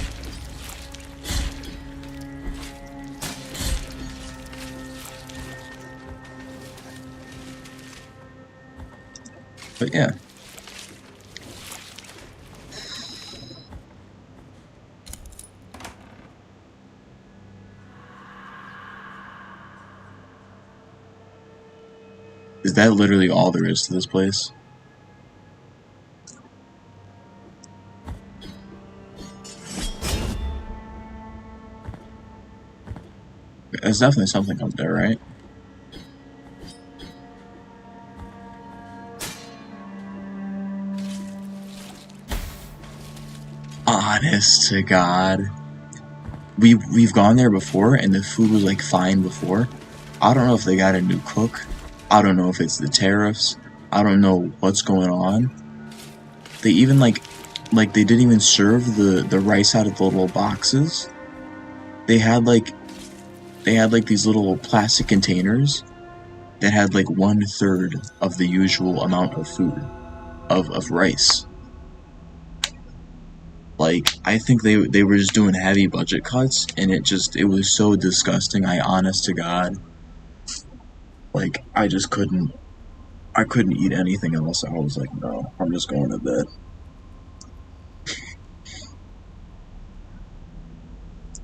But yeah. Is that literally all there is to this place? There's definitely something up there, right? Honest to God. We've gone there before, and the food was, like, fine before. I don't know if they got a new cook. I don't know if it's the tariffs. I don't know what's going on. They even, like they didn't even serve the rice out of the little boxes. They had, like, these little plastic containers that had, like, 1/3 of the usual amount of food, of rice. Like, I think they were just doing heavy budget cuts, and it was so disgusting. Honest to God, like, I couldn't eat anything else. I was like, no, I'm just going to bed.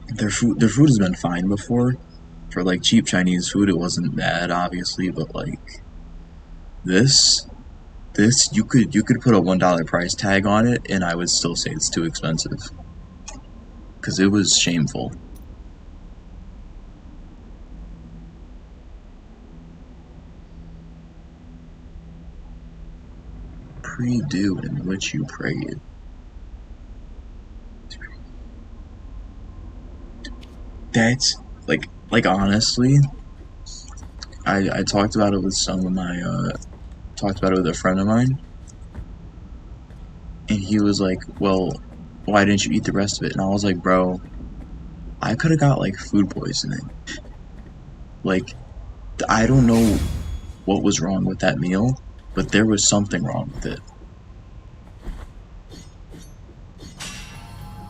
Their food has been fine before. For, like, cheap Chinese food, it wasn't bad, obviously, but, like, this, you could put a $1 price tag on it, and I would still say it's too expensive. Because it was shameful. Pre-due in which you prayed. That's, like honestly, I talked about it with some of my, talked about it with a friend of mine, and he was like, well, why didn't you eat the rest of it? And I was like, bro, I could have got, like, food poisoning. Like, I don't know what was wrong with that meal, but there was something wrong with it.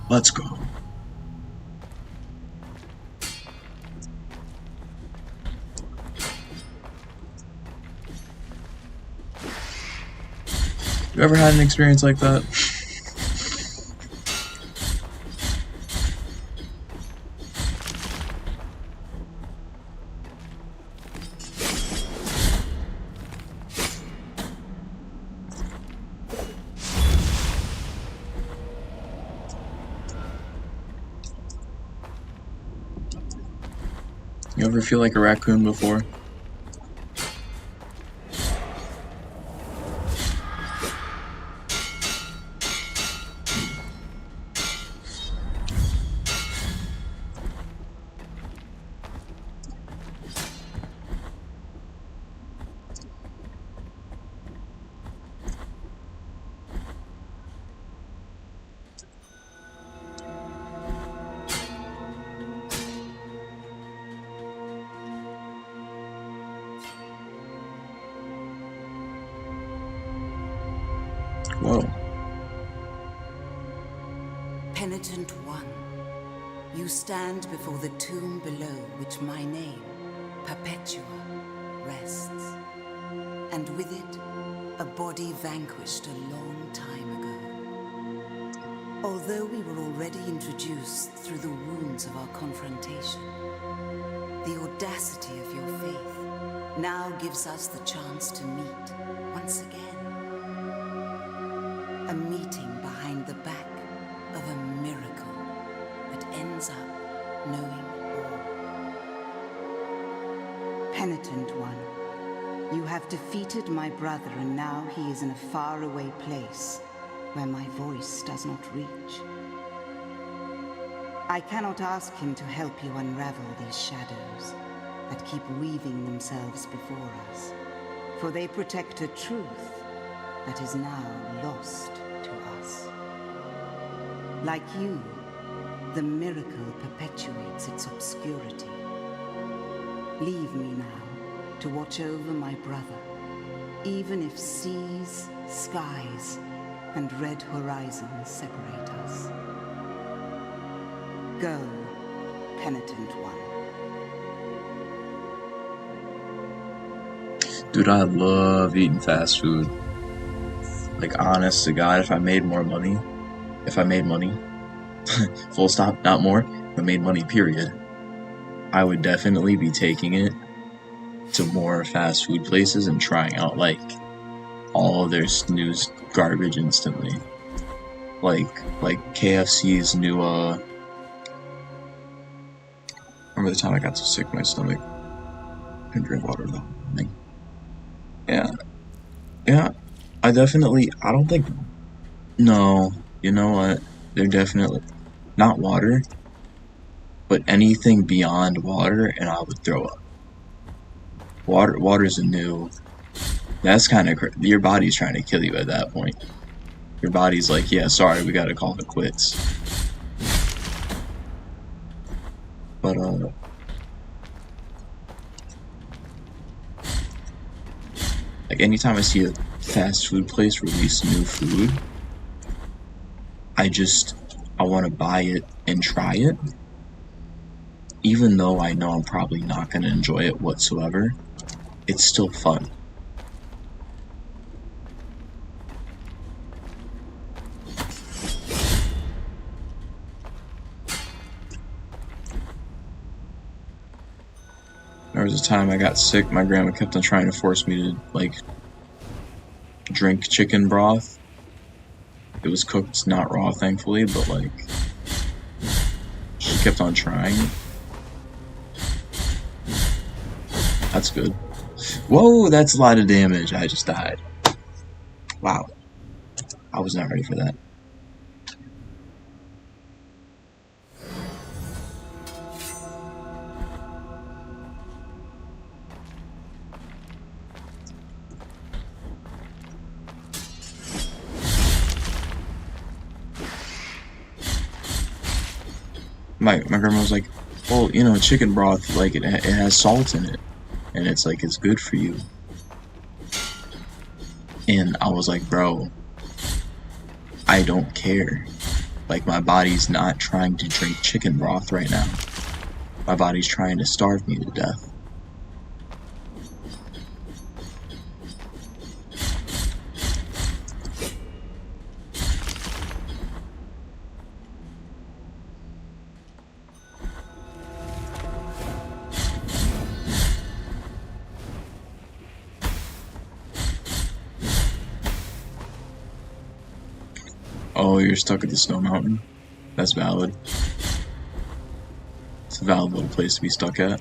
Let's go. You ever had an experience like that? You ever feel like a raccoon before? Whoa. Penitent one, you stand before the tomb below which my name, Perpetua, rests. And with it, a body vanquished a long time ago. Although we were already introduced through the wounds of our confrontation, the audacity of your faith now gives us the chance to meet once again. A meeting behind the back of a miracle that ends up knowing all. Penitent one, you have defeated my brother, and now he is in a faraway place where my voice does not reach. I cannot ask him to help you unravel these shadows that keep weaving themselves before us, for they protect a truth that is now lost to us. Like you, the miracle perpetuates its obscurity. Leave me now to watch over my brother, even if seas, skies, and red horizons separate us. Go, penitent one. Dude, I love eating fast food. Like, honest to God, if I made money, full stop, not more, if I made money, period, I would definitely be taking it to more fast food places and trying out, like, all of their new garbage instantly. Like KFC's new, Remember the time I got so sick my stomach couldn't drink water the whole morning. Yeah, I don't think, no, you know what, they're definitely, not water, but anything beyond water and I would throw up. Water's a new, that's kind of, your body's trying to kill you at that point. Your body's like, yeah, sorry, we gotta call it quits. But, like, anytime I see a fast food place release new food, I want to buy it and try it. Even though I know I'm probably not going to enjoy it whatsoever, it's still fun. There was a time I got sick, my grandma kept on trying to force me to, like, drink chicken broth. It was cooked, not raw, thankfully, but, like, she kept on trying. That's good. Whoa, that's a lot of damage. I just died. Wow. I was not ready for that. My grandma was like, well, you know, chicken broth, like, it has salt in it. And it's like, it's good for you. And I was like, bro, I don't care. Like, my body's not trying to drink chicken broth right now. My body's trying to starve me to death. Oh, you're stuck at the snow mountain? That's valid. It's a valid little place to be stuck at.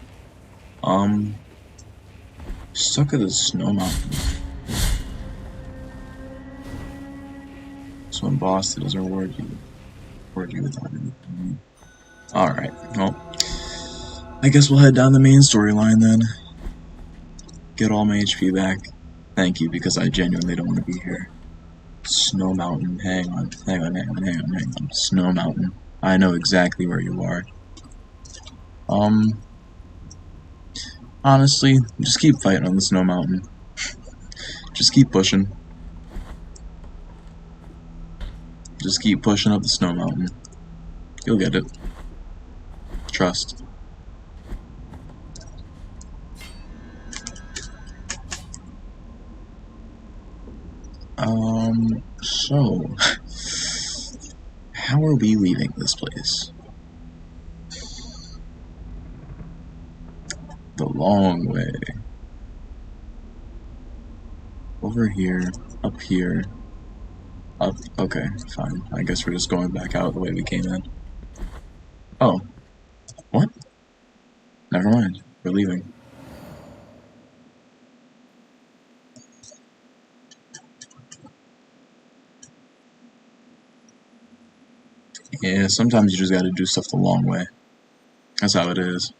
Stuck at the snow mountain. So when boss doesn't reward you without anything. Alright, well, I guess we'll head down the main storyline then. Get all my HP back. Thank you, because I genuinely don't want to be here. Snow Mountain, hang on. Snow Mountain. I know exactly where you are. Honestly, just keep fighting on the Snow Mountain. Just keep pushing. Just keep pushing up the Snow Mountain. You'll get it. Trust. So, how are we leaving this place? The long way. Over here, up here, up, okay, fine. I guess we're just going back out the way we came in. Oh. What? Never mind. We're leaving. Yeah, sometimes you just gotta do stuff the long way. That's how it is.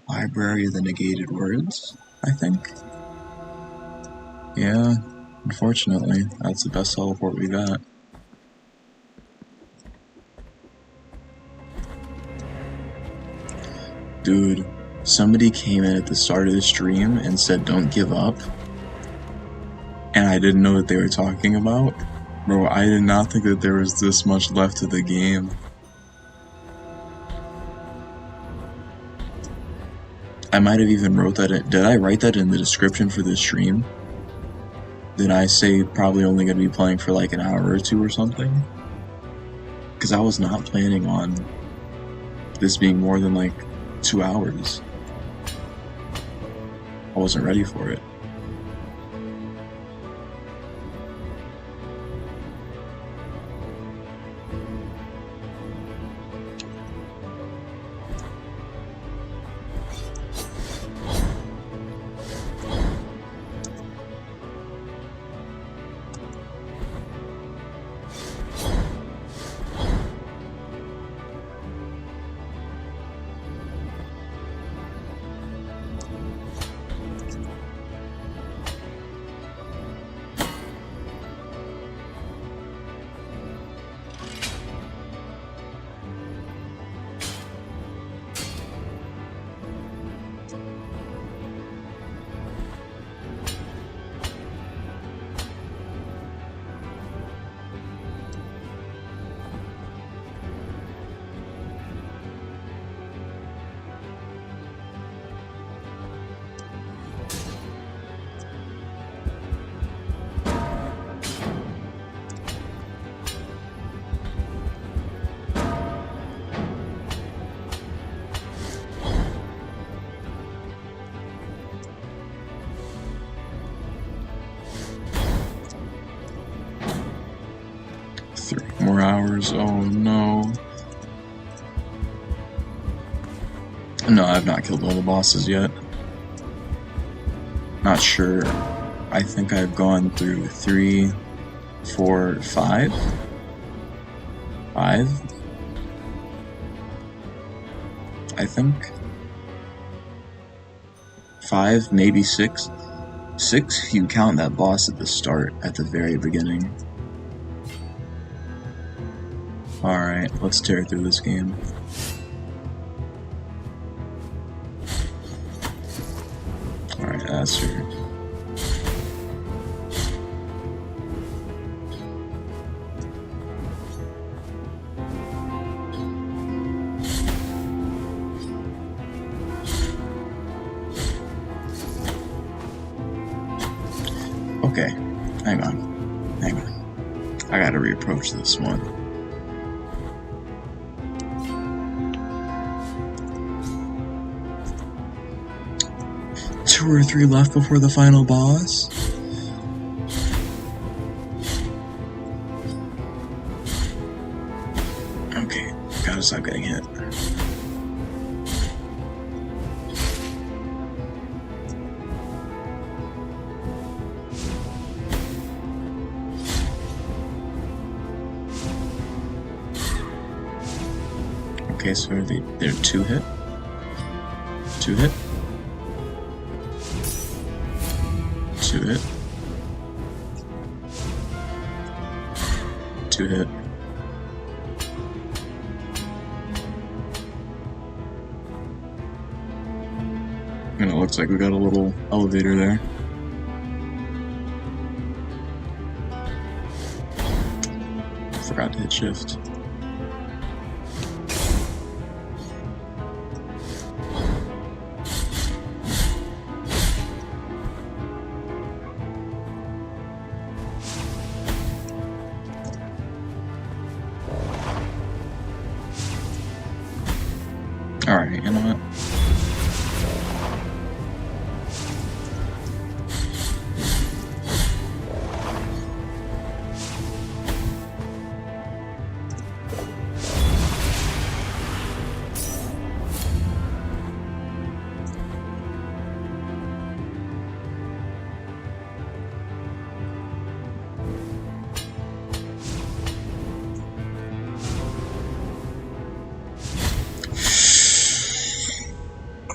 Library of the Negated Words, I think. Yeah, unfortunately, that's the best teleport we got. Dude, somebody came in at the start of the stream and said don't give up. And I didn't know what they were talking about. Bro, I did not think that there was this much left to the game. I might have even wrote that in. Did I write that in the description for this stream? Did I say probably only going to be playing for like an hour or two or something? Because I was not planning on this being more than like 2 hours. I wasn't ready for it. more hours. Oh no. No, I've not killed all the bosses yet. Not sure. I think I've gone through 3, 4, 5? 5? I think. 5, maybe 6. 6 if you count that boss at the start, at the very beginning. Alright, let's tear through this game. Alright, that's her. Okay, hang on. I gotta reapproach this one. Two or 3 left before the final boss. Okay, gotta stop getting hit. Okay, so they're 2 hit? 2 hit? 2 hit? 2 hit? And it looks like we got a little elevator there. Forgot to hit shift. Alright, you know what?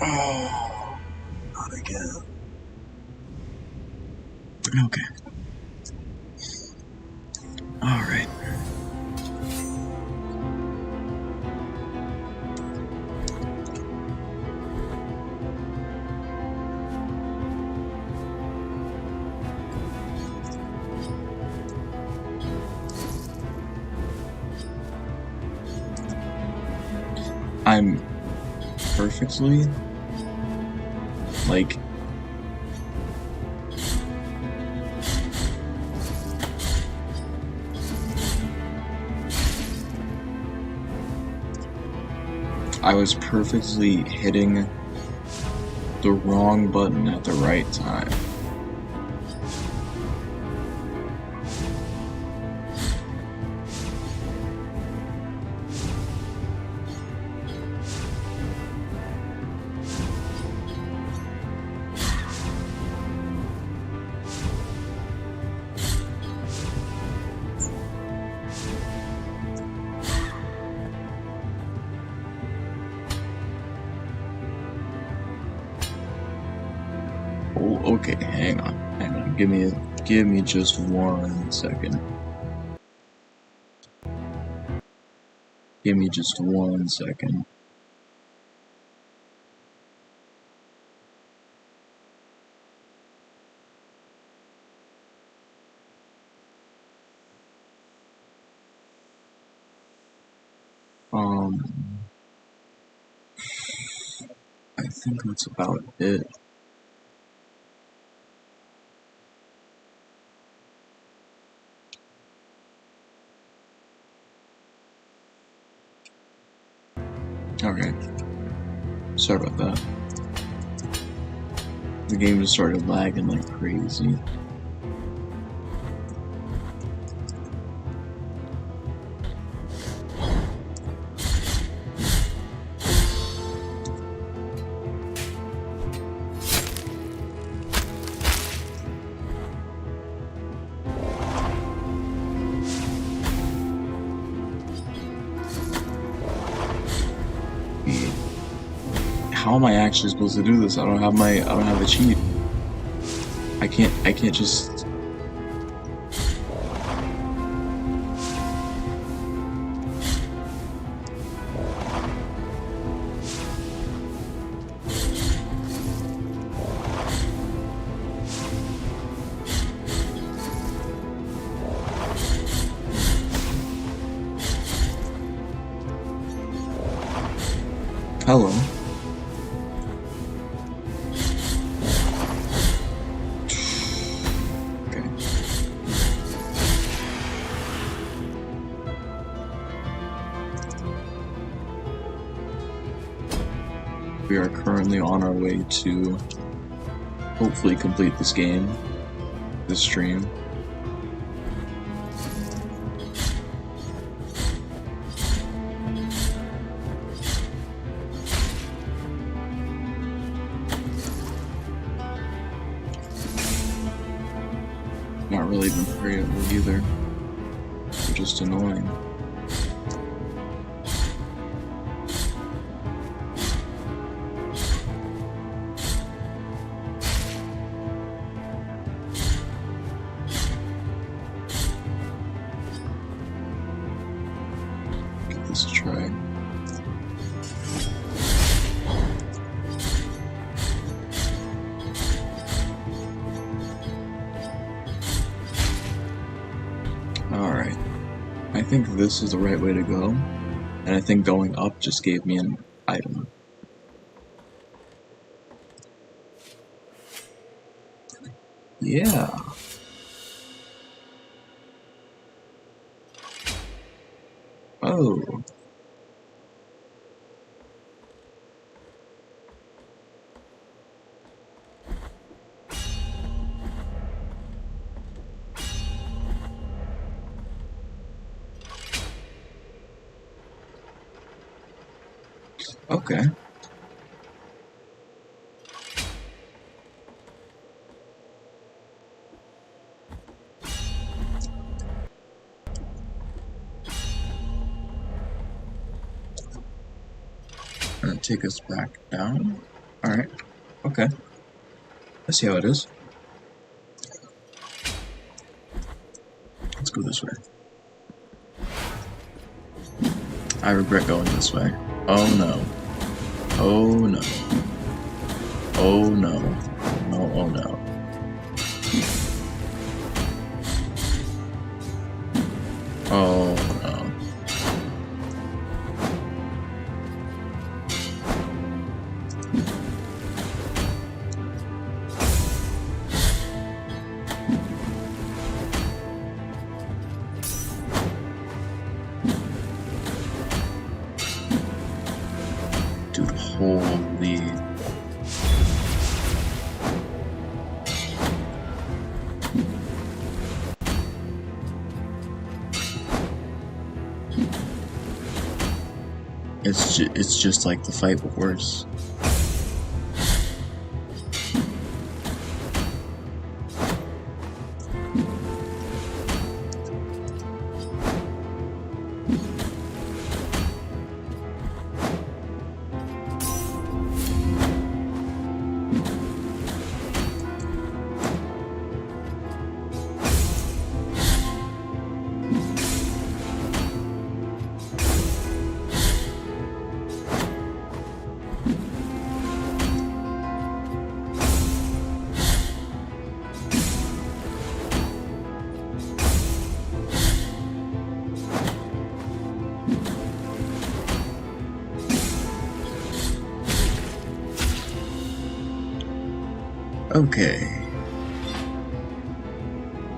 Oh, not again. Okay. Alright. I'm perfectly like I was perfectly hitting the wrong button at the right time. Oh, okay, hang on. Give me just 1 second. Give me just 1 second. I think that's about it. Okay. Sorry about that. The game just started lagging like crazy. how am I actually supposed to do this? I don't have a cheat. I can't just... Hello. Okay. We are currently on our way to hopefully complete this game, this stream. Not really even variable either. They're just annoying. Give this a try. Alright, I think this is the right way to go, and I think going up just gave me an item. Yeah. Oh. Okay. Gonna take us back down. Alright. Okay. Let's see how it is. Let's go this way. I regret going this way. Oh no. Oh no. Oh no. No, oh no. Oh no. Dude, holy. It's just like the fight, but worse. Okay.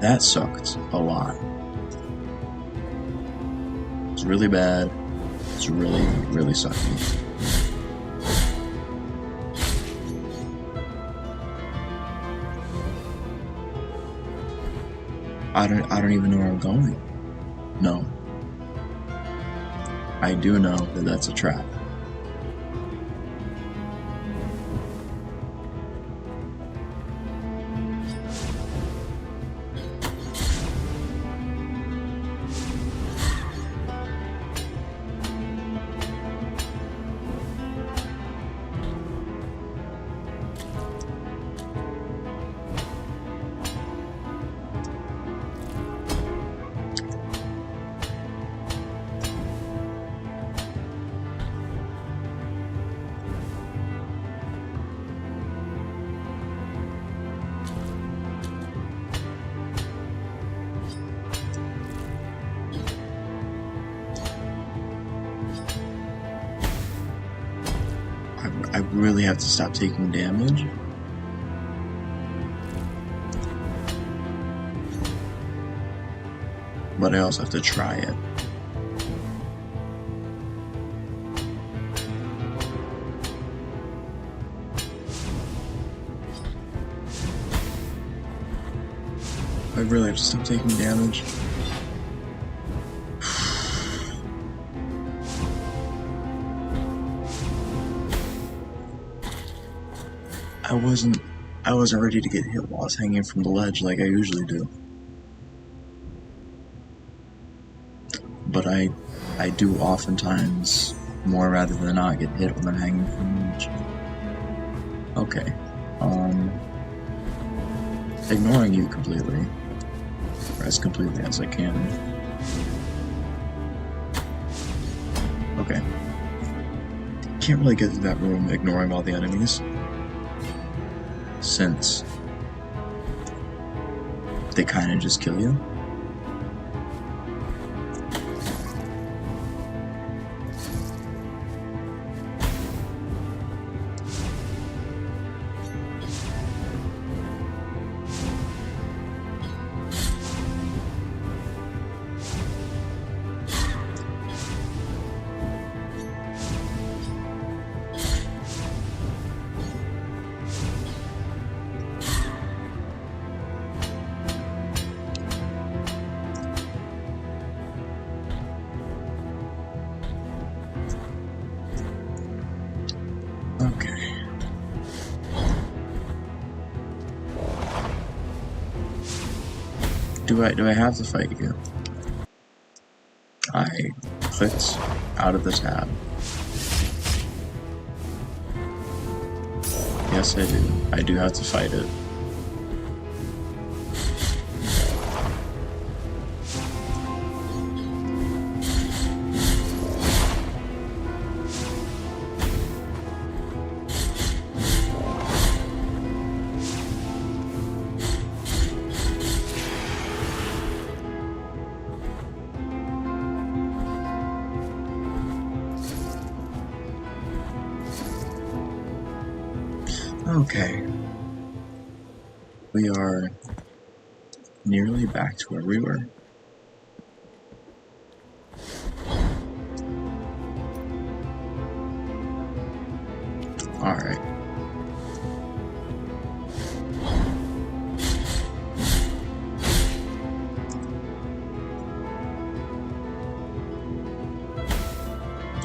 That sucked a lot. It's really bad. It's really, really sucky. I don't even know where I'm going. No. I do know that that's a trap. I really have to stop taking damage. But I also have to try it. I really have to stop taking damage. I wasn't ready to get hit while I was hanging from the ledge like I usually do. But I do oftentimes, more rather than not, get hit when I'm hanging from the ledge. Okay. Ignoring you completely. Or as completely as I can. Okay. Can't really get to that room ignoring all the enemies. Since they kind of just kill you. Okay. Do I have to fight you? I clicked out of the tab. Yes, I do. I do have to fight it. Okay. We are nearly back to where we were. Alright.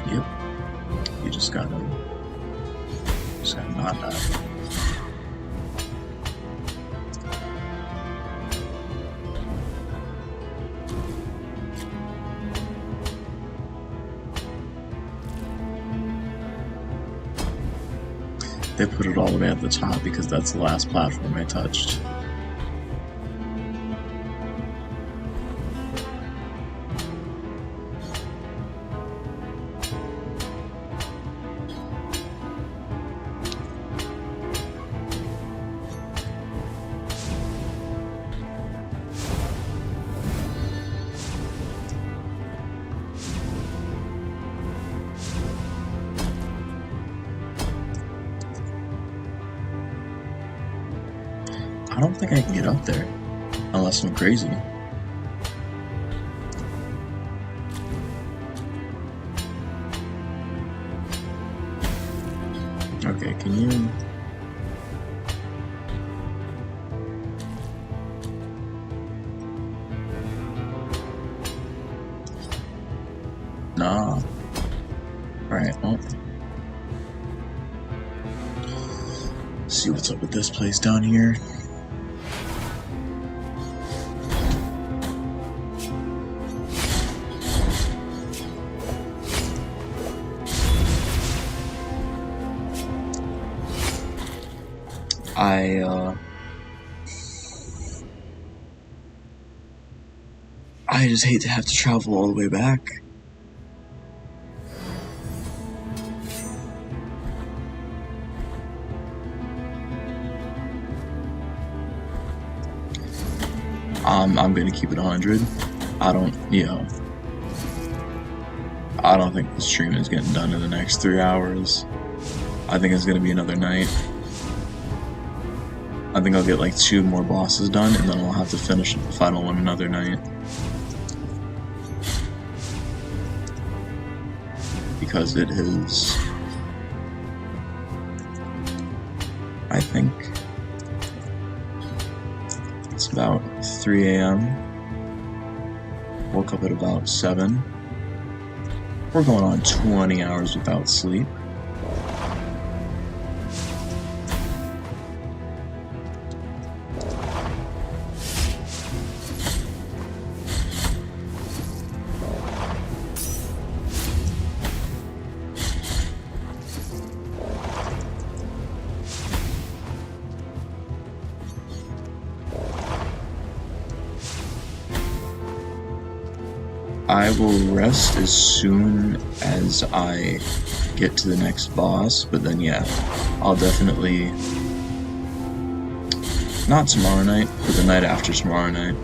Yep. You just gotta not die. They put it all the way at the top because that's the last platform I touched. I don't think I can get up there, unless I'm crazy. Okay, can you... Nah. Alright, well... see what's up with this place down here. I just hate to have to travel all the way back. I'm gonna keep it 100. I don't think the stream is getting done in the next 3 hours. I think it's gonna be another night. I think I'll get like 2 more bosses done, and then I'll have to finish the final one another night. Because it is... I think... it's about 3 AM. Woke up at about 7. We're going on 20 hours without sleep. I will rest as soon as I get to the next boss, but then yeah, I'll definitely, not tomorrow night, but the night after tomorrow night.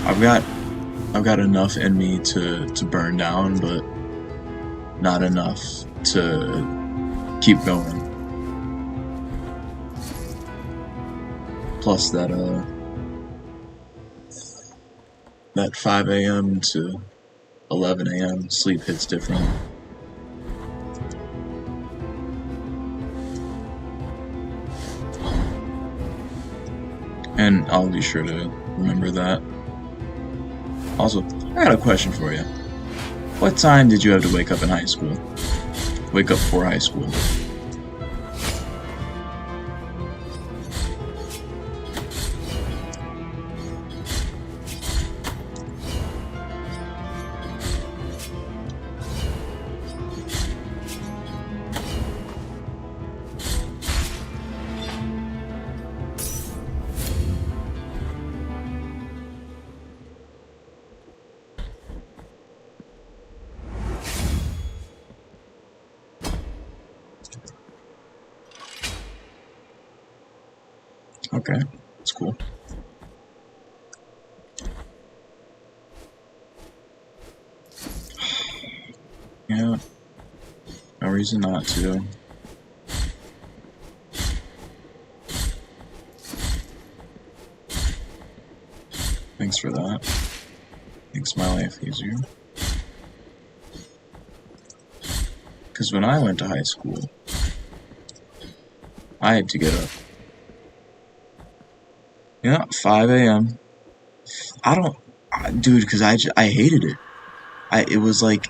I've got enough in me to burn down, but not enough to keep going. Plus that 5 AM to 11 AM sleep hits different. And I'll be sure to remember that. Also, I got a question for you. What time did you have to wake up in high school? Wake up for high school? Okay, that's cool. Yeah, no reason not to. Thanks for that. Makes my life easier. Because when I went to high school, I had to get up. Yeah, 5 AM. Dude, because I hated it. It was like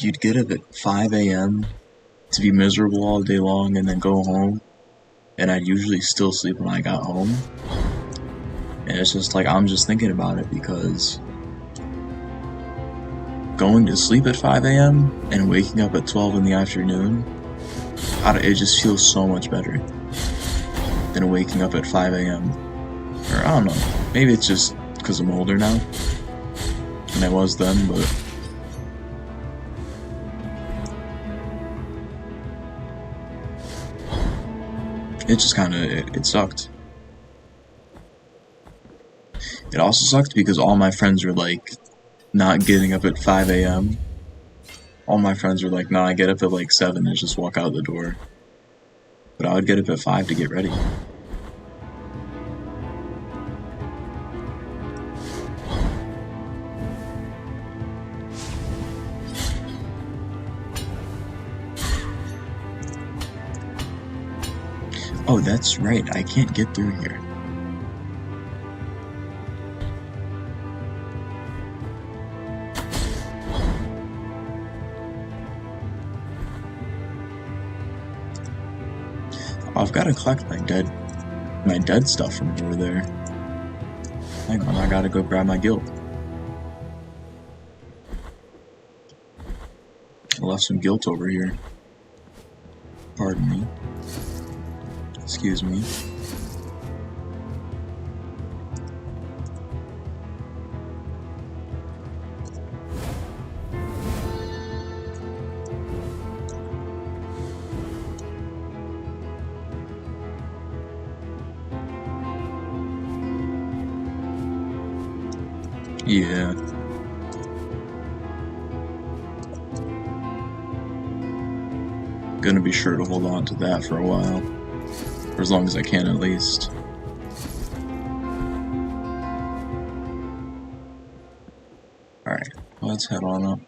you'd get up at 5 AM to be miserable all day long and then go home, and I'd usually still sleep when I got home. And it's just like, I'm just thinking about it because going to sleep at 5 AM and waking up at 12 in the afternoon, it just feels so much better than waking up at 5 AM. Or I don't know, maybe it's just because I'm older now than I was then, but it just it sucked. It also sucked because all my friends were like not getting up at 5 AM. All my friends were like, nah, I get up at like 7 and just walk out the door. But I would get up at 5 to get ready. Oh, that's right, I can't get through here. I've got to collect my dead stuff from over there. Hang on, I gotta go grab my guild. I left some guilt over here. Pardon me. Excuse me. Yeah. gonna be sure to hold on to that for a while. For as long as I can, at least. Alright, let's head on up.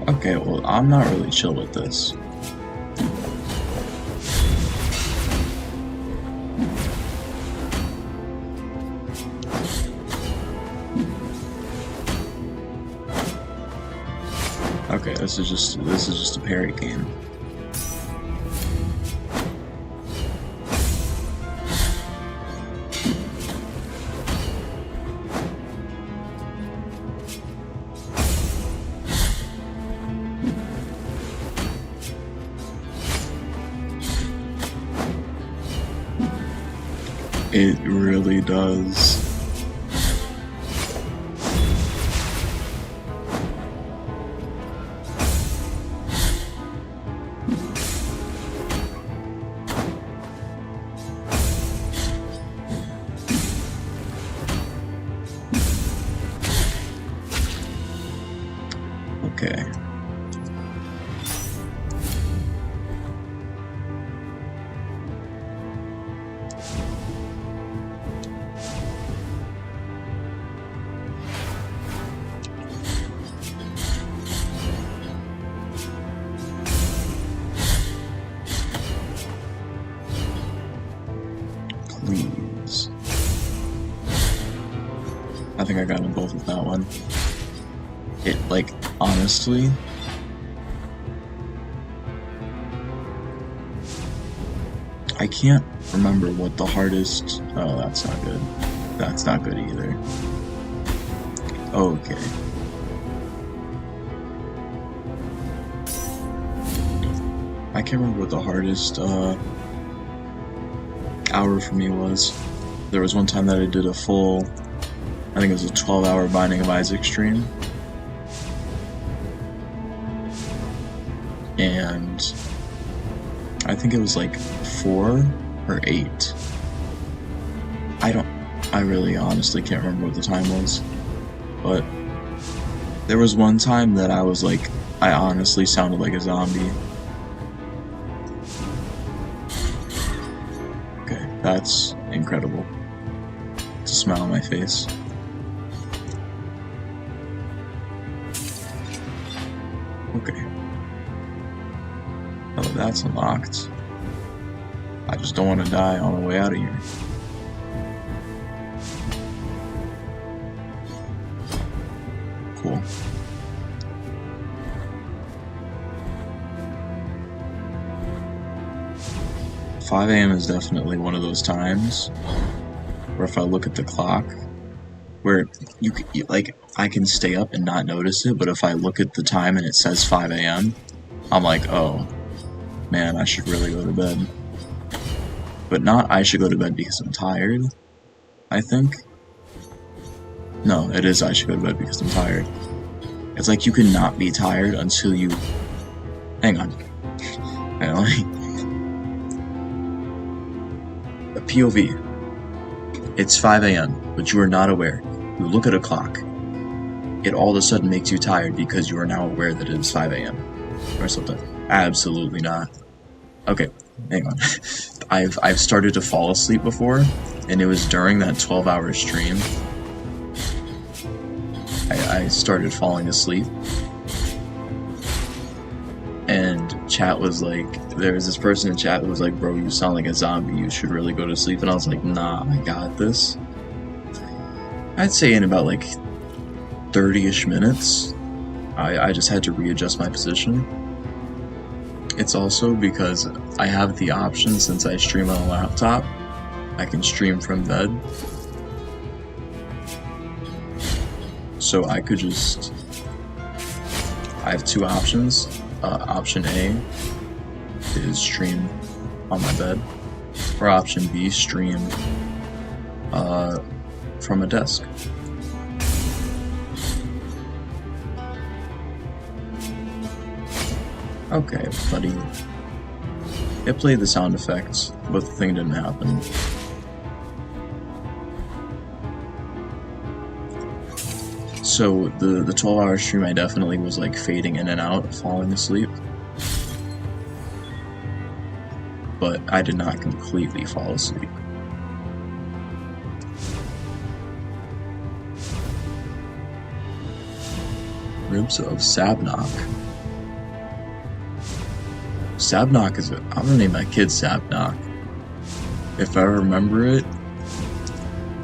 Okay, well, I'm not really chill with this. Okay, this is just a parry game. It really does. Okay. Please. I think I got them both with that one. It, like, honestly, I can't remember what the hardest. Oh, that's not good. That's not good either. Okay. I can't remember what the hardest hour for me was. There was one time that I did a full, I think it was a 12-hour Binding of Isaac stream. And I think it was like 4 or 8. I really honestly can't remember what the time was. But there was one time that I was like, I honestly sounded like a zombie. Okay, that's incredible. It's a smile on my face. Okay. Oh, that's unlocked. I just don't want to die on the way out of here. Cool. $5 a.m. is definitely one of those times where if I look at the clock, where like, I can stay up and not notice it, but if I look at the time and it says 5 a.m., I'm like, oh, man, I should really go to bed. But not I should go to bed because I'm tired, I think. No, it is I should go to bed because I'm tired. It's like you can not be tired until you... Hang on. A POV. It's 5 a.m., but you are not aware. You look at a clock. It all of a sudden makes you tired because you are now aware that it is 5 a.m. or something. Absolutely not. Okay, hang on. I've started to fall asleep before, and it was during that 12-hour stream. I started falling asleep, and chat was like, there was this person in chat that was like, bro, you sound like a zombie, you should really go to sleep. And I was like, nah, I got this. I'd say in about like 30-ish minutes, I just had to readjust my position. It's also because I have the option, since I stream on a laptop, I can stream from bed. So I could just... I have two options. Option A is stream on my bed, or option B, stream from a desk. Okay, buddy. It played the sound effects, but the thing didn't happen. So the 12-hour stream, I definitely was like fading in and out, falling asleep. But I did not completely fall asleep. Ribs of Sabnok. Sabnok is I'm gonna name my kid Sabnok. If I remember it,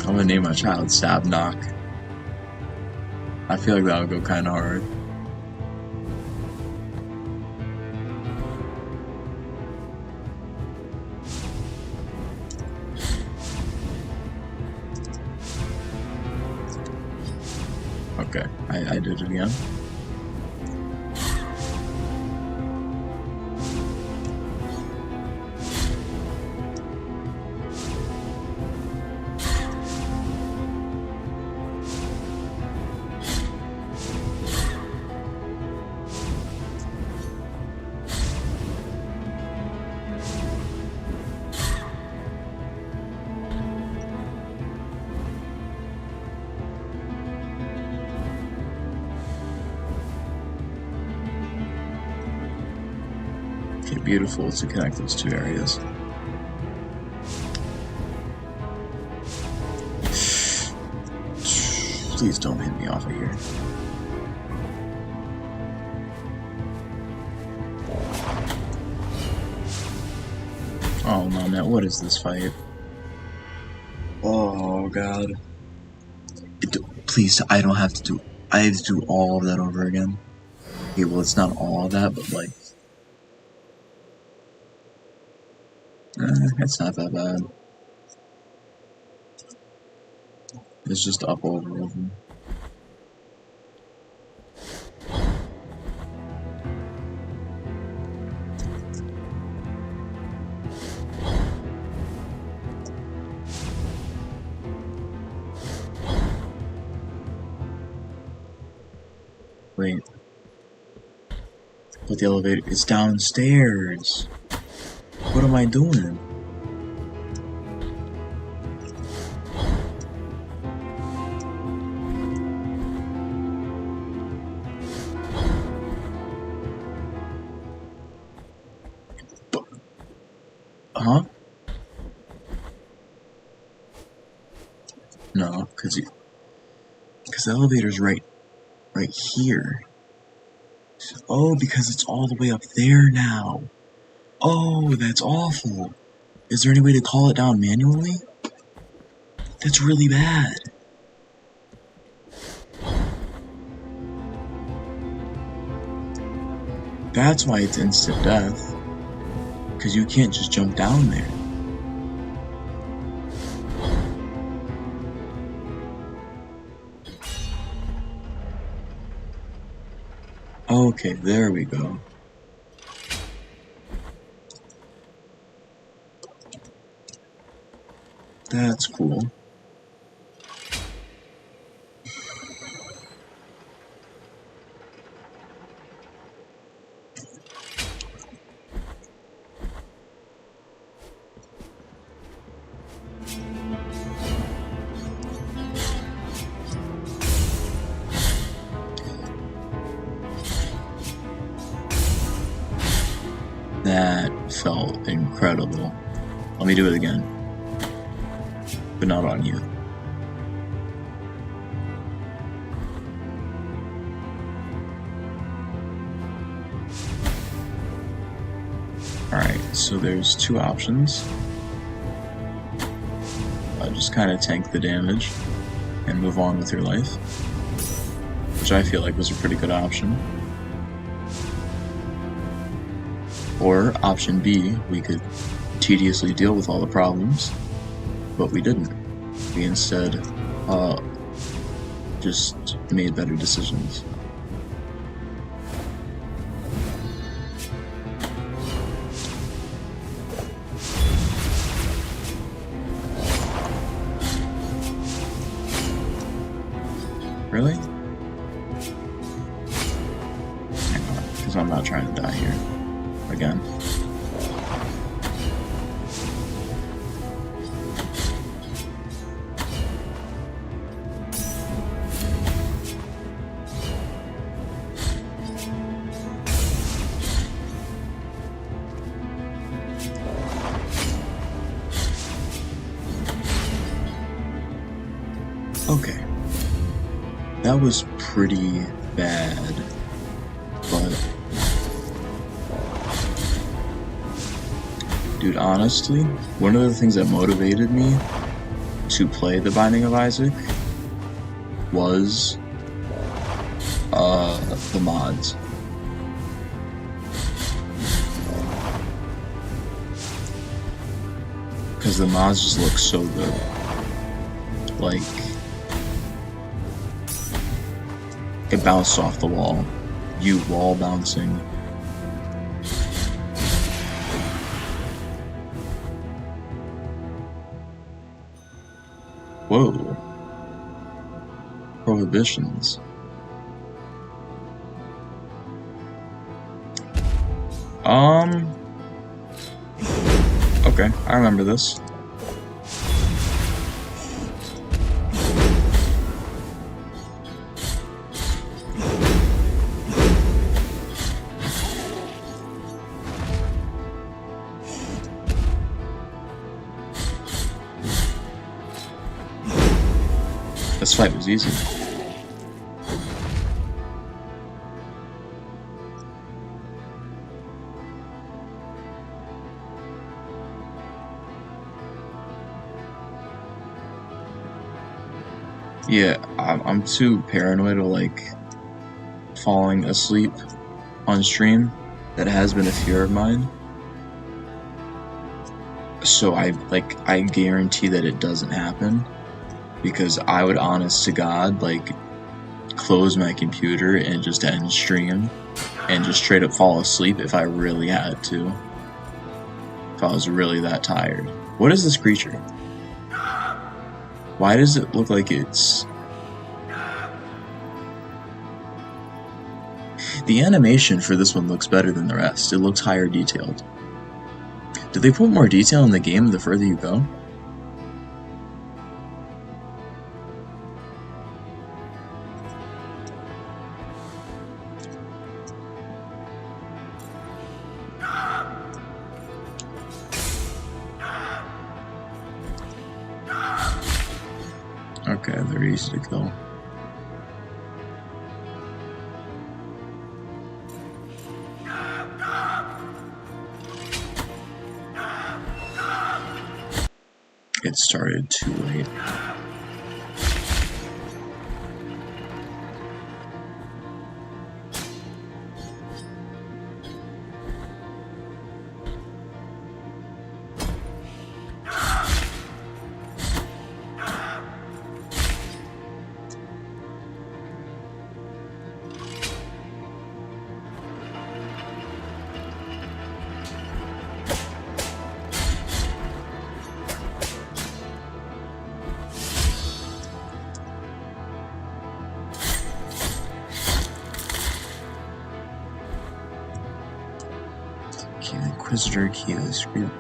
I'm gonna name my child Sabnok. I feel like that would go kinda hard. Okay, I did it again. Beautiful to connect those two areas. Please don't hit me off of here. Oh no, man, what is this fight? Oh god. Please, I don't have to do. I have to do all of that over again. Okay, well, it's not all of that, but like. It's not that bad. It's just up over them. Wait. But the elevator is downstairs. What am I doing? Huh? No, because the elevator's right here. Oh, because it's all the way up there now. Oh, that's awful. Is there any way to call it down manually? That's really bad. That's why it's instant death. Because you can't just jump down there. Okay, there we go. That's cool. That felt incredible. Let me do it again. But not on you. Alright, so there's two options. Just kind of tank the damage and move on with your life. Which I feel like was a pretty good option. Or option B, we could tediously deal with all the problems, but we didn't. We instead just made better decisions. Really? Hang on, because I'm not trying to die here. Again. Okay. That was pretty bad, but... Dude, honestly, one of the things that motivated me to play The Binding of Isaac was the mods. Because the mods just look so good. Like, it bounced off the wall. You wall bouncing. Whoa. Prohibitions. Okay, I remember this. This fight was easy. Yeah, I'm too paranoid of, like, falling asleep on stream. That has been a fear of mine. So I guarantee that it doesn't happen. Because I would, honest to God, like, close my computer and just end stream. And just straight up fall asleep if I really had to. If I was really that tired. What is this creature? Why does it look like it's... The animation for this one looks better than the rest. It looks higher detailed. Did they put more detail in the game the further you go? Okay, they're easy to kill. It started too late. Inquisitor key to the screen.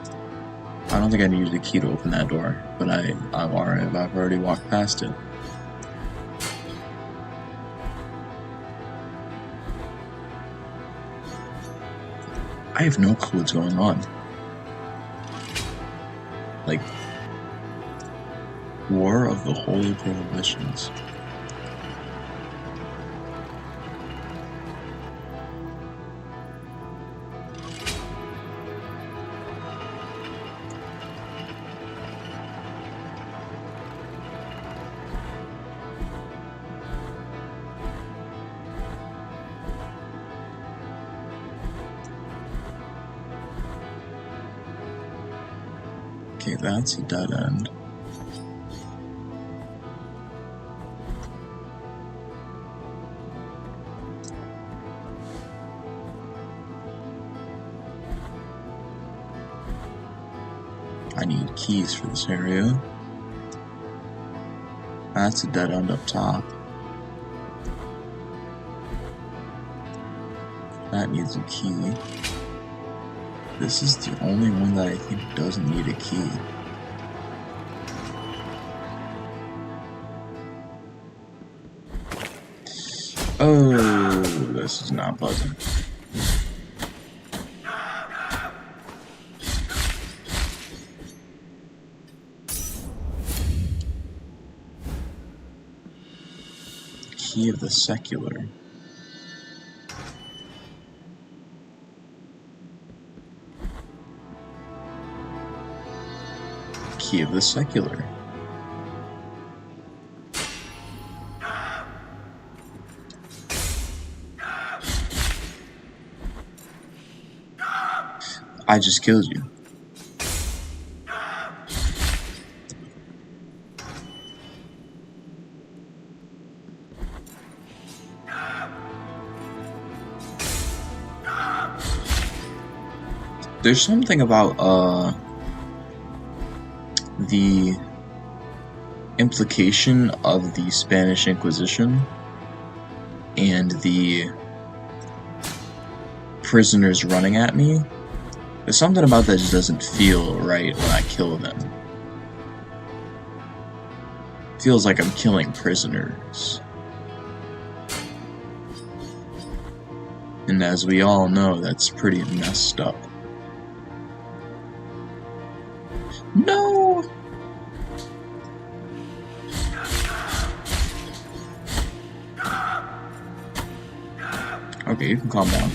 I don't think I needed a key to open that door, but I've already walked past it. I have no clue what's going on. Like, War of the Holy Prohibitions. Okay, that's a dead end. I need keys for this area. That's a dead end up top. That needs a key. This is the only one that I think doesn't need a key. Oh, this is not pleasant. Key of the Secular. Key of the Secular. I just killed you. There's something about the implication of the Spanish Inquisition and the prisoners running at me. There's something about that just doesn't feel right when I kill them. It feels like I'm killing prisoners. And as we all know, that's pretty messed up. No! Okay, you can calm down.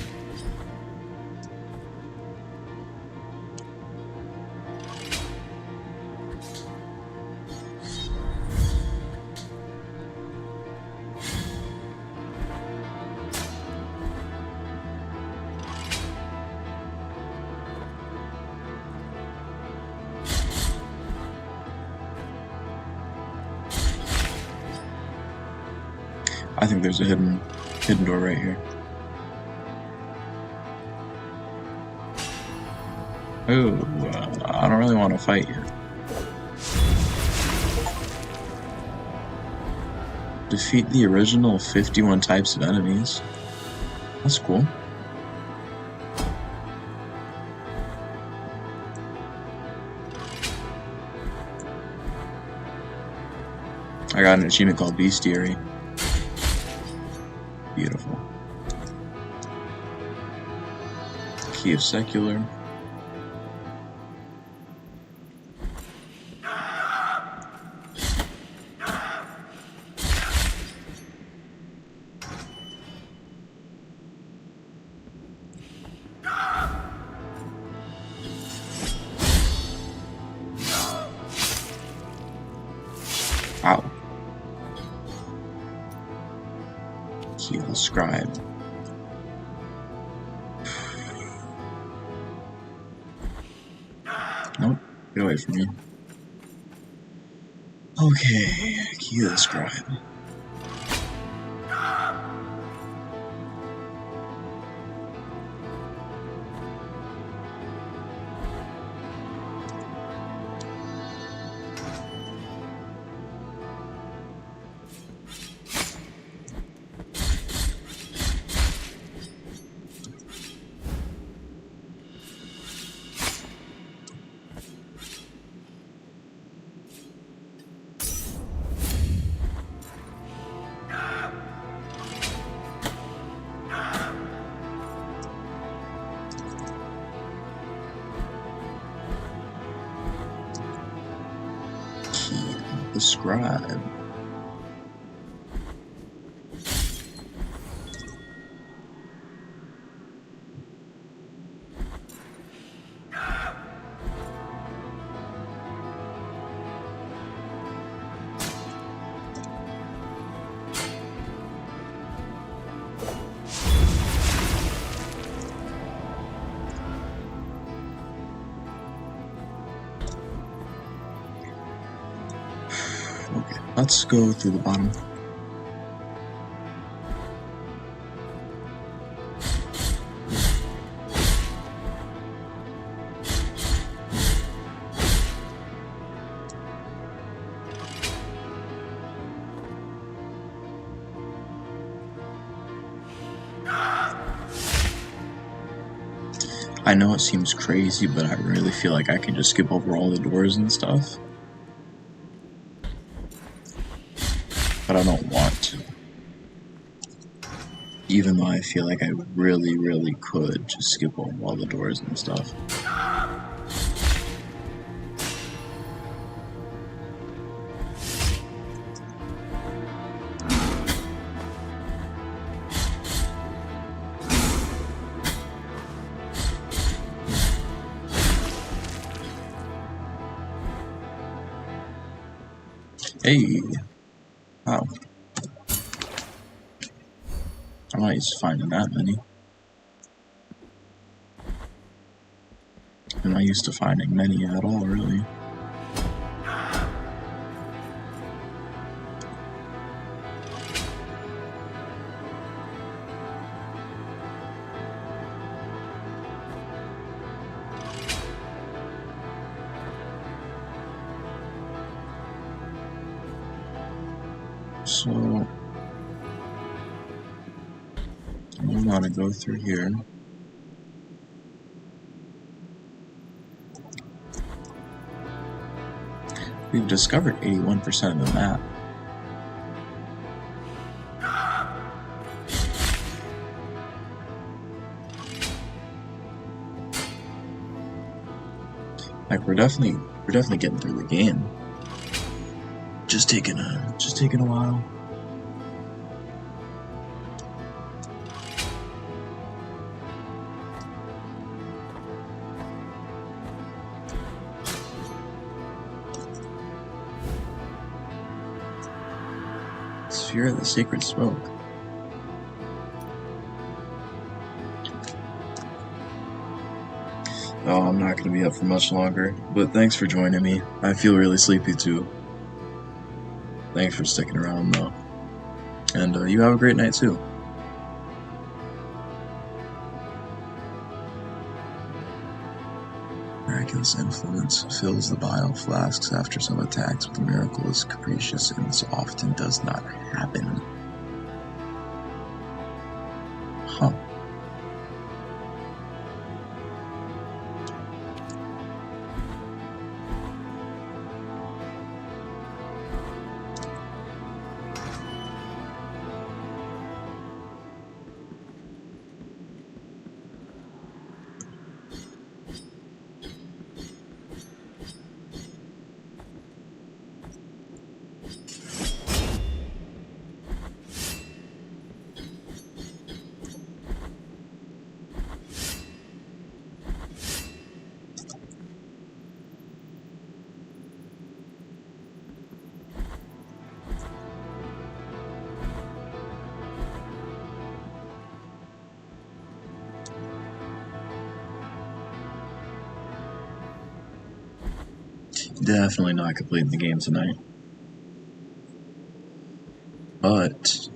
I think there's a hidden door right here. Oh, I don't really want to fight you. Defeat the original 51 types of enemies. That's cool. I got an achievement called Bestiary. Beautiful. Key of Secular. Ow. Key of the Scribe. Nope, get away from me. Okay, Key of the Scribe. The Scribe. Okay, let's go through the bottom. I know it seems crazy, but I really feel like I can just skip over all the doors and stuff. But I don't want to. Even though I feel like I really could just skip over all the doors and stuff. Hey! Wow. I'm not used to finding that many. I'm not used to finding many at all, really. So, we want to go through here. We've discovered 81% of the map. Like we're definitely getting through the game. Just taking a while. Sphere of the Sacred Smoke. Oh, I'm not gonna be up for much longer, but thanks for joining me. I feel really sleepy too. Thanks for sticking around though. And you have a great night too. Miraculous influence fills the bile flasks after some attacks, but the miracle is capricious and so often does not happen. Huh. Definitely not completing the game tonight. But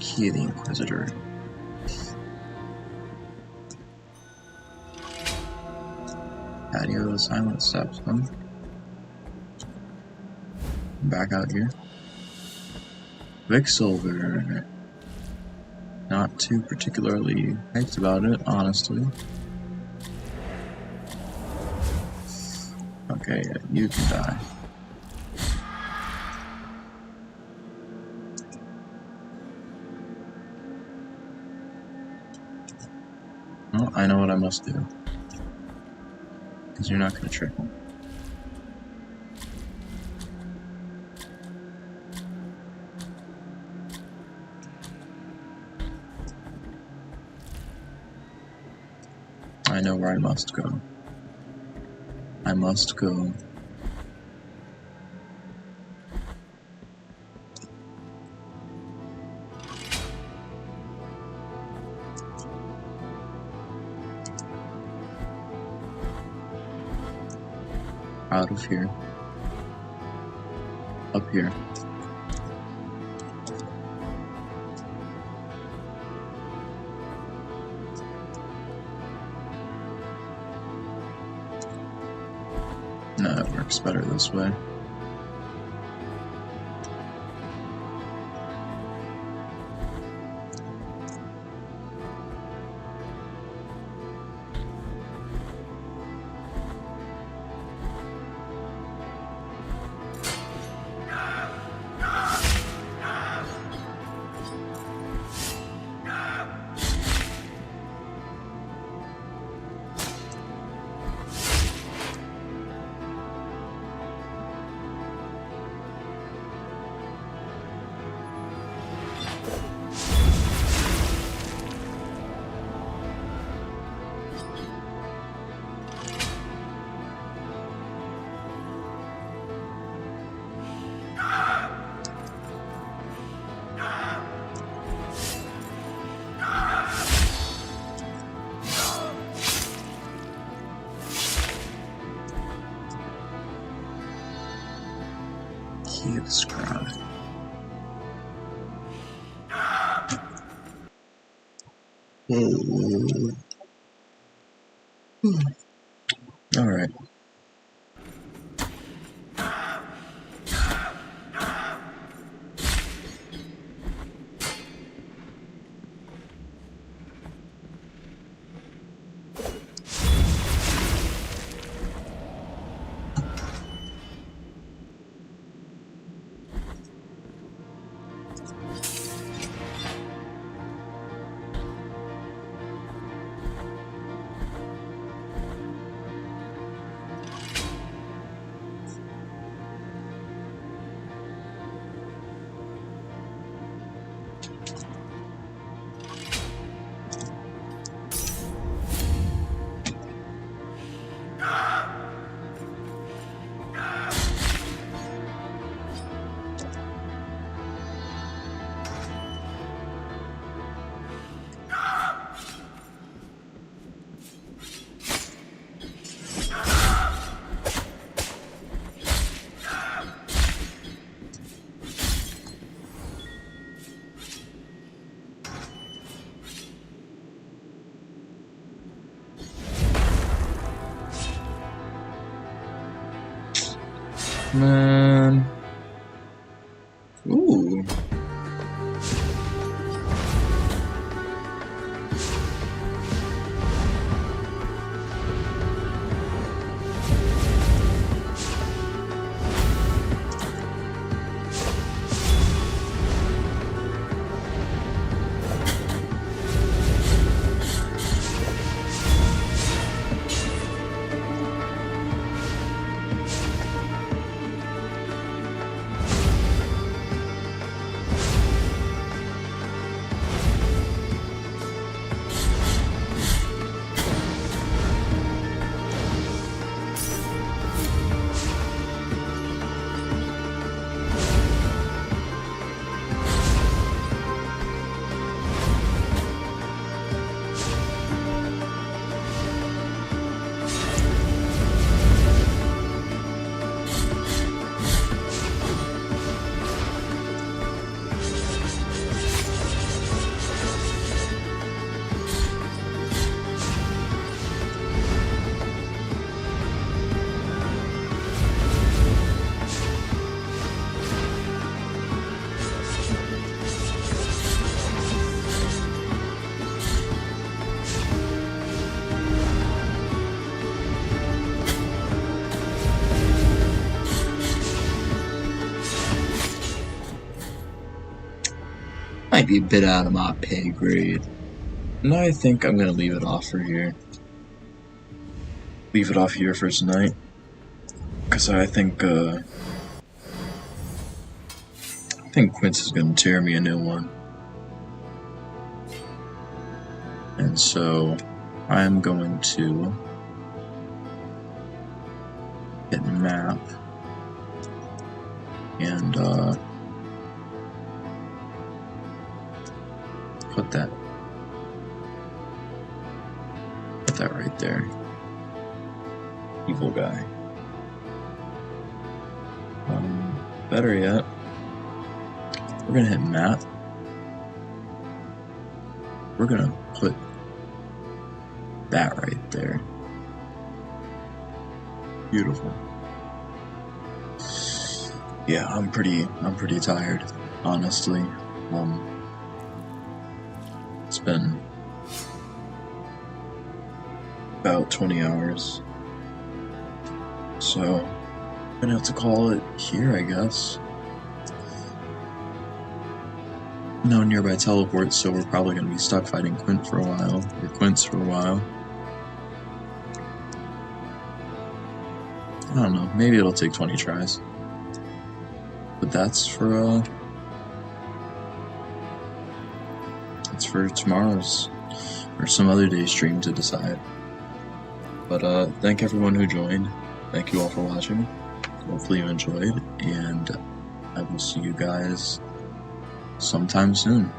Key of the Inquisitor. Patio of the Silent Steps, huh? Back out here. Quicksilver. Not too particularly hyped about it, honestly. Okay, you can die. Well, I know what I must do. Because you're not going to trick me. I know where I must go. I must go. Out of here. Up here. No, it works better this way. Jesus Christ. Alright. Man. Ooh. Might be a bit out of my pay grade. And I think I'm gonna leave it off for here. Leave it off here for tonight. Cause I think Quince is gonna tear me a new one. And so I'm going to hit map and put that right there. Evil guy. Better yet, we're gonna hit map. We're gonna put that right there. Beautiful. Yeah, I'm pretty tired, honestly. It's been about 20 hours. So, I'm gonna have to call it here, I guess. No nearby teleports, so we're probably gonna be stuck fighting Quince for a while. I don't know, maybe it'll take 20 tries. But that's for tomorrow's or some other day's stream to decide. But thank everyone who joined. Thank you all for watching. Hopefully you enjoyed, and I will see you guys sometime soon.